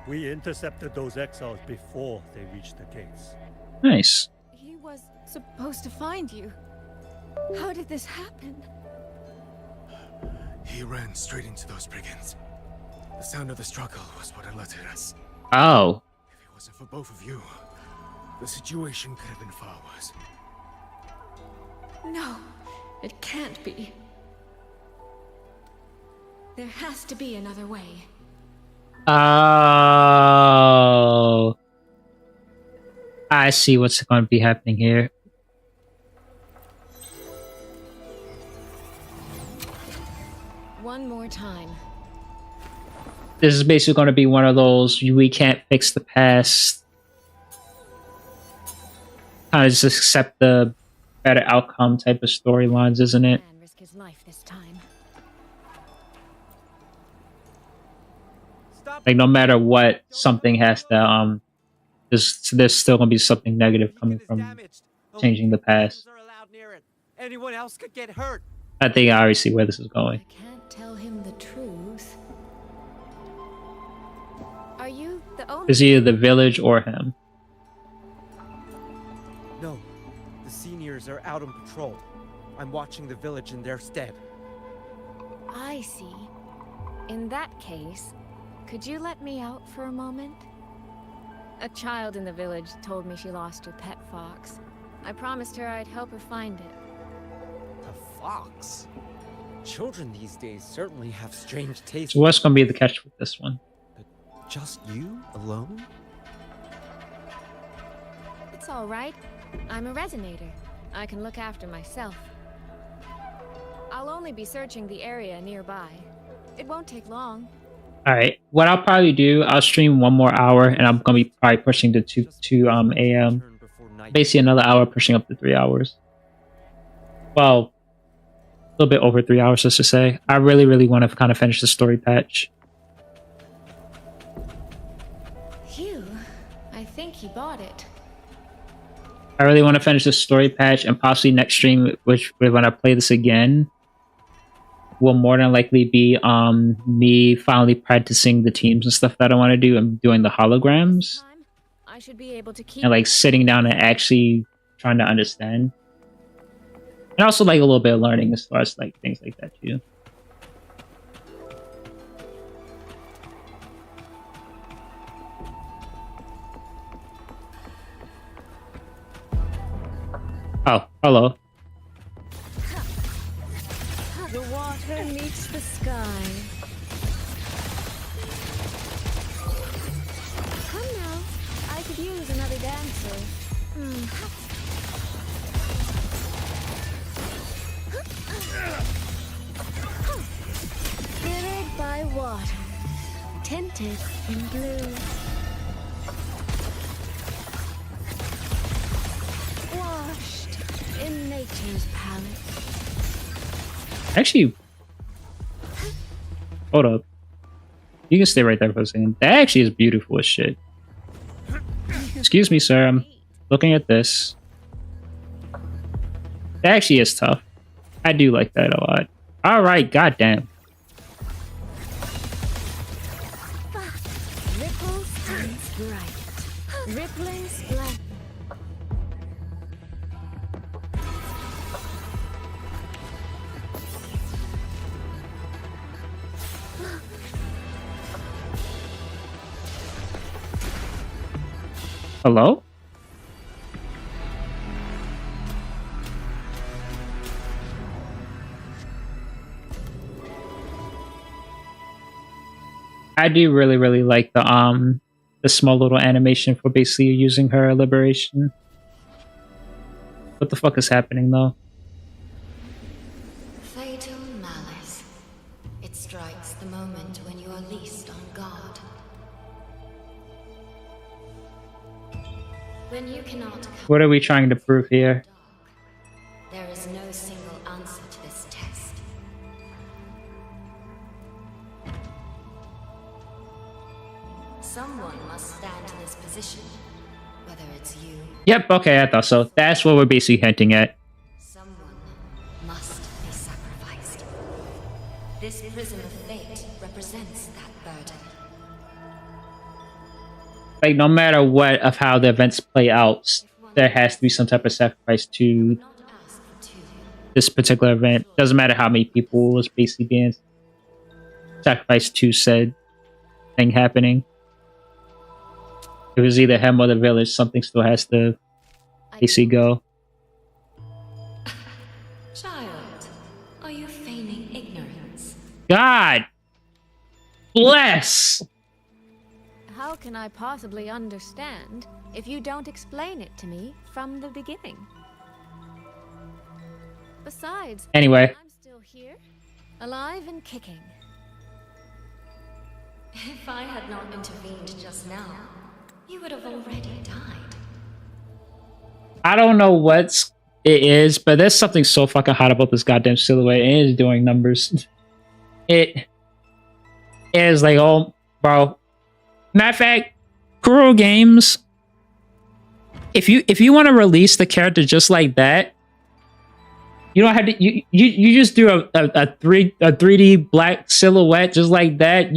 We intercepted those exiles before they reached the gates. Nice. He was supposed to find you. How did this happen? He ran straight into those brigands. The sound of the struggle was what alerted us. Oh. If it wasn't for both of you, the situation could have been far worse. No, it can't be. There has to be another way. Oh. I see what's going to be happening here. One more time. This is basically going to be one of those we can't fix the past. Kind of just accept the better outcome type of storylines, isn't it? Man risk his life this time. Like no matter what, something has to there's still gonna be something negative coming from changing the past. Anyone else could get hurt. I think I already see where this is going. I can't tell him the truth. Are you the owner? It's either the village or him. No, the seniors are out on patrol. I'm watching the village in their stead. I see. In that case, could you let me out for a moment? A child in the village told me she lost her pet fox. I promised her I'd help her find it. A fox? Children these days certainly have strange tastes. So what's gonna be the catch with this one? But just you alone? It's all right. I'm a resonator. I can look after myself. I'll only be searching the area nearby. It won't take long. Alright, what I'll probably do, I'll stream 1 more hour and I'm gonna be probably pushing to 2 a.m. Basically another hour pushing up to 3 hours. Well, a little bit over 3 hours, let's just say. I really want to kind of finish the story patch. Phew, I think he bought it. I really want to finish the story patch and possibly next stream, which when I play this again, will more than likely be me finally practicing the teams and stuff that I want to do and doing the holograms. I should be able to keep And like sitting down and actually trying to understand. And also like a little bit of learning as far as like things like that too. Oh, hello. The water meets the sky. Come now. I could use another dancer. Mirrored by water, tinted in blue. Washed in nature's palette. Actually, hold up. You can stay right there for a second. That actually is beautiful as shit. Excuse me, sir. I'm looking at this. That actually is tough. I do like that a lot. Alright, goddamn. Ripples dance bright. Rippling splendor. Hello? I do really like the small little animation for basically using her liberation. What the fuck is happening though? Fatal malice. It strikes the moment when you are least on guard. When you cannot What are we trying to prove here? there is no single answer to this test. Someone must stand in this position, whether it's you. Yep, okay, I thought so. That's what we're basically hinting at. Someone must be sacrificed. This prism of fate represents that burden. Like, no matter what of how the events play out, there has to be some type of sacrifice to this particular event. Doesn't matter how many people was basically being sacrificed to said thing happening. It was either him or the village. Something still has to basically go. Child, are you feigning ignorance? God bless. How can I possibly understand if you don't explain it to me from the beginning? Besides, anyway, I'm still here, alive and kicking. If I had not intervened just now, you would have already died. I don't know what it is, but there's something so fucking hot about this goddamn silhouette. It is doing numbers. It is like, oh, bro. Matter of fact, Kuro Games, if you want to release the character just like that, you don't have to. You just do a 3D black silhouette just like that.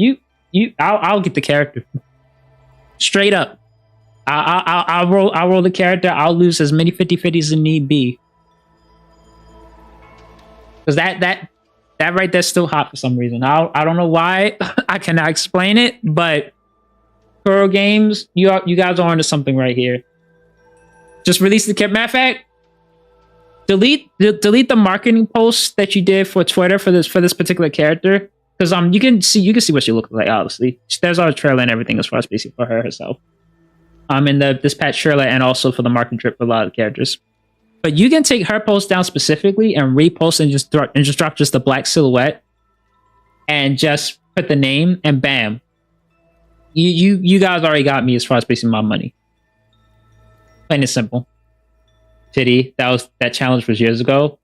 I'll get the character straight up. I'll roll the character. I'll lose as many 50/50s as need be. Because that right there's still hot for some reason. I don't know why. I cannot explain it, but Kuro Games, you guys are onto something right here. Just release the character. Matter of fact, delete the marketing post that you did for Twitter for this particular character. Because you can see what she looks like. Obviously, there's all the trailer and everything as far as basically for her herself. In the dispatch trailer and also for the marketing trip for a lot of the characters. But you can take her post down specifically and repost and just drop just the black silhouette and just put the name and bam. You guys already got me as far as basically my money. Plain and simple. Titty, that challenge was years ago.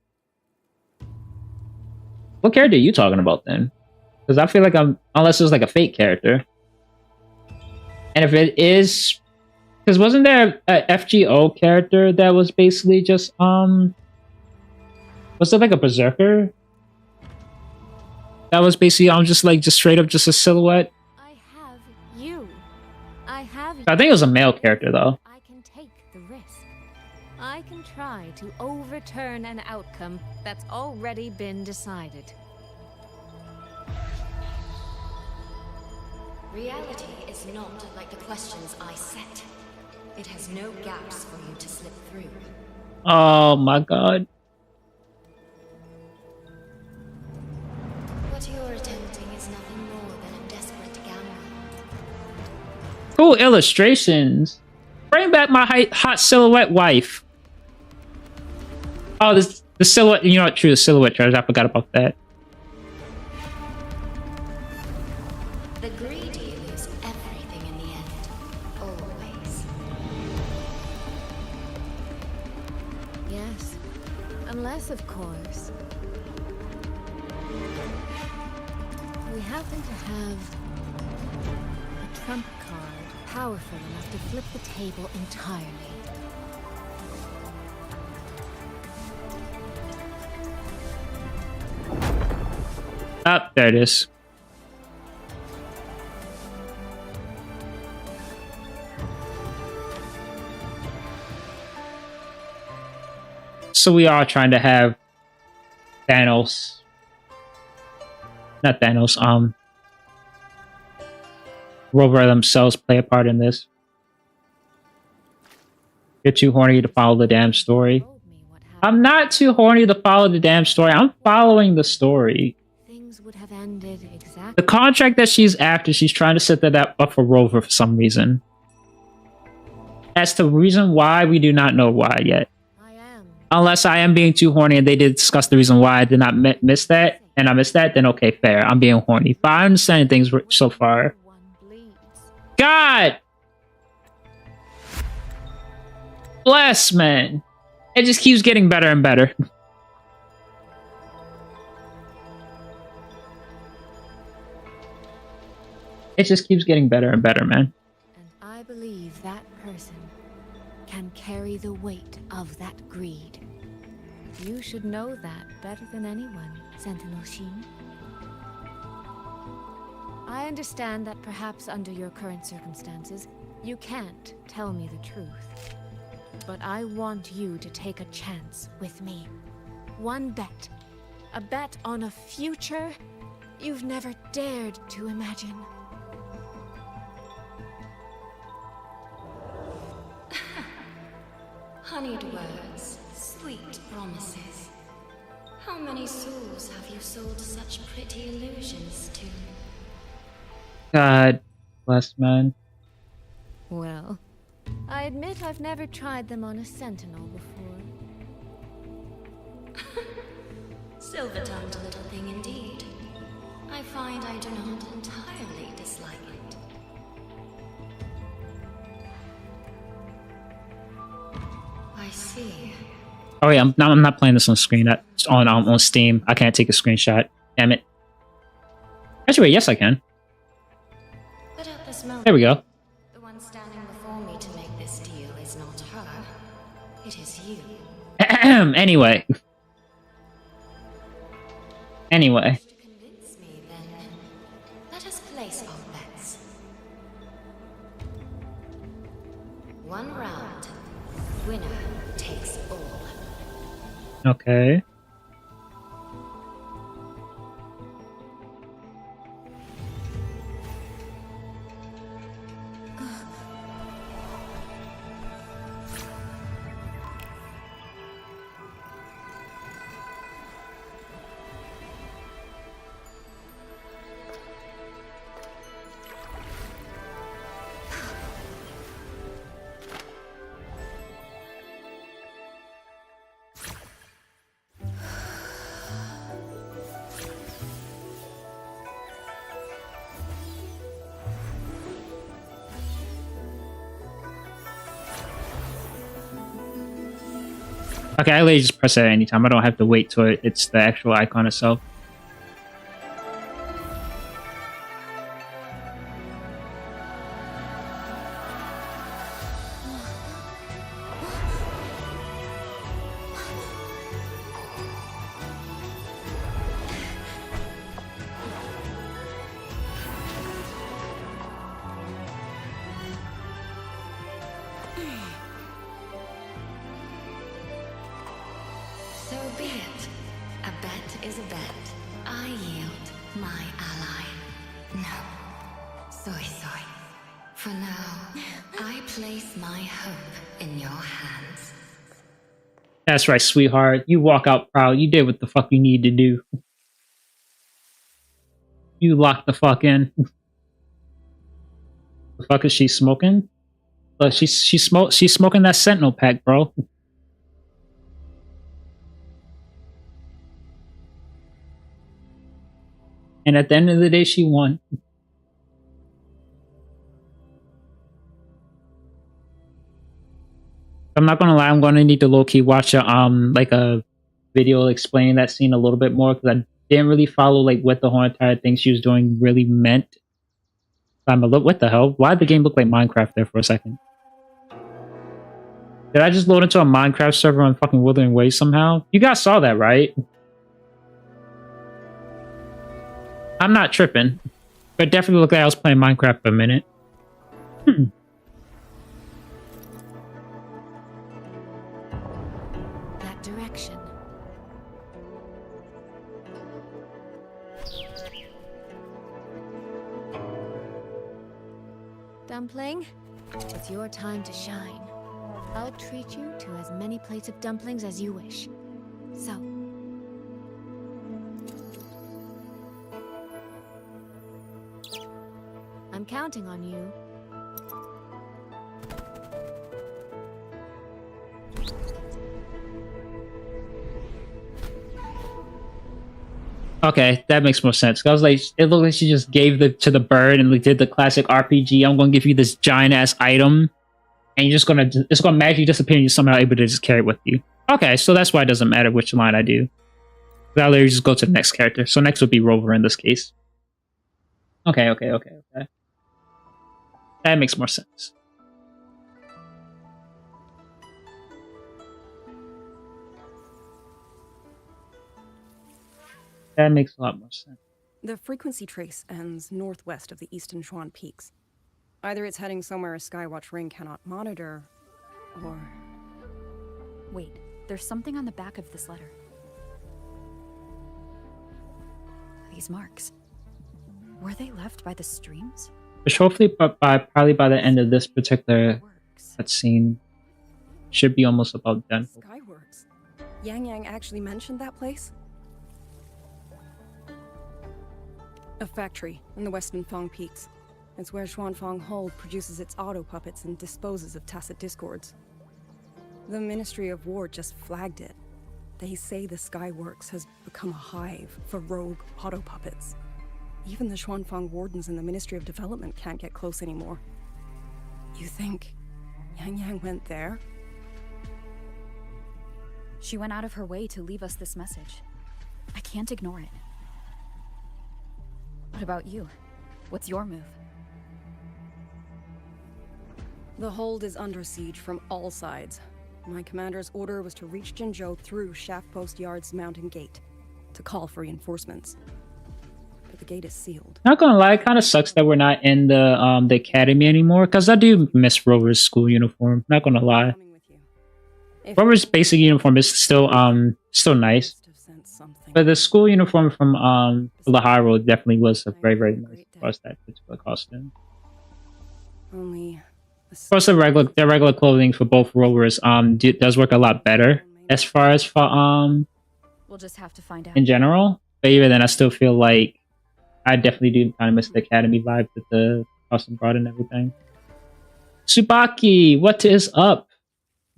What character are you talking about then? Because I feel like unless it was like a fake character. And if it is, because wasn't there a FGO character that was basically just was it like a berserker? That was basically just straight up just a silhouette. I think it was a male character though. I can take the risk. I can try to overturn an outcome that's already been decided. Reality is not like the questions I set. It has no gaps for you to slip through. Oh my god. What you're attempting is nothing more than a desperate gamble. Cool illustrations. Bring back my hot silhouette wife. Oh, the silhouette. You know what? True, the silhouette charge. I forgot about that. The greedy lose everything in the end. Always. Yes. Unless, of course, we happen to have a trump card powerful enough to flip the table entirely. Ah, there it is. So we are trying to have Thanos. Not Thanos, Rover themselves play a part in this. You're too horny to follow the damn story. I'm not too horny to follow the damn story. I'm following the story. Things would have ended exactly. The contract that she's after, she's trying to set that up for Rover for some reason. As to the reason why, we do not know why yet. Unless I am being too horny and they did discuss the reason why I did not miss that, and I missed that, then okay, fair. I'm being horny. But I understand things so far. God! Bless, man. It just keeps getting better and better. It just keeps getting better and better, man. And I believe that person can carry the weight of that greed. You should know that better than anyone, Sentinel Sheen. I understand that perhaps under your current circumstances, you can't tell me the truth. But I want you to take a chance with me. One bet. A bet on a future you've never dared to imagine. Honeyed words, sweet promises. How many souls have you sold such pretty illusions to? God bless, man. Well, I admit I've never tried them on a sentinel before. Silver-tongued little thing indeed. I find I do not entirely dislike it. I see. Oh wait, I'm not playing this on screen. That's on Steam. I can't take a screenshot. Damn it. Actually, wait, yes I can. But at this moment, There we go. the one standing before me to make this deal is not her. It is you. Anyway. Anyway. To convince me, then, let us place our bets. One round. Winner takes all. Okay. Okay, I literally just press it at any time. I don't have to wait till it's the actual icon itself. So be it. A bet is a bet. I yield my ally. No. Sorry. For now, I place my hope in your hands. That's right, sweetheart. You walk out proud. You did what the fuck you need to do. You locked the fuck in. The fuck is she smoking? Look, she's smoking that Sentinel pack, bro. And at the end of the day, she won. I'm not gonna lie, I'm gonna need to low-key watch a video explaining that scene a little bit more, because I didn't really follow like what the whole entire thing she was doing really meant. I'm a look, what the hell? Why did the game look like Minecraft there for a second? Did I just load into a Minecraft server on fucking Wuthering Waves somehow? You guys saw that, right? I'm not tripping. But it definitely looked like I was playing Minecraft for a minute. That direction. Dumpling, it's your time to shine. I'll treat you to as many plates of dumplings as you wish. So, I'm counting on you. Okay, that makes more sense. I was like, it looked like she just gave to the bird and like, did the classic RPG. I'm gonna give you this giant ass item, and it's gonna magically disappear, and you're somehow able to just carry it with you. Okay, so that's why it doesn't matter which line I do. I'll literally just go to the next character. So next would be Rover in this case. Okay. That makes more sense. That makes a lot more sense. The frequency trace ends northwest of the Eastern Chuan Peaks. Either it's heading somewhere a Skywatch ring cannot monitor, or... Wait, there's something on the back of this letter. These marks. Were they left by the streams? Which hopefully probably by the end of this particular cutscene should be almost about done. Skyworks. Yang Yang actually mentioned that place? A factory in the Western Fang Peaks. It's where Xuanfang Hold produces its auto puppets and disposes of tacit discords. The Ministry of War just flagged it. They say the Skyworks has become a hive for rogue auto puppets. Even the Xuanfang wardens in the Ministry of Development can't get close anymore. You think Yang Yang went there? She went out of her way to leave us this message. I can't ignore it. What about you? What's your move? The hold is under siege from all sides. My commander's order was to reach Jinzhou through Shaft Post Yard's mountain gate, to call for reinforcements. But the gate is sealed. Not gonna lie, it kind of sucks that we're not in the academy anymore, because I do miss Rover's school uniform. Not gonna lie. Rover's basic uniform is still nice, but the school uniform from Laharo definitely was a very nice across that particular costume. Only. Of course, the regular clothing for both Rovers does work a lot better as far as for We'll just have to find out. In general. But even then, I still feel like I definitely do kind of miss the academy vibe that the costume brought and everything. Tsubaki, what is up?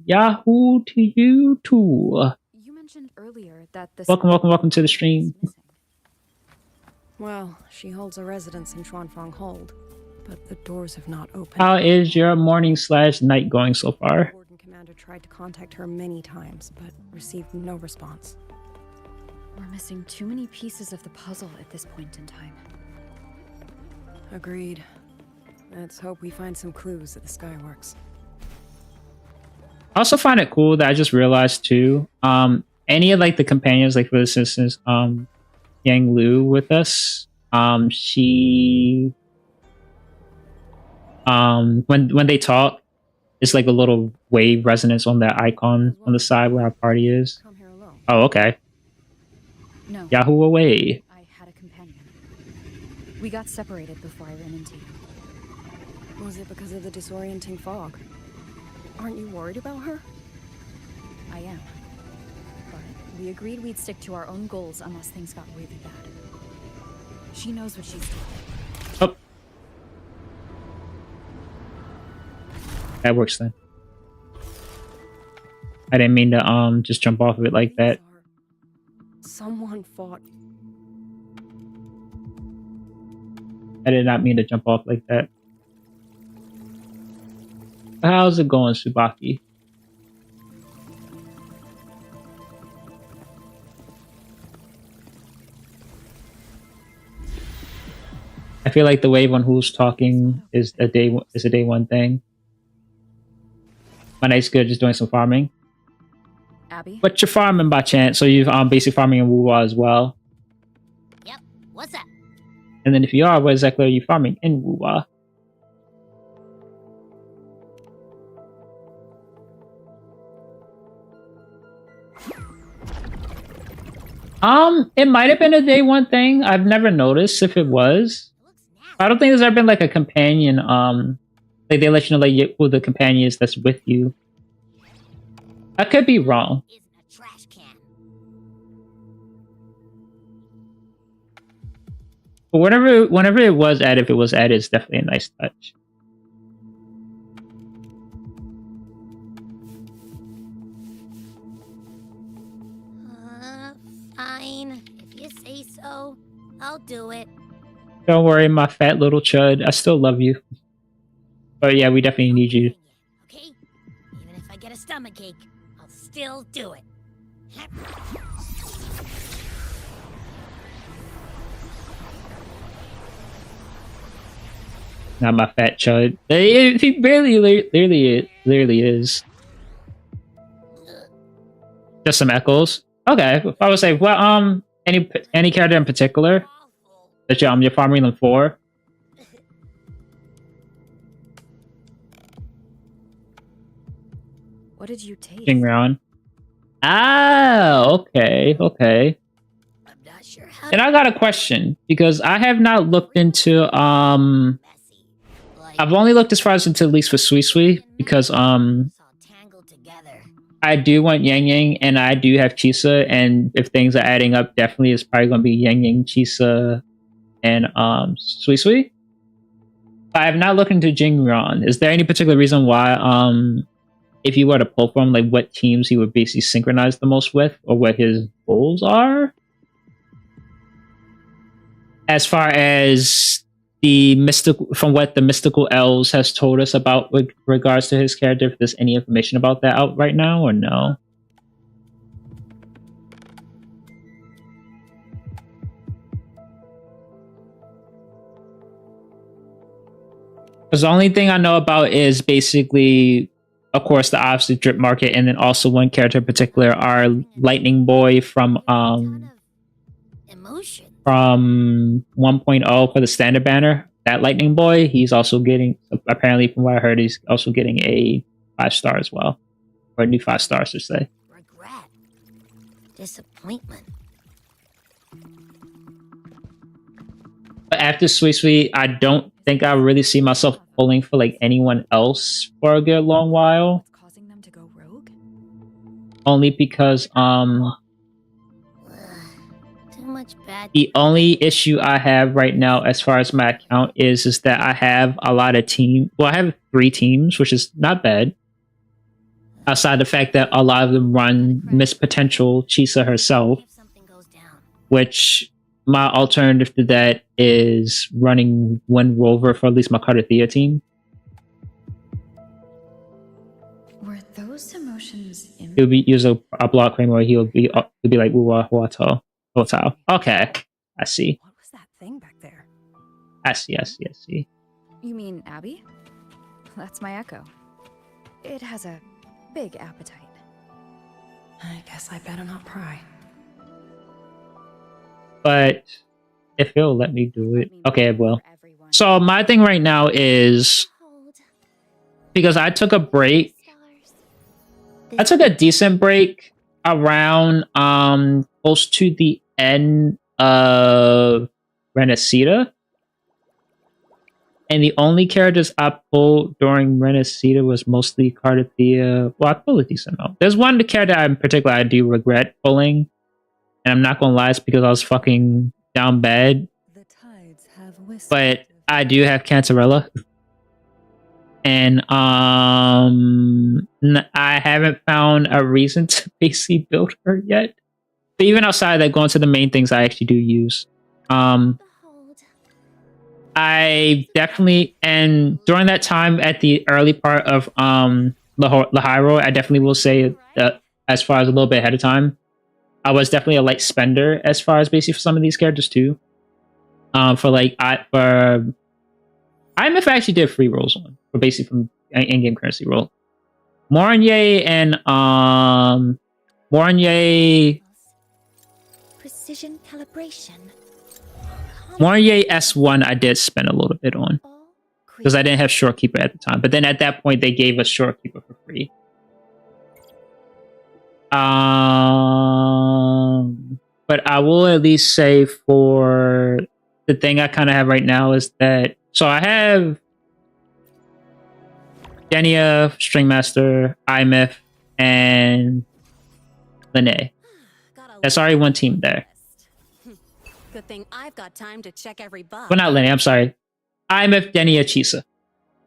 Yahoo to you too. You mentioned earlier that the welcome to the stream. Well, she holds a residence in Xuanfang Hold, but the doors have not opened. How is your morning/night going so far? Warden Commander tried to contact her many times, but received no response. We're missing too many pieces of the puzzle at this point in time. Agreed. Let's hope we find some clues at the Skyworks. I also find it cool that I just realized too, any of like the companions, like for instance, Yang Lu with us, she when they talk, it's like a little wave resonance on that icon on the side where our party is. Oh, okay. No. Yahoo away. I had a companion. We got separated before I ran into you. Was it because of the disorienting fog? Aren't you worried about her? I am. But we agreed we'd stick to our own goals unless things got really bad. She knows what she's doing. Oh. That works then. I didn't mean to just jump off of it like that. Someone fought. I did not mean to jump off like that. How's it going, Tsubaki? I feel like the wave on who's talking is a day one thing. My night's good, just doing some farming. Abby? What you farming by chance? So you've basic farming in Wuwa as well. Yep. What's up? And then if you are, what exactly are you farming in Wuwa? It might have been a day one thing. I've never noticed if it was. I don't think there's ever been like a companion, like they let you know like who the companion is that's with you. I could be wrong. But whenever it was added, if it was added, it's definitely a nice touch. Fine. If you say so, I'll do it. Don't worry, my fat little chud. I still love you. But yeah, we definitely need you. Okay? Even if I get a stomachache, I'll still do it. Not my fat chud. He literally is. Just some echoes. Okay, I would say, well, any character in particular? That you're farming them for. What did you taste? Jingron. Ah, okay. And I got a question because I have not looked into I've only looked as far as into at least for Sui Sui because I do want Yang Yang and I do have Chisa, and if things are adding up, definitely it's probably gonna be Yang Yang, Chisa, and Sui Sui. I have not looked into Jingron. Is there any particular reason why if you were to pull from like what teams he would basically synchronize the most with, or what his goals are? As far as the mystical, from what the mystical elves has told us about with regards to his character, if there's any information about that out right now or no? Because the only thing I know about is basically, of course, the opposite drip market, and then also one character in particular, our Lightning Boy from 1.0 for the standard banner. That Lightning Boy, he's also getting, apparently from what I heard, he's also getting a 5-star as well. Or a new 5 stars, to say. Regret. Disappointment. But after Sui Sui, I don't think I really see myself pulling for like anyone else for a good long while. Causing them to go rogue? Only because the only issue I have right now as far as my account is that I have a lot of teams. Well, I have 3 teams, which is not bad. Outside the fact that a lot of them run Miss Potential Chisa herself, which my alternative to that is running one Rover for at least my Cardathea team. Were those emotions He'll be use a block frame where he'll be like Wuwa 3.5. Okay, I see. What was that thing back there? I see. You mean Abby? That's my echo. It has a big appetite. I guess I better not pry. But if he'll let me do it, okay, it will. So my thing right now is, because I took a break. I took a decent break around close to the end of Renacita. And the only characters I pulled during Renacita was mostly Cardathea. Well, I pulled a decent amount. There's one character in particular I do regret pulling. And I'm not gonna lie, it's because I was fucking down bad. But I do have Cantarella. And I haven't found a reason to basically build her yet. But even outside of that, going to the main things I actually do use. I definitely, and during that time at the early part of Lahairo, I definitely will say that as far as a little bit ahead of time, I was definitely a light spender as far as basically for some of these characters too. For IMF, I actually did free rolls on for basically from in-game currency roll. Moranye and Precision calibration. Moranye S1 I did spend a little bit on because I didn't have Shorekeeper at the time. But then at that point they gave us Shorekeeper for free. But I will at least say for the thing I kind of have right now is that, so I have Denia, Stringmaster, IMF, and Lene. That's already one team there. Good thing I've got time to check every bug. Well, not Lene, I'm sorry. IMF, Denia, Chisa.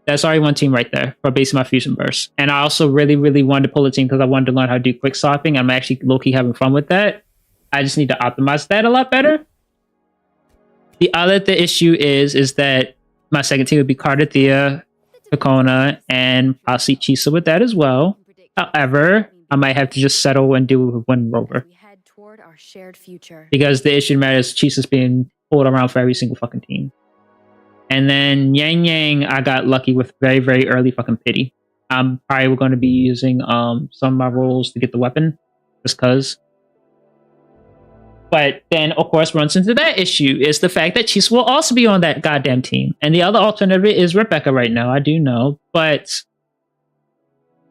That's already one team right there for basing my Fusion Burst. And I also really, really wanted to pull a team because I wanted to learn how to do quick swapping. I'm actually low-key having fun with that. I just need to optimize that a lot better. The issue is that my second team would be Cardathea, Kakona, and possibly Chisa with that as well. However, I might have to just settle and do with one Rover. Because the issue matters, Chisa's being pulled around for every single fucking team. And then Yang Yang, I got lucky with very, very early fucking pity. I'm probably going to be using some of my rolls to get the weapon, just cause. But then, of course, runs into that issue is the fact that Chisa will also be on that goddamn team. And the other alternative is Rebecca right now. I do know. But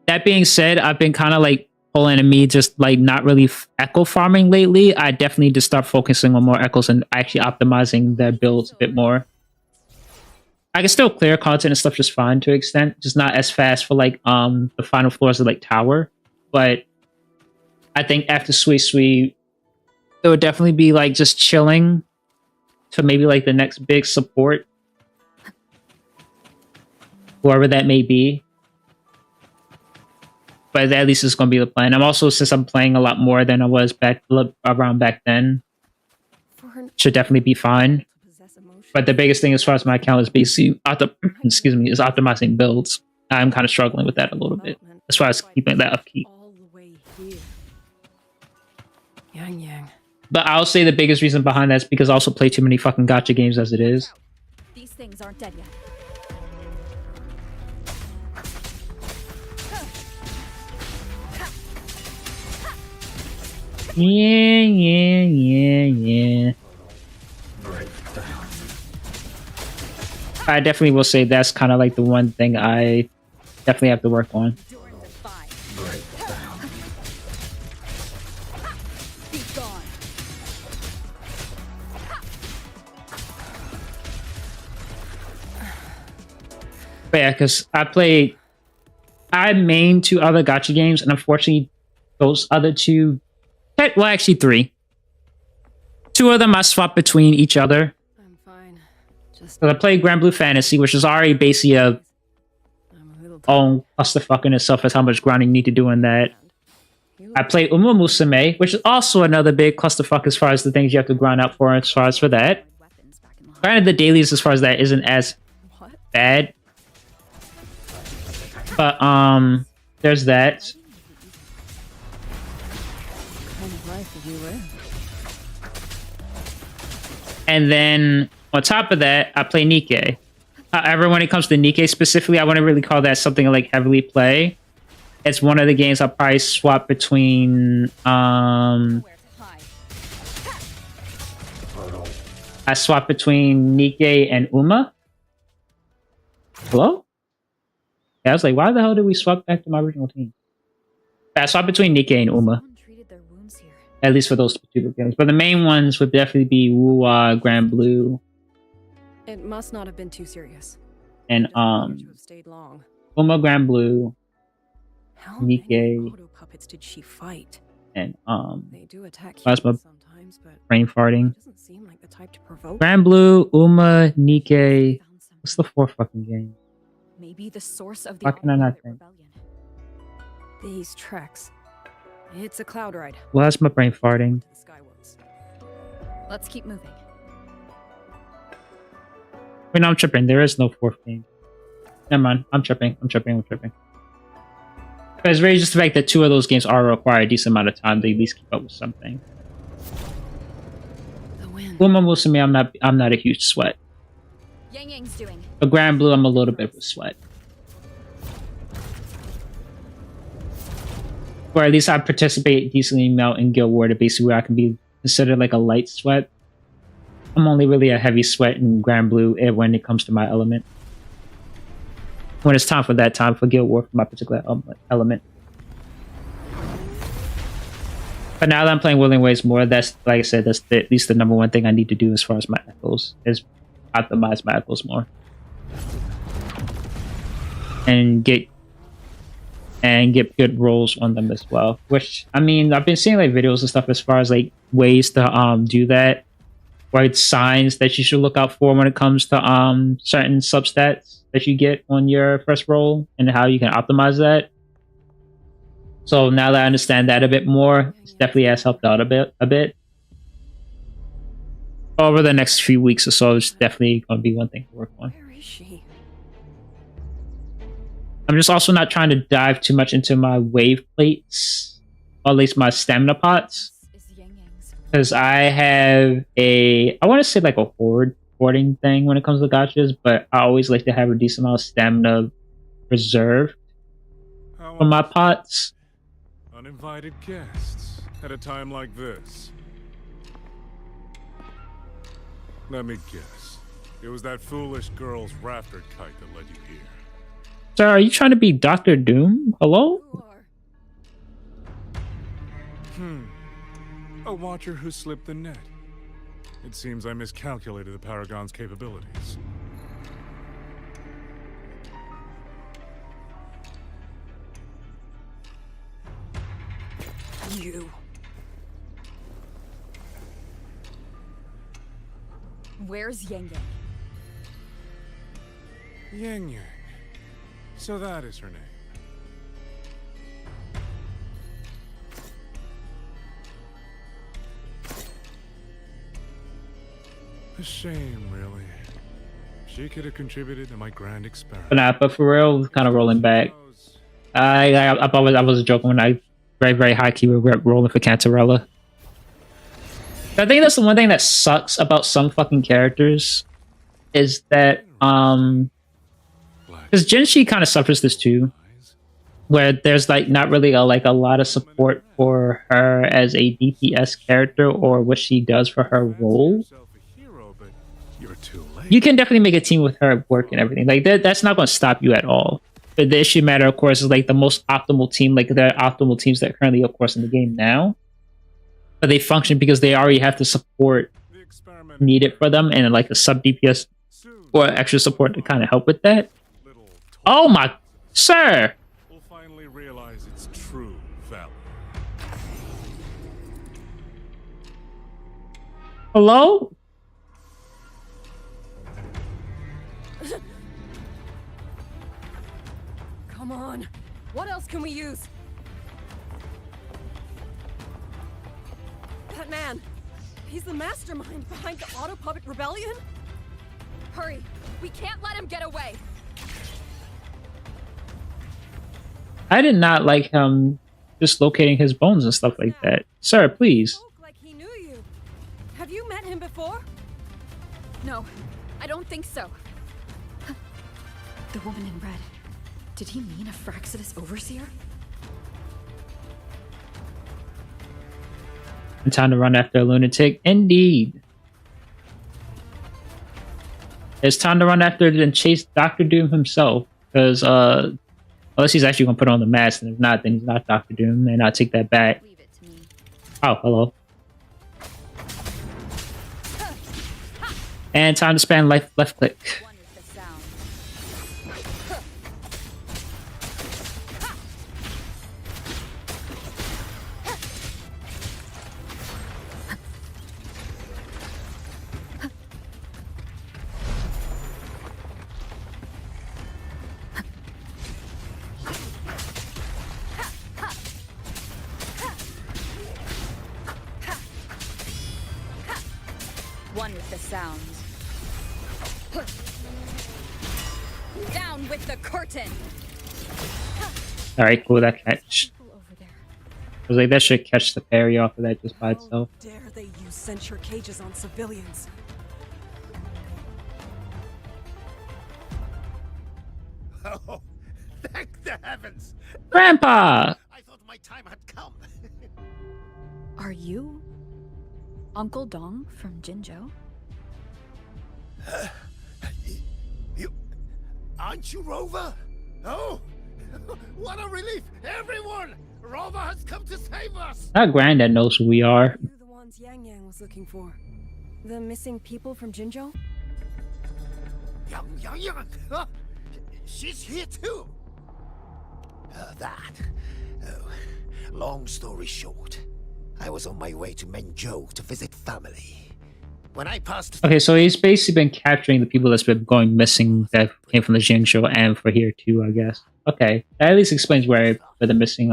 that being said, I've been kind of like pulling me just like not really echo farming lately. I definitely need to start focusing on more echoes and actually optimizing their builds a bit more. I can still clear content and stuff just fine to an extent. Just not as fast for like the final floors of like Tower. But I think after Sweet Sweet, it would definitely be like just chilling to maybe like the next big support, whoever that may be. But at least it's going to be the plan. I'm also, since I'm playing a lot more than I was back then, should definitely be fine. But the biggest thing as far as my account is basically is optimizing builds. I'm kind of struggling with that a little bit as far as keeping that upkeep. Yang Yang. But I'll say the biggest reason behind that is because I also play too many fucking gacha games as it is. These things aren't dead yet. Yeah. I definitely will say that's kind of like the one thing I definitely have to work on. But yeah, because I main 2 other gacha games, and unfortunately, those other 2, well, actually 3. 2 of them I swap between each other. I'm fine. So I played Grand Blue Fantasy, which is already basically a own clusterfuck in itself as how much grinding you need to do in that. I played Uma Musume, which is also another big clusterfuck as far as the things you have to grind out for as far as for that. Granted, the dailies as far as that isn't as bad. But there's that. And then on top of that, I play Nikkei. However, when it comes to Nikkei specifically, I wouldn't really call that something I like heavily play. It's one of the games I'll probably swap between I swap between Nikkei and Uma. Hello? Yeah, I was like, why the hell did we swap back to my original team? I swap between Nikkei and Uma. At least for those 2 games. But the main ones would definitely be Wuwa, Grand Blue. It must not have been too serious. And Uma, Grand Blue, How Nikkei, many auto puppets did she fight? and They do attack Plasma sometimes, but brain farting. doesn't seem like the type to provoke. Grand Blue, Uma, Nikkei. What's the 4th fucking game? Maybe the source of the Why can I not think? These tracks. It's a cloud ride. Plasma brain farting. Let's keep moving. Wait, no, I'm tripping. There is no 4th game. Never mind. I'm tripping. But it's really just the fact that 2 of those games are require a decent amount of time to at least keep up with something. Uma Musume, I'm not a huge sweat. Yang Yang's doing. But Grand Blue, I'm a little bit of a sweat. Or at least I participate decently well in Guild War to basically where I can be considered like a light sweat. I'm only really a heavy sweat in Grand Blue when it comes to my element. When it's time for Guild War for my particular element. But now that I'm playing Willing Ways more, that's, like I said, that's at least the number one thing I need to do as far as my echoes, is optimize my echoes more. And get good rolls on them as well. Which, I mean, I've been seeing like videos and stuff as far as like ways to do that. Or it's signs that you should look out for when it comes to certain substats that you get on your first roll and how you can optimize that. So now that I understand that a bit more, it definitely has helped out a bit. Over the next few weeks or so, it's definitely going to be one thing to work on. Where is she? I'm just also not trying to dive too much into my wave plates, or at least my stamina pots. Because I have I want to say like a hoarding thing when it comes to gachas, but I always like to have a decent amount of stamina reserved for my pots. Uninvited guests at a time like this. Let me guess. It was that foolish girl's rafter kite that led you here. Sir, are you trying to be Doctor Doom? Hello? A watcher who slipped the net. It seems I miscalculated the Paragon's capabilities. You. Where's Yang Yang? Yang Yang. So that is her name. A shame, really. She could have contributed to my grand experiment. But nah, but for real, kind of rolling back. I was joking when I very high key were rolling for Cantarella. I think that's the one thing that sucks about some fucking characters is that because Jinshi kind of suffers this too, where there's like not really a lot of support for her as a DPS character or what she does for her role. You can definitely make a team with her work and everything. Like that's not going to stop you at all. But the issue matter, of course, is like the most optimal team. Like there are optimal teams that are currently, of course, in the game now, but they function because they already have the support needed for them and like a sub DPS or extra support to kind of help with that. Oh my, sir! We'll finally realize its true value. Hello? Come on. What else can we use? That man. He's the mastermind behind the Auto Puppet Rebellion? Hurry. We can't let him get away. I did not like him dislocating his bones and stuff like that. Sir, please. Like he knew you. Have you met him before? No, I don't think so. The woman in red. Did he mean a Fraxidus overseer? Time to run after a lunatic. Indeed. It's time to run after and chase Dr. Doom himself. Because, unless he's actually going to put on the mask, and if not, then he's not Dr. Doom, and I'll take that back. Oh, hello. And time to spam left click. One with the sound. Down with the curtain. Alright, cool, that catch. I was like, that should catch the parry off of that just by itself. Dare they use censure cages on civilians? Oh, thank the heavens! Grandpa! I thought my time had come. Are you Uncle Dong from Jinzhou? You aren't you Rover? Oh, what a relief! Everyone, Rover has come to save us. Our granddad knows who we are. You're the ones Yang Yang was looking for. The missing people from Jinzhou? Yang. She's here too. Long story short, I was on my way to Menzhou to visit family. When I passed... Okay, so he's basically been capturing the people that's been going missing that came from the Jiangzhou and for here too, I guess. Okay, that at least explains where the missing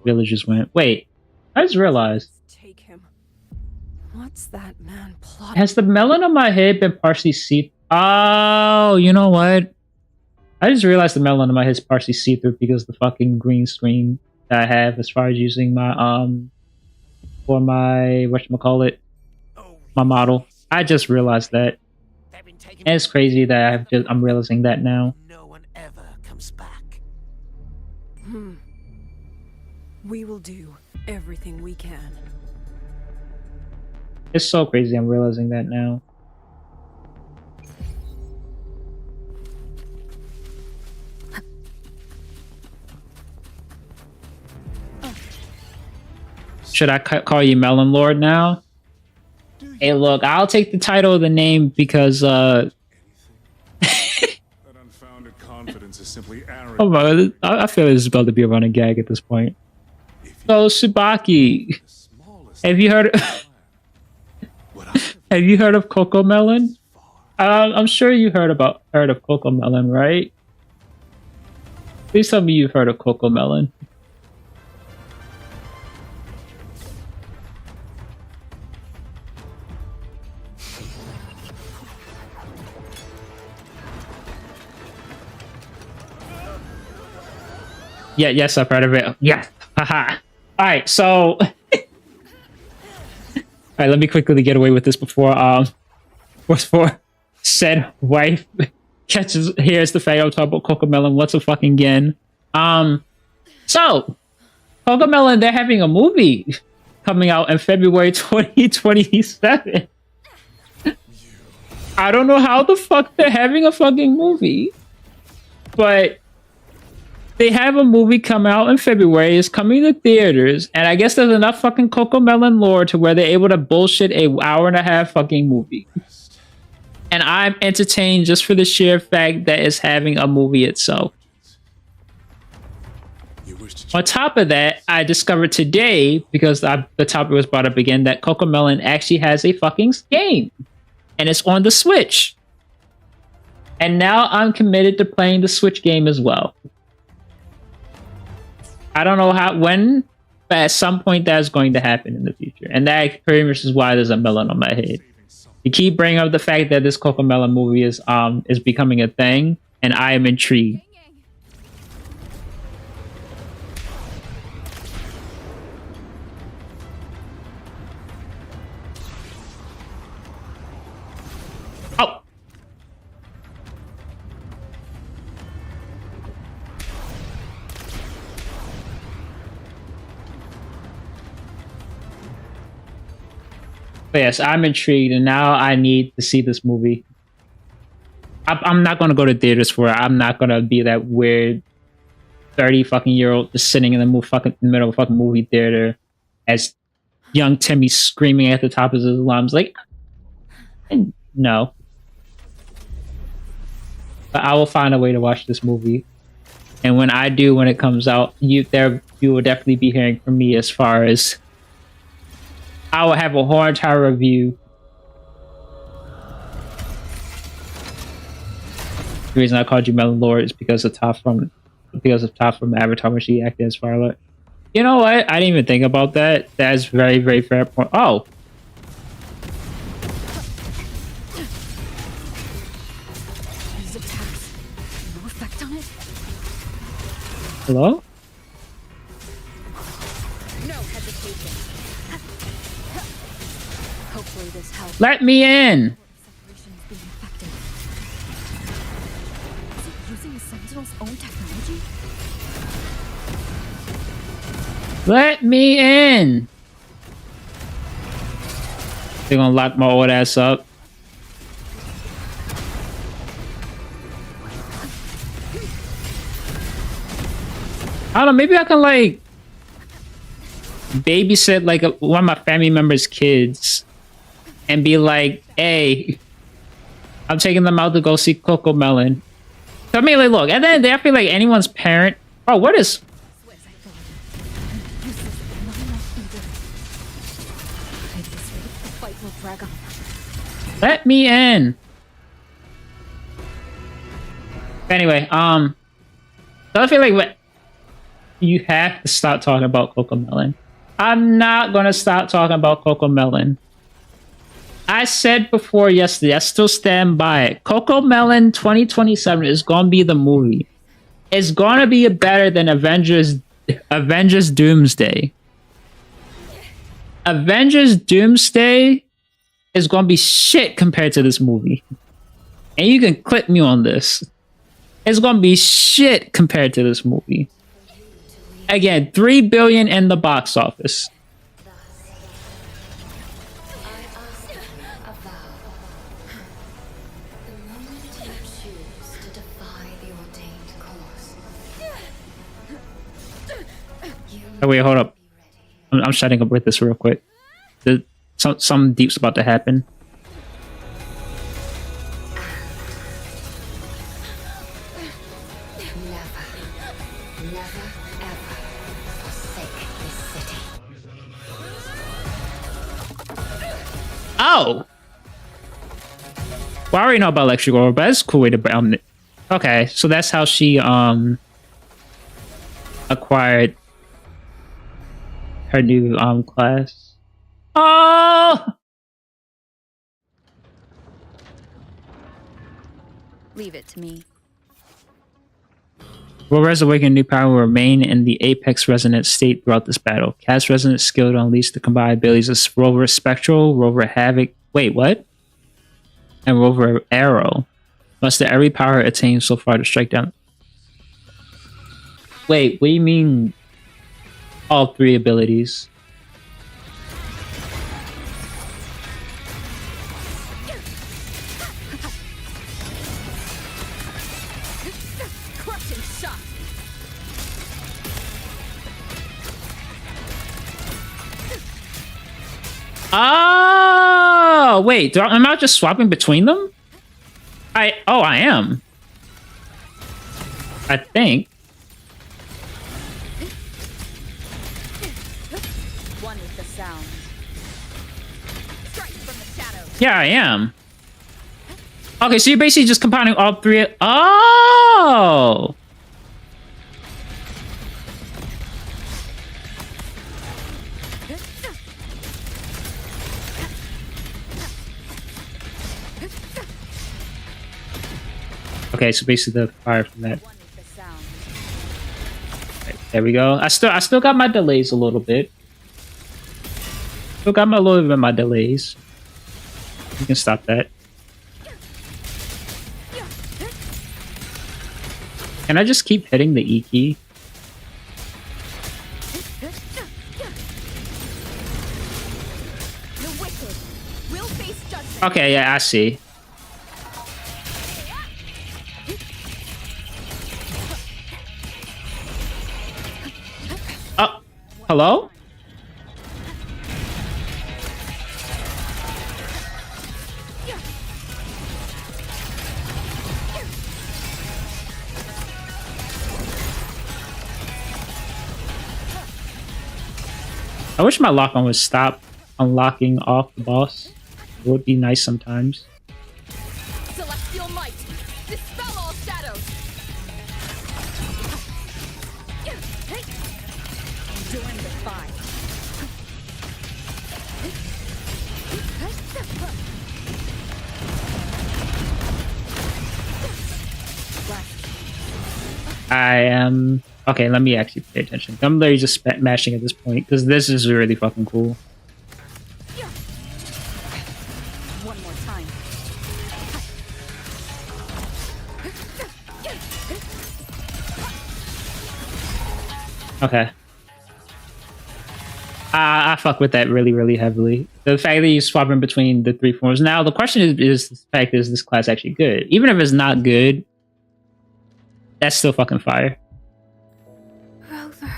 villagers went. Wait, I just realized. Take him. What's that man plotting? Has the melon on my head been partially see? Oh, you know what? I just realized the melon on my head is partially see-through because the fucking green screen that I have as far as using my for my whatchamacallit, my model. I just realized that. And it's crazy that I'm realizing that now. No one ever comes back. We will do everything we can. It's so crazy. I'm realizing that now. Should I call you Melon Lord now? Hey, look, I'll take the title of the name because, That unfounded confidence is simply arrogant. oh my, I feel this is about to be a running gag at this point. So, Tsubaki, have you heard have you heard of Coco Melon? I'm sure you heard of Coco Melon, right? Please tell me you've heard of Coco Melon. Yeah, yes, I've heard of it. Yeah, haha. All right, so, all right, let me quickly get away with this before said wife hears the fact I'm talking about Coco Melon once a fucking again. So Coco Melon, they're having a movie coming out in February 2027. I don't know how the fuck they're having a fucking movie, but they have a movie come out in February. It's coming to theaters, and I guess there's enough fucking Coco Melon lore to where they're able to bullshit a hour and a half fucking movie. And I'm entertained just for the sheer fact that it's having a movie itself. On top of that, I discovered today, because the topic was brought up again, that Coco Melon actually has a fucking game. And it's on the Switch. And now I'm committed to playing the Switch game as well. I don't know when, but at some point that's going to happen in the future. And that pretty much is why there's a melon on my head. You keep bringing up the fact that this Coco Melon movie is becoming a thing, and I am intrigued. Oh! But yes, I'm intrigued, and now I need to see this movie. I'm not going to go to theaters for it. I'm not going to be that weird 30 fucking year old just sitting in the middle of a fucking movie theater as young Timmy screaming at the top of his lungs. Like, no. But I will find a way to watch this movie. And when I do, when it comes out, you will definitely be hearing from me as far as I will have a whole entire review. The reason I called you Melon Lord is because of Toph from Avatar when she acted as Violet. You know what? I didn't even think about that. That's very, very fair point. Oh. His attacks. No effect on it? Hello? No hesitation. Hopefully this helps. Let me in! Is it using the Sentinel's own technology? Let me in! They're gonna lock my old ass up. I don't know, maybe I can like babysit like one of my family members' kids and be like, hey, I'm taking them out to go see Coco Melon. So I mean, like, look, and then I feel like anyone's parent. Oh, what is? Let me in. Anyway, so I feel like what you have to stop talking about Coco Melon. I'm not gonna stop talking about Coco Melon. I said before yesterday, I still stand by it. Coco Melon 2027 is gonna be the movie. It's gonna be better than Avengers Doomsday. Avengers Doomsday is gonna be shit compared to this movie. And you can clip me on this. It's gonna be shit compared to this movie. Again, $3 billion in the box office. The moment you choose to defy the ordained course, Oh wait, hold up. I'm shutting up with this real quick. Some deep's about to happen. never ever forsake this city. Oh! Well, I already know about electric orb, but that's a cool way to okay, so that's how she acquired her new class. Oh! Leave it to me. Rover's awakened new power will remain in the Apex Resonant state throughout this battle. Cast Resonant skill to unleash the combined abilities of Rover Spectral, Rover Havoc. Wait, what? And Rover Arrow. Muster every power attained so far to strike down. Wait, what do you mean all three abilities? Crushing shot. Oh, wait, am I not just swapping between them? I am. I think. One with the sound. Strike from the shadows. Yeah, I am. Okay, so you're basically just combining all three. Oh! Okay, so basically the fire from that. Right, there we go. I still got my delays a little bit. Still got my little bit of my delays. You can stop that. Can I just keep hitting the E key? The wicked will face judgment. Okay, yeah, I see. Oh, hello? I wish my lock-on would stop unlocking off the boss. It would be nice sometimes. Celestial might. Dispel all shadows. Join the fight. I am... Okay, let me actually pay attention. I'm literally just mashing at this point, because this is really fucking cool. One more time. Okay. I fuck with that really, really heavily. The fact that you swap in between the three forms. Now, the question is the fact, is this class actually good? Even if it's not good, that's still fucking fire. Rover.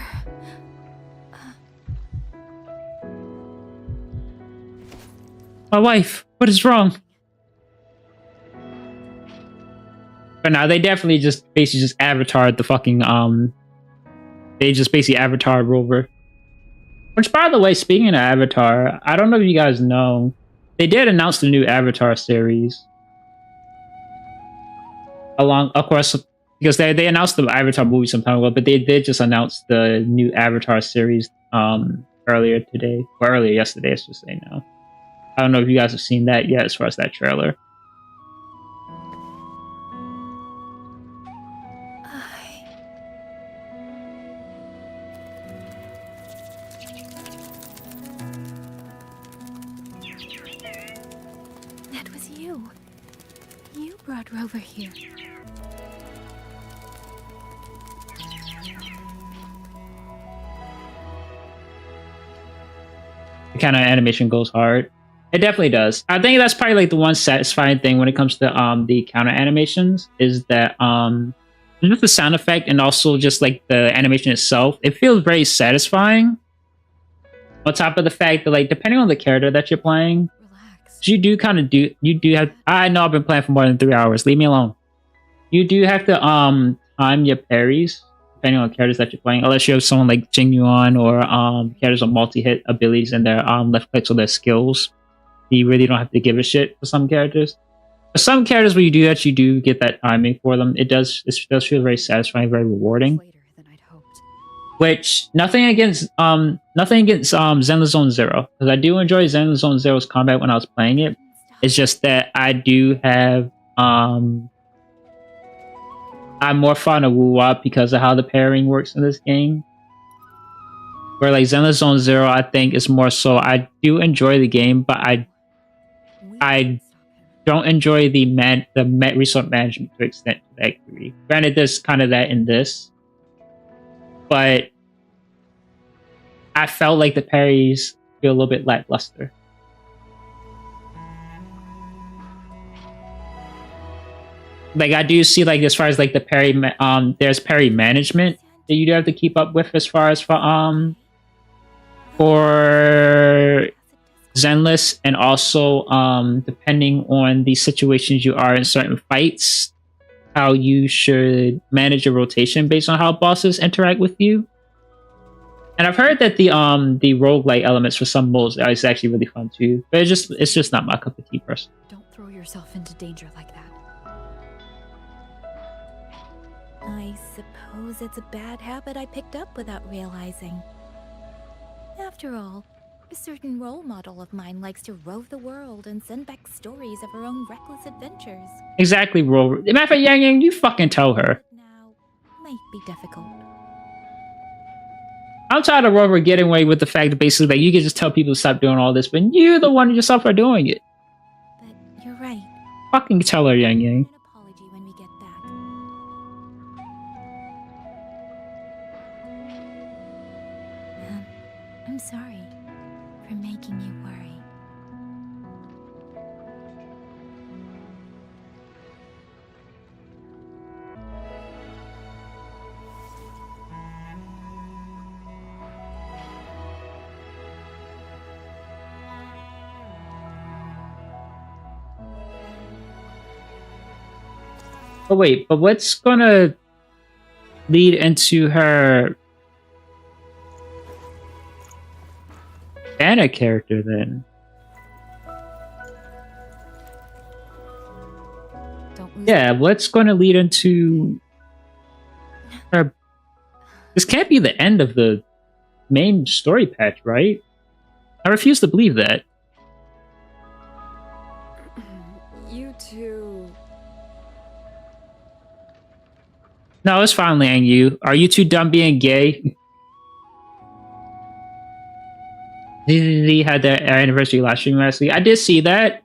My wife, what is wrong? But now they definitely just basically just avatared the fucking they just basically avatared Rover. Which, by the way, speaking of Avatar, I don't know if you guys know, they did announce the new Avatar series. Along, of course, because they announced the Avatar movie some time ago, but they did just announce the new Avatar series earlier today, or earlier yesterday, I should say now. I don't know if you guys have seen that yet as far as that trailer. That was you. You brought Rover here. The kind of animation goes hard. It definitely does. I think that's probably like the one satisfying thing when it comes to the counter animations is that just the sound effect and also just like the animation itself, it feels very satisfying. On top of the fact that like depending on the character that you're playing, you do have I know I've been playing for more than 3 hours. Leave me alone. You do have to time your parries depending on characters that you're playing, unless you have someone like Jingyuan or characters with multi-hit abilities and their left clicks or their skills. You really don't have to give a shit for some characters. For some characters, when you do that, you do get that timing for them. It does feel very satisfying, very rewarding. Which nothing against Zenless Zone Zero, because I do enjoy Zenless Zone Zero's combat when I was playing it. It's just that I do have I'm more fond of Wuwa because of how the pairing works in this game. Where like Zenless Zone Zero, I think is more so I do enjoy the game, but I don't enjoy the resource management to extent to that degree. Granted, there's kind of that in this, but I felt like the parries feel a little bit lackluster. Like I do see like as far as like the parry, there's parry management that you do have to keep up with as far as for Zenless, and also depending on the situations you are in certain fights, how you should manage your rotation based on how bosses interact with you. And I've heard that the roguelike elements for some modes is actually really fun too. But it's just not my cup of tea personally. Don't throw yourself into danger like that. I suppose it's a bad habit I picked up without realizing. After all, a certain role model of mine likes to rove the world and send back stories of her own reckless adventures. Exactly, Rover. Matter of fact, Yang Yang, you fucking tell her. Might be difficult. I'm tired of Rover getting away with the fact that basically like you can just tell people to stop doing all this, but you're the one yourself are doing it. But you're right. Fucking tell her, Yang Yang. Apology when we get back. I'm sorry for making you worry. Oh wait, but what's gonna lead into her Anna character then? Yeah, what's gonna lead into her? This can't be the end of the main story patch, right? I refuse to believe that. You two. No, it's fine, Liang Yu. Are you too dumb being gay? They had their anniversary live stream last week. I did see that.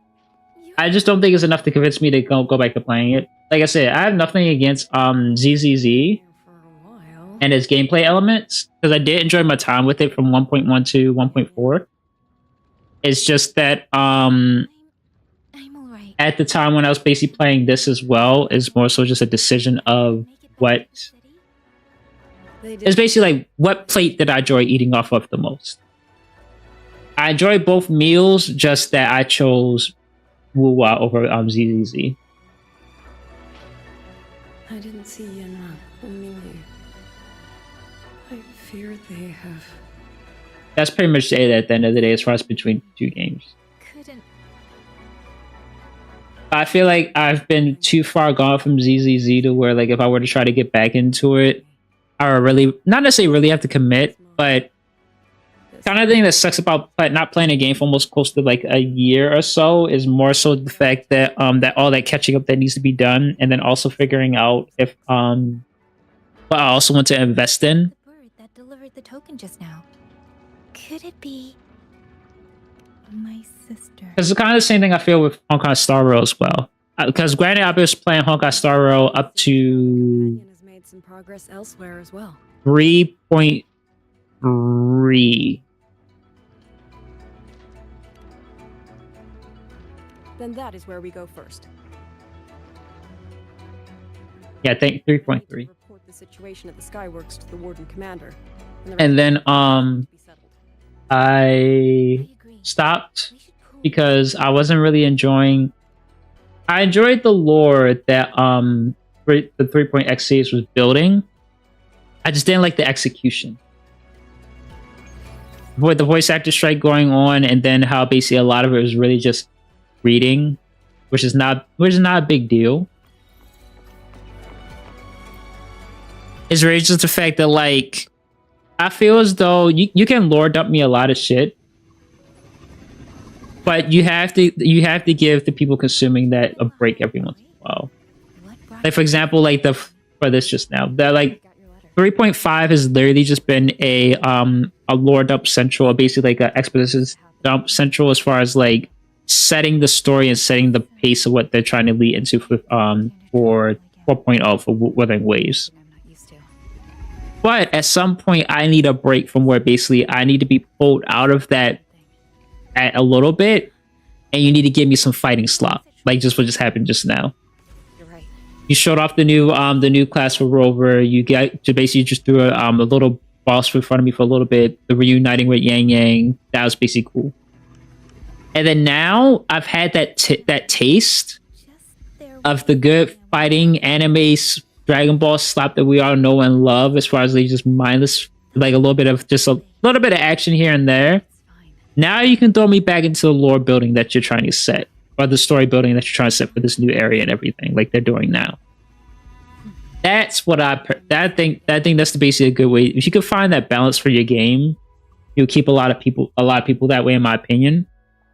I just don't think it's enough to convince me to go back to playing it. Like I said, I have nothing against ZZZ and its gameplay elements, because I did enjoy my time with it from 1.1 to 1.4. It's just that at the time when I was basically playing this as well, is more so just a decision of what it's basically like what plate did I enjoy eating off of the most. I enjoy both meals, just that I chose Wuwa over ZZZ. I didn't see Yenma or Mili. I fear they have. That's pretty much it at the end of the day as far as between two games. I feel like I've been too far gone from ZZZ to where, like, if I were to try to get back into it, I would really, not necessarily really have to commit, but kind of thing that sucks about not playing a game for almost close to like a year or so is more so the fact that that all that catching up that needs to be done, and then also figuring out if what I also want to invest in. The bird that delivered the token just now. Could it be my sister? It's kind of the same thing I feel with Honkai Star Rail as well. Because granted, I've been playing Honkai Star Rail up to Has made some progress elsewhere as well. 3.3. then that is where we go first. Yeah, I think 3.3. Report the situation at the Skyworks to the Warden Commander. And then I stopped because I wasn't really enjoying. I enjoyed the lore that the 3.x series was building. I just didn't like the execution. With the voice actor strike going on, and then how basically a lot of it was really just reading, which is not a big deal. It's really just the fact that, like, I feel as though you can lore dump me a lot of shit, but you have to give the people consuming that a break every once in a while. Like, for example, like for this just now, that like 3.5 has literally just been a lore dump central, or basically like an exposition dump central, as far as like setting the story and setting the pace of what they're trying to lead into for 4.0 for Wuthering Waves. But at some point, I need a break from where basically I need to be pulled out of that at a little bit, and you need to give me some fighting slop, like just what just happened just now. You showed off the new class for Rover. You get to basically just do a little boss in front of me for a little bit. The reuniting with Yang Yang, that was basically cool. And then now I've had that taste of the good fighting anime Dragon Ball slap that we all know and love, as far as like just mindless, like a little bit of action here and there. Now you can throw me back into the lore building that you're trying to set, or the story building that you're trying to set for this new area and everything, like they're doing now. That's what I think that's basically a good way. If you could find that balance for your game, you'll keep a lot of people that way, in my opinion.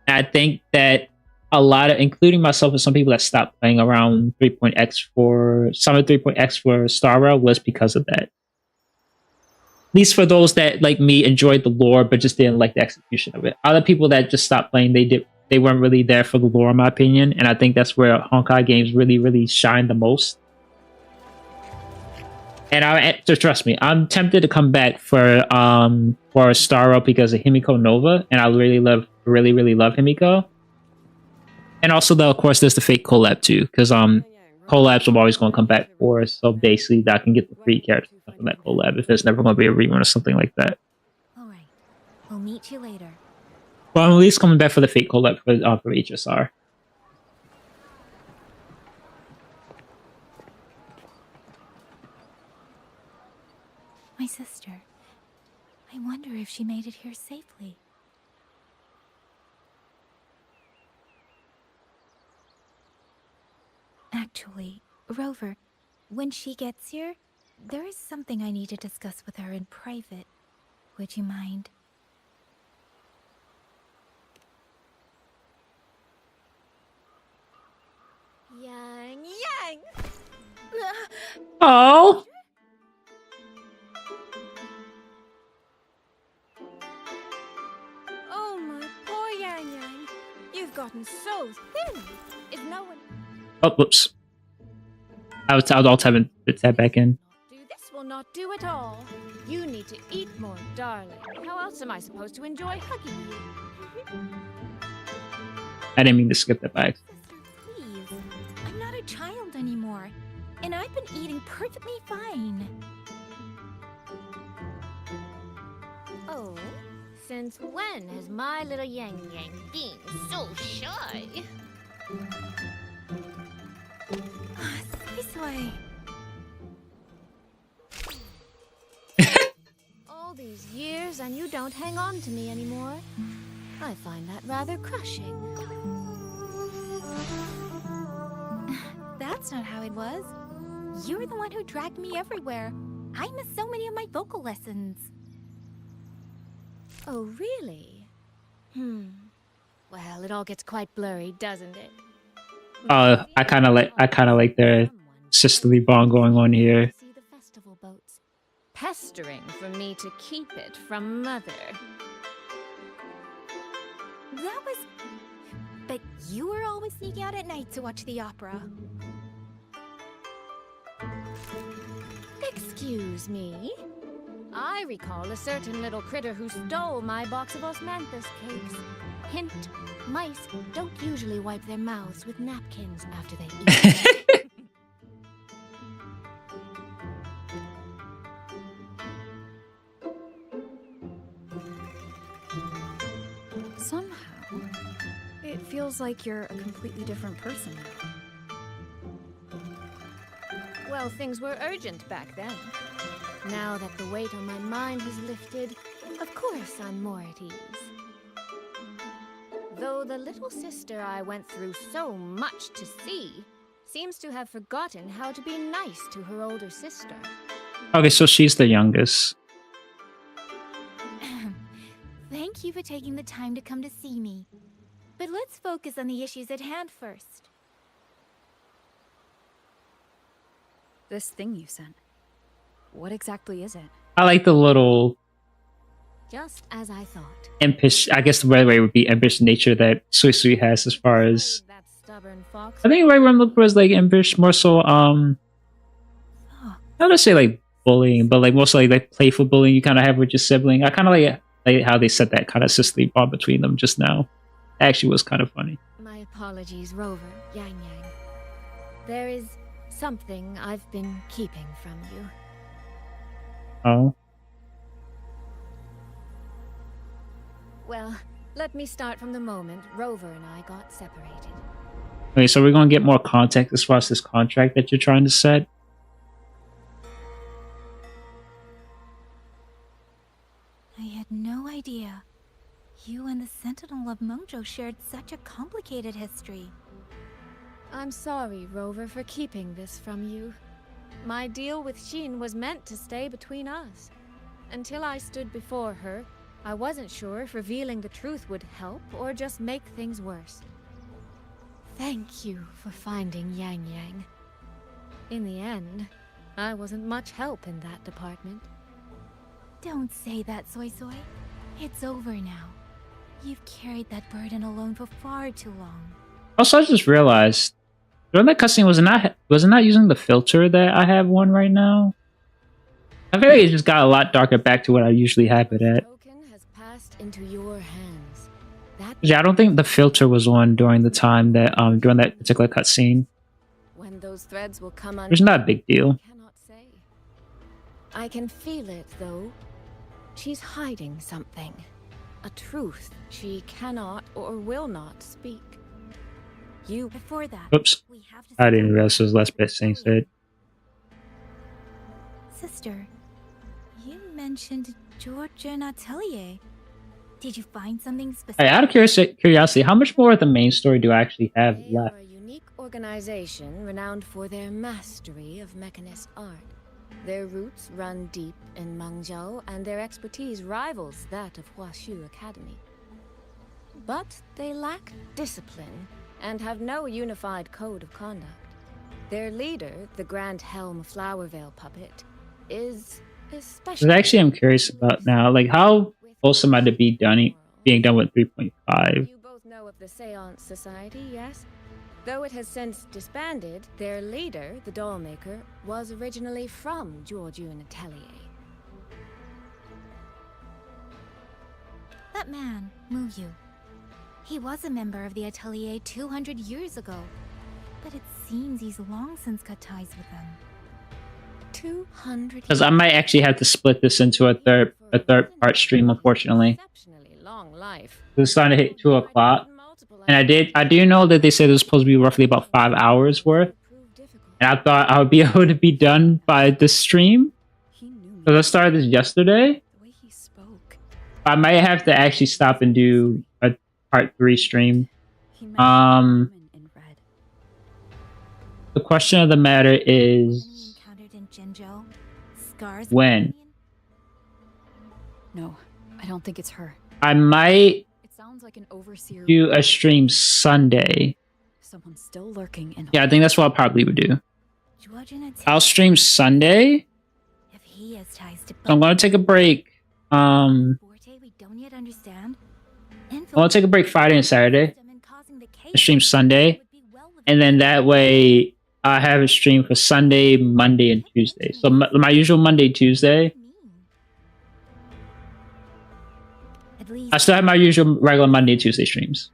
And I think that a lot of, including myself and some people that stopped playing around 3.x for some of 3.x for Star Rail, was because of that. At least for those that, like me, enjoyed the lore but just didn't like the execution of it. Other people that just stopped playing, they weren't really there for the lore, in my opinion, and I think that's where Honkai games really shine the most. And so trust me, I'm tempted to come back for Star Rail because of Himiko Nova, and I really love Himiko. And also, though, of course, there's the Fate collab too, because collabs I'm always going to come back for, so basically that I can get the free characters from that collab if there's never going to be a rerun or something like that. All right, we'll meet you later. Well, I'm at least coming back for the Fate collab for HSR. My sister. I wonder if she made it here safely. Actually, Rover, when she gets here, there is something I need to discuss with her in private. Would you mind? Yang Yang! Oh! Oh, my poor Yang Yang. You've gotten so thin. Is no one... Oh, whoops. I'll tab back in. This will not do at all. You need to eat more, darling. How else am I supposed to enjoy hugging you? I didn't mean to skip that back. Please, I'm not a child anymore, and I've been eating perfectly fine. Oh, since when has my little Yang Yang been so shy? Soy. All these years and you don't hang on to me anymore. I find that rather crushing. That's not how it was. You're the one who dragged me everywhere. I missed so many of my vocal lessons. Oh, really? Well, it all gets quite blurry, doesn't it? I kind of like their sisterly bond going on here. See the festival boats, pestering for me to keep it from Mother. That was... But you were always sneaking out at night to watch the opera. Excuse me? I recall a certain little critter who stole my box of osmanthus cakes. Hint, Mice don't usually wipe their mouths with napkins after they eat. Somehow, it feels like you're a completely different person now. Well, things were urgent back then. Now that the weight on my mind has lifted, of course I'm more at ease. Though the little sister I went through so much to see seems to have forgotten how to be nice to her older sister. Okay, so she's the youngest. Thank you for taking the time to come to see me. But let's focus on the issues at hand first. This thing you sent. What exactly is it? I like the little Just as I thought. impish, I guess the right way would be impish nature that Sui Sui has as far as... That stubborn fox. I think the right one look was like impish, more so, not to say like bullying, but like mostly like playful bullying you kind of have with your sibling. I kind of like how they set that kind of sisterly bond between them just now. Actually was kind of funny. My apologies, Rover, Yang Yang. There is something I've been keeping from you. Oh. Well, let me start from the moment Rover and I got separated. Okay, so we're gonna get more context as far as this contract that you're trying to set. I had no idea. You and the Sentinel of Mojo shared such a complicated history. I'm sorry, Rover, for keeping this from you. My deal with Shin was meant to stay between us. Until I stood before her, I wasn't sure if revealing the truth would help or just make things worse. Thank you for finding Yang Yang. In the end, I wasn't much help in that department. Don't say that, Soy Soy. It's over now. You've carried that burden alone for far too long. Also, I just realized during that cutscene was it not using the filter that I have one right now. I feel like it just got a lot darker back to what I usually have it at. Into your hands. Yeah, I don't think the filter was on during the time that during that particular cutscene. When those threads will come Which is not a big deal. I can feel it though. She's hiding something. A truth she cannot or will not speak. You before that. Oops. I didn't realize there was less best things said. Sister, you mentioned Georgia and Atelier. Did you find something specific? Hey, out of curiosity, how much more of the main story do I actually have left? They are a unique organization renowned for their mastery of mechanist art. Their roots run deep in Mengzhou, and their expertise rivals that of Huaxu Academy. But they lack discipline and have no unified code of conduct. Their leader, the Grand Helm Flowervale puppet, is especially... Actually, I'm curious about now, like how close am I to being done with 3.5? You both know of the Seance Society, yes? Though it has since disbanded, their leader, the Dollmaker, was originally from Jiuzhun Atelier. That man, Muyu. He was a member of the Atelier 200 years ago. But it seems he's long since cut ties with them. 200 Because I might actually have to split this into a third part stream, unfortunately. long life. It's starting to hit 2 o'clock. And I do know that they said it was supposed to be roughly about 5 hours worth. And I thought I would be able to be done by this stream. Because I started this yesterday. I might have to actually stop and do a part 3 stream. The question of the matter is when? No, I don't think it's her. I might It sounds like an overseer. do a stream Sunday. Someone's still lurking in. Yeah, I think that's what I probably would do. I'll stream Sunday. So I'm gonna take a break. I'm gonna take a break Friday and Saturday. And stream Sunday. And then that way I have a stream for Sunday, Monday, and Tuesday. So my usual Monday, Tuesday. I still have my usual regular Monday and Tuesday streams.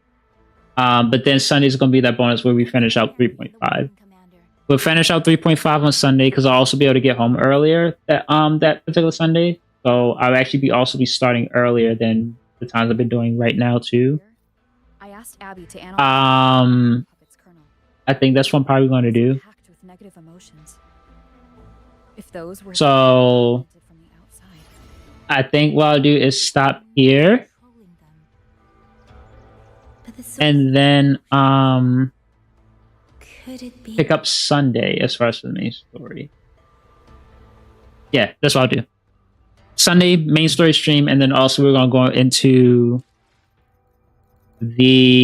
But then Sunday is going to be that bonus where we finish out 3.5. We'll finish out 3.5 on Sunday because I'll also be able to get home earlier that particular Sunday. So I'll actually be starting earlier than the times I've been doing right now too. I asked Abby to analyze puppet's kernel. I think that's what I'm probably going to do. Packed with negative emotions. If those were So I think what I'll do is stop here. And then pick up Sunday as far as the main story. Yeah, that's what I'll do. Sunday main story stream, and then also we're gonna go into the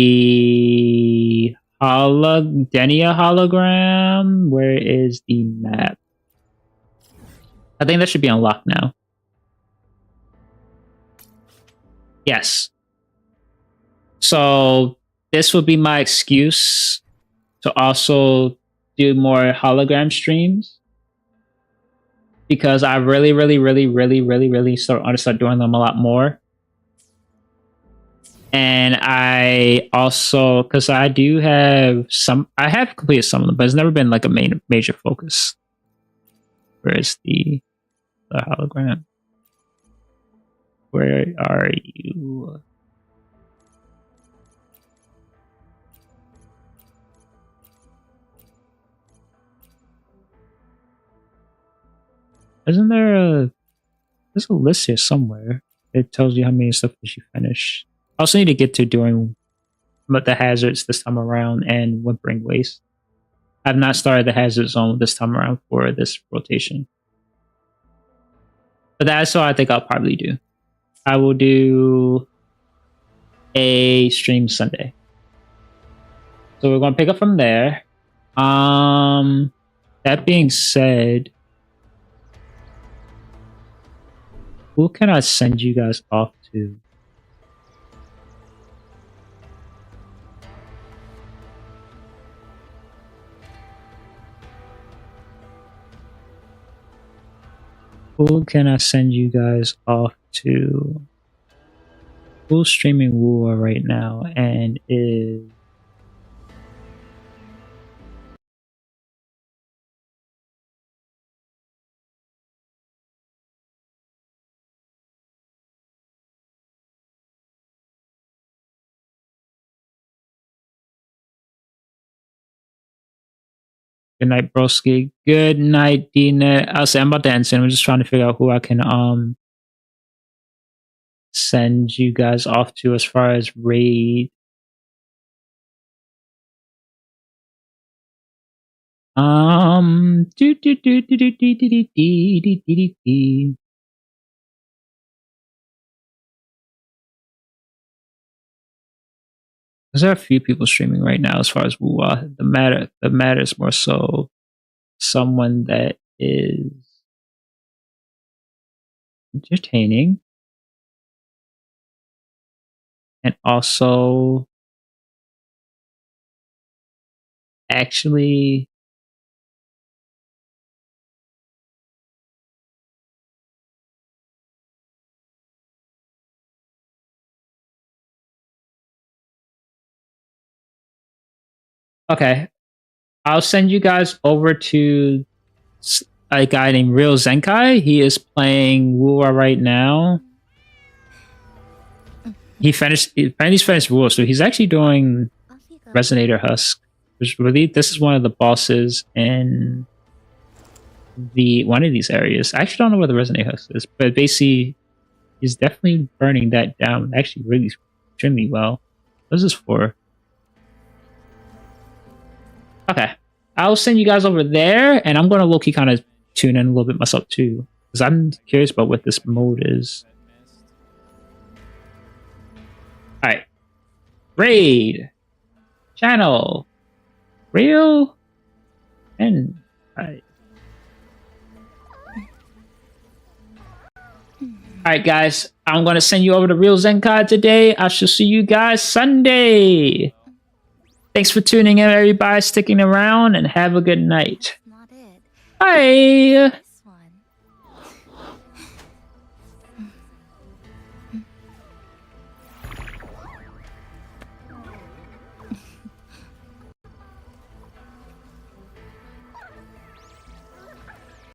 Denia hologram. Where is the map? I think that should be unlocked now. Yes. So this will be my excuse to also do more hologram streams, because I really start doing them a lot more. And I also, because I do have I have completed some of them, but it's never been like a major focus. Where is the hologram? Where are you? Isn't there's a list here somewhere? It tells you how many stuff that you finished. I also need to get to doing the hazards this time around and whimpering waste. I've not started the hazard zone this time around for this rotation. But that's what I think I'll probably do. I will do a stream Sunday. So we're going to pick up from there. That being said, who can I send you guys off to? Who can I send you guys off to? Who's streaming Wuwa right now and is... Good night, broski. Good night, D-Net. I'll say I'm about to end soon. I'm just trying to figure out who I can send you guys off to as far as raid. There are a few people streaming right now as far as Wuwa. The matter is more so someone that is entertaining and also actually okay. I'll send you guys over to a guy named Real Zenkai. He is playing Wuwa right now. He's finished Wuwa, so he's actually doing Resonator Husk. Which really, this is one of the bosses in one of these areas. I actually don't know where the Resonator Husk is, but basically, he's definitely burning that down. Actually, really extremely well. What is this for? Okay, I'll send you guys over there, and I'm gonna low-key kind of tune in a little bit myself too, because I'm curious about what this mode is. All right, raid channel real and all right, guys, I'm gonna send you over to Real Zenkai today. I shall see you guys Sunday. Thanks for tuning in, everybody, sticking around, and have a good night. Bye.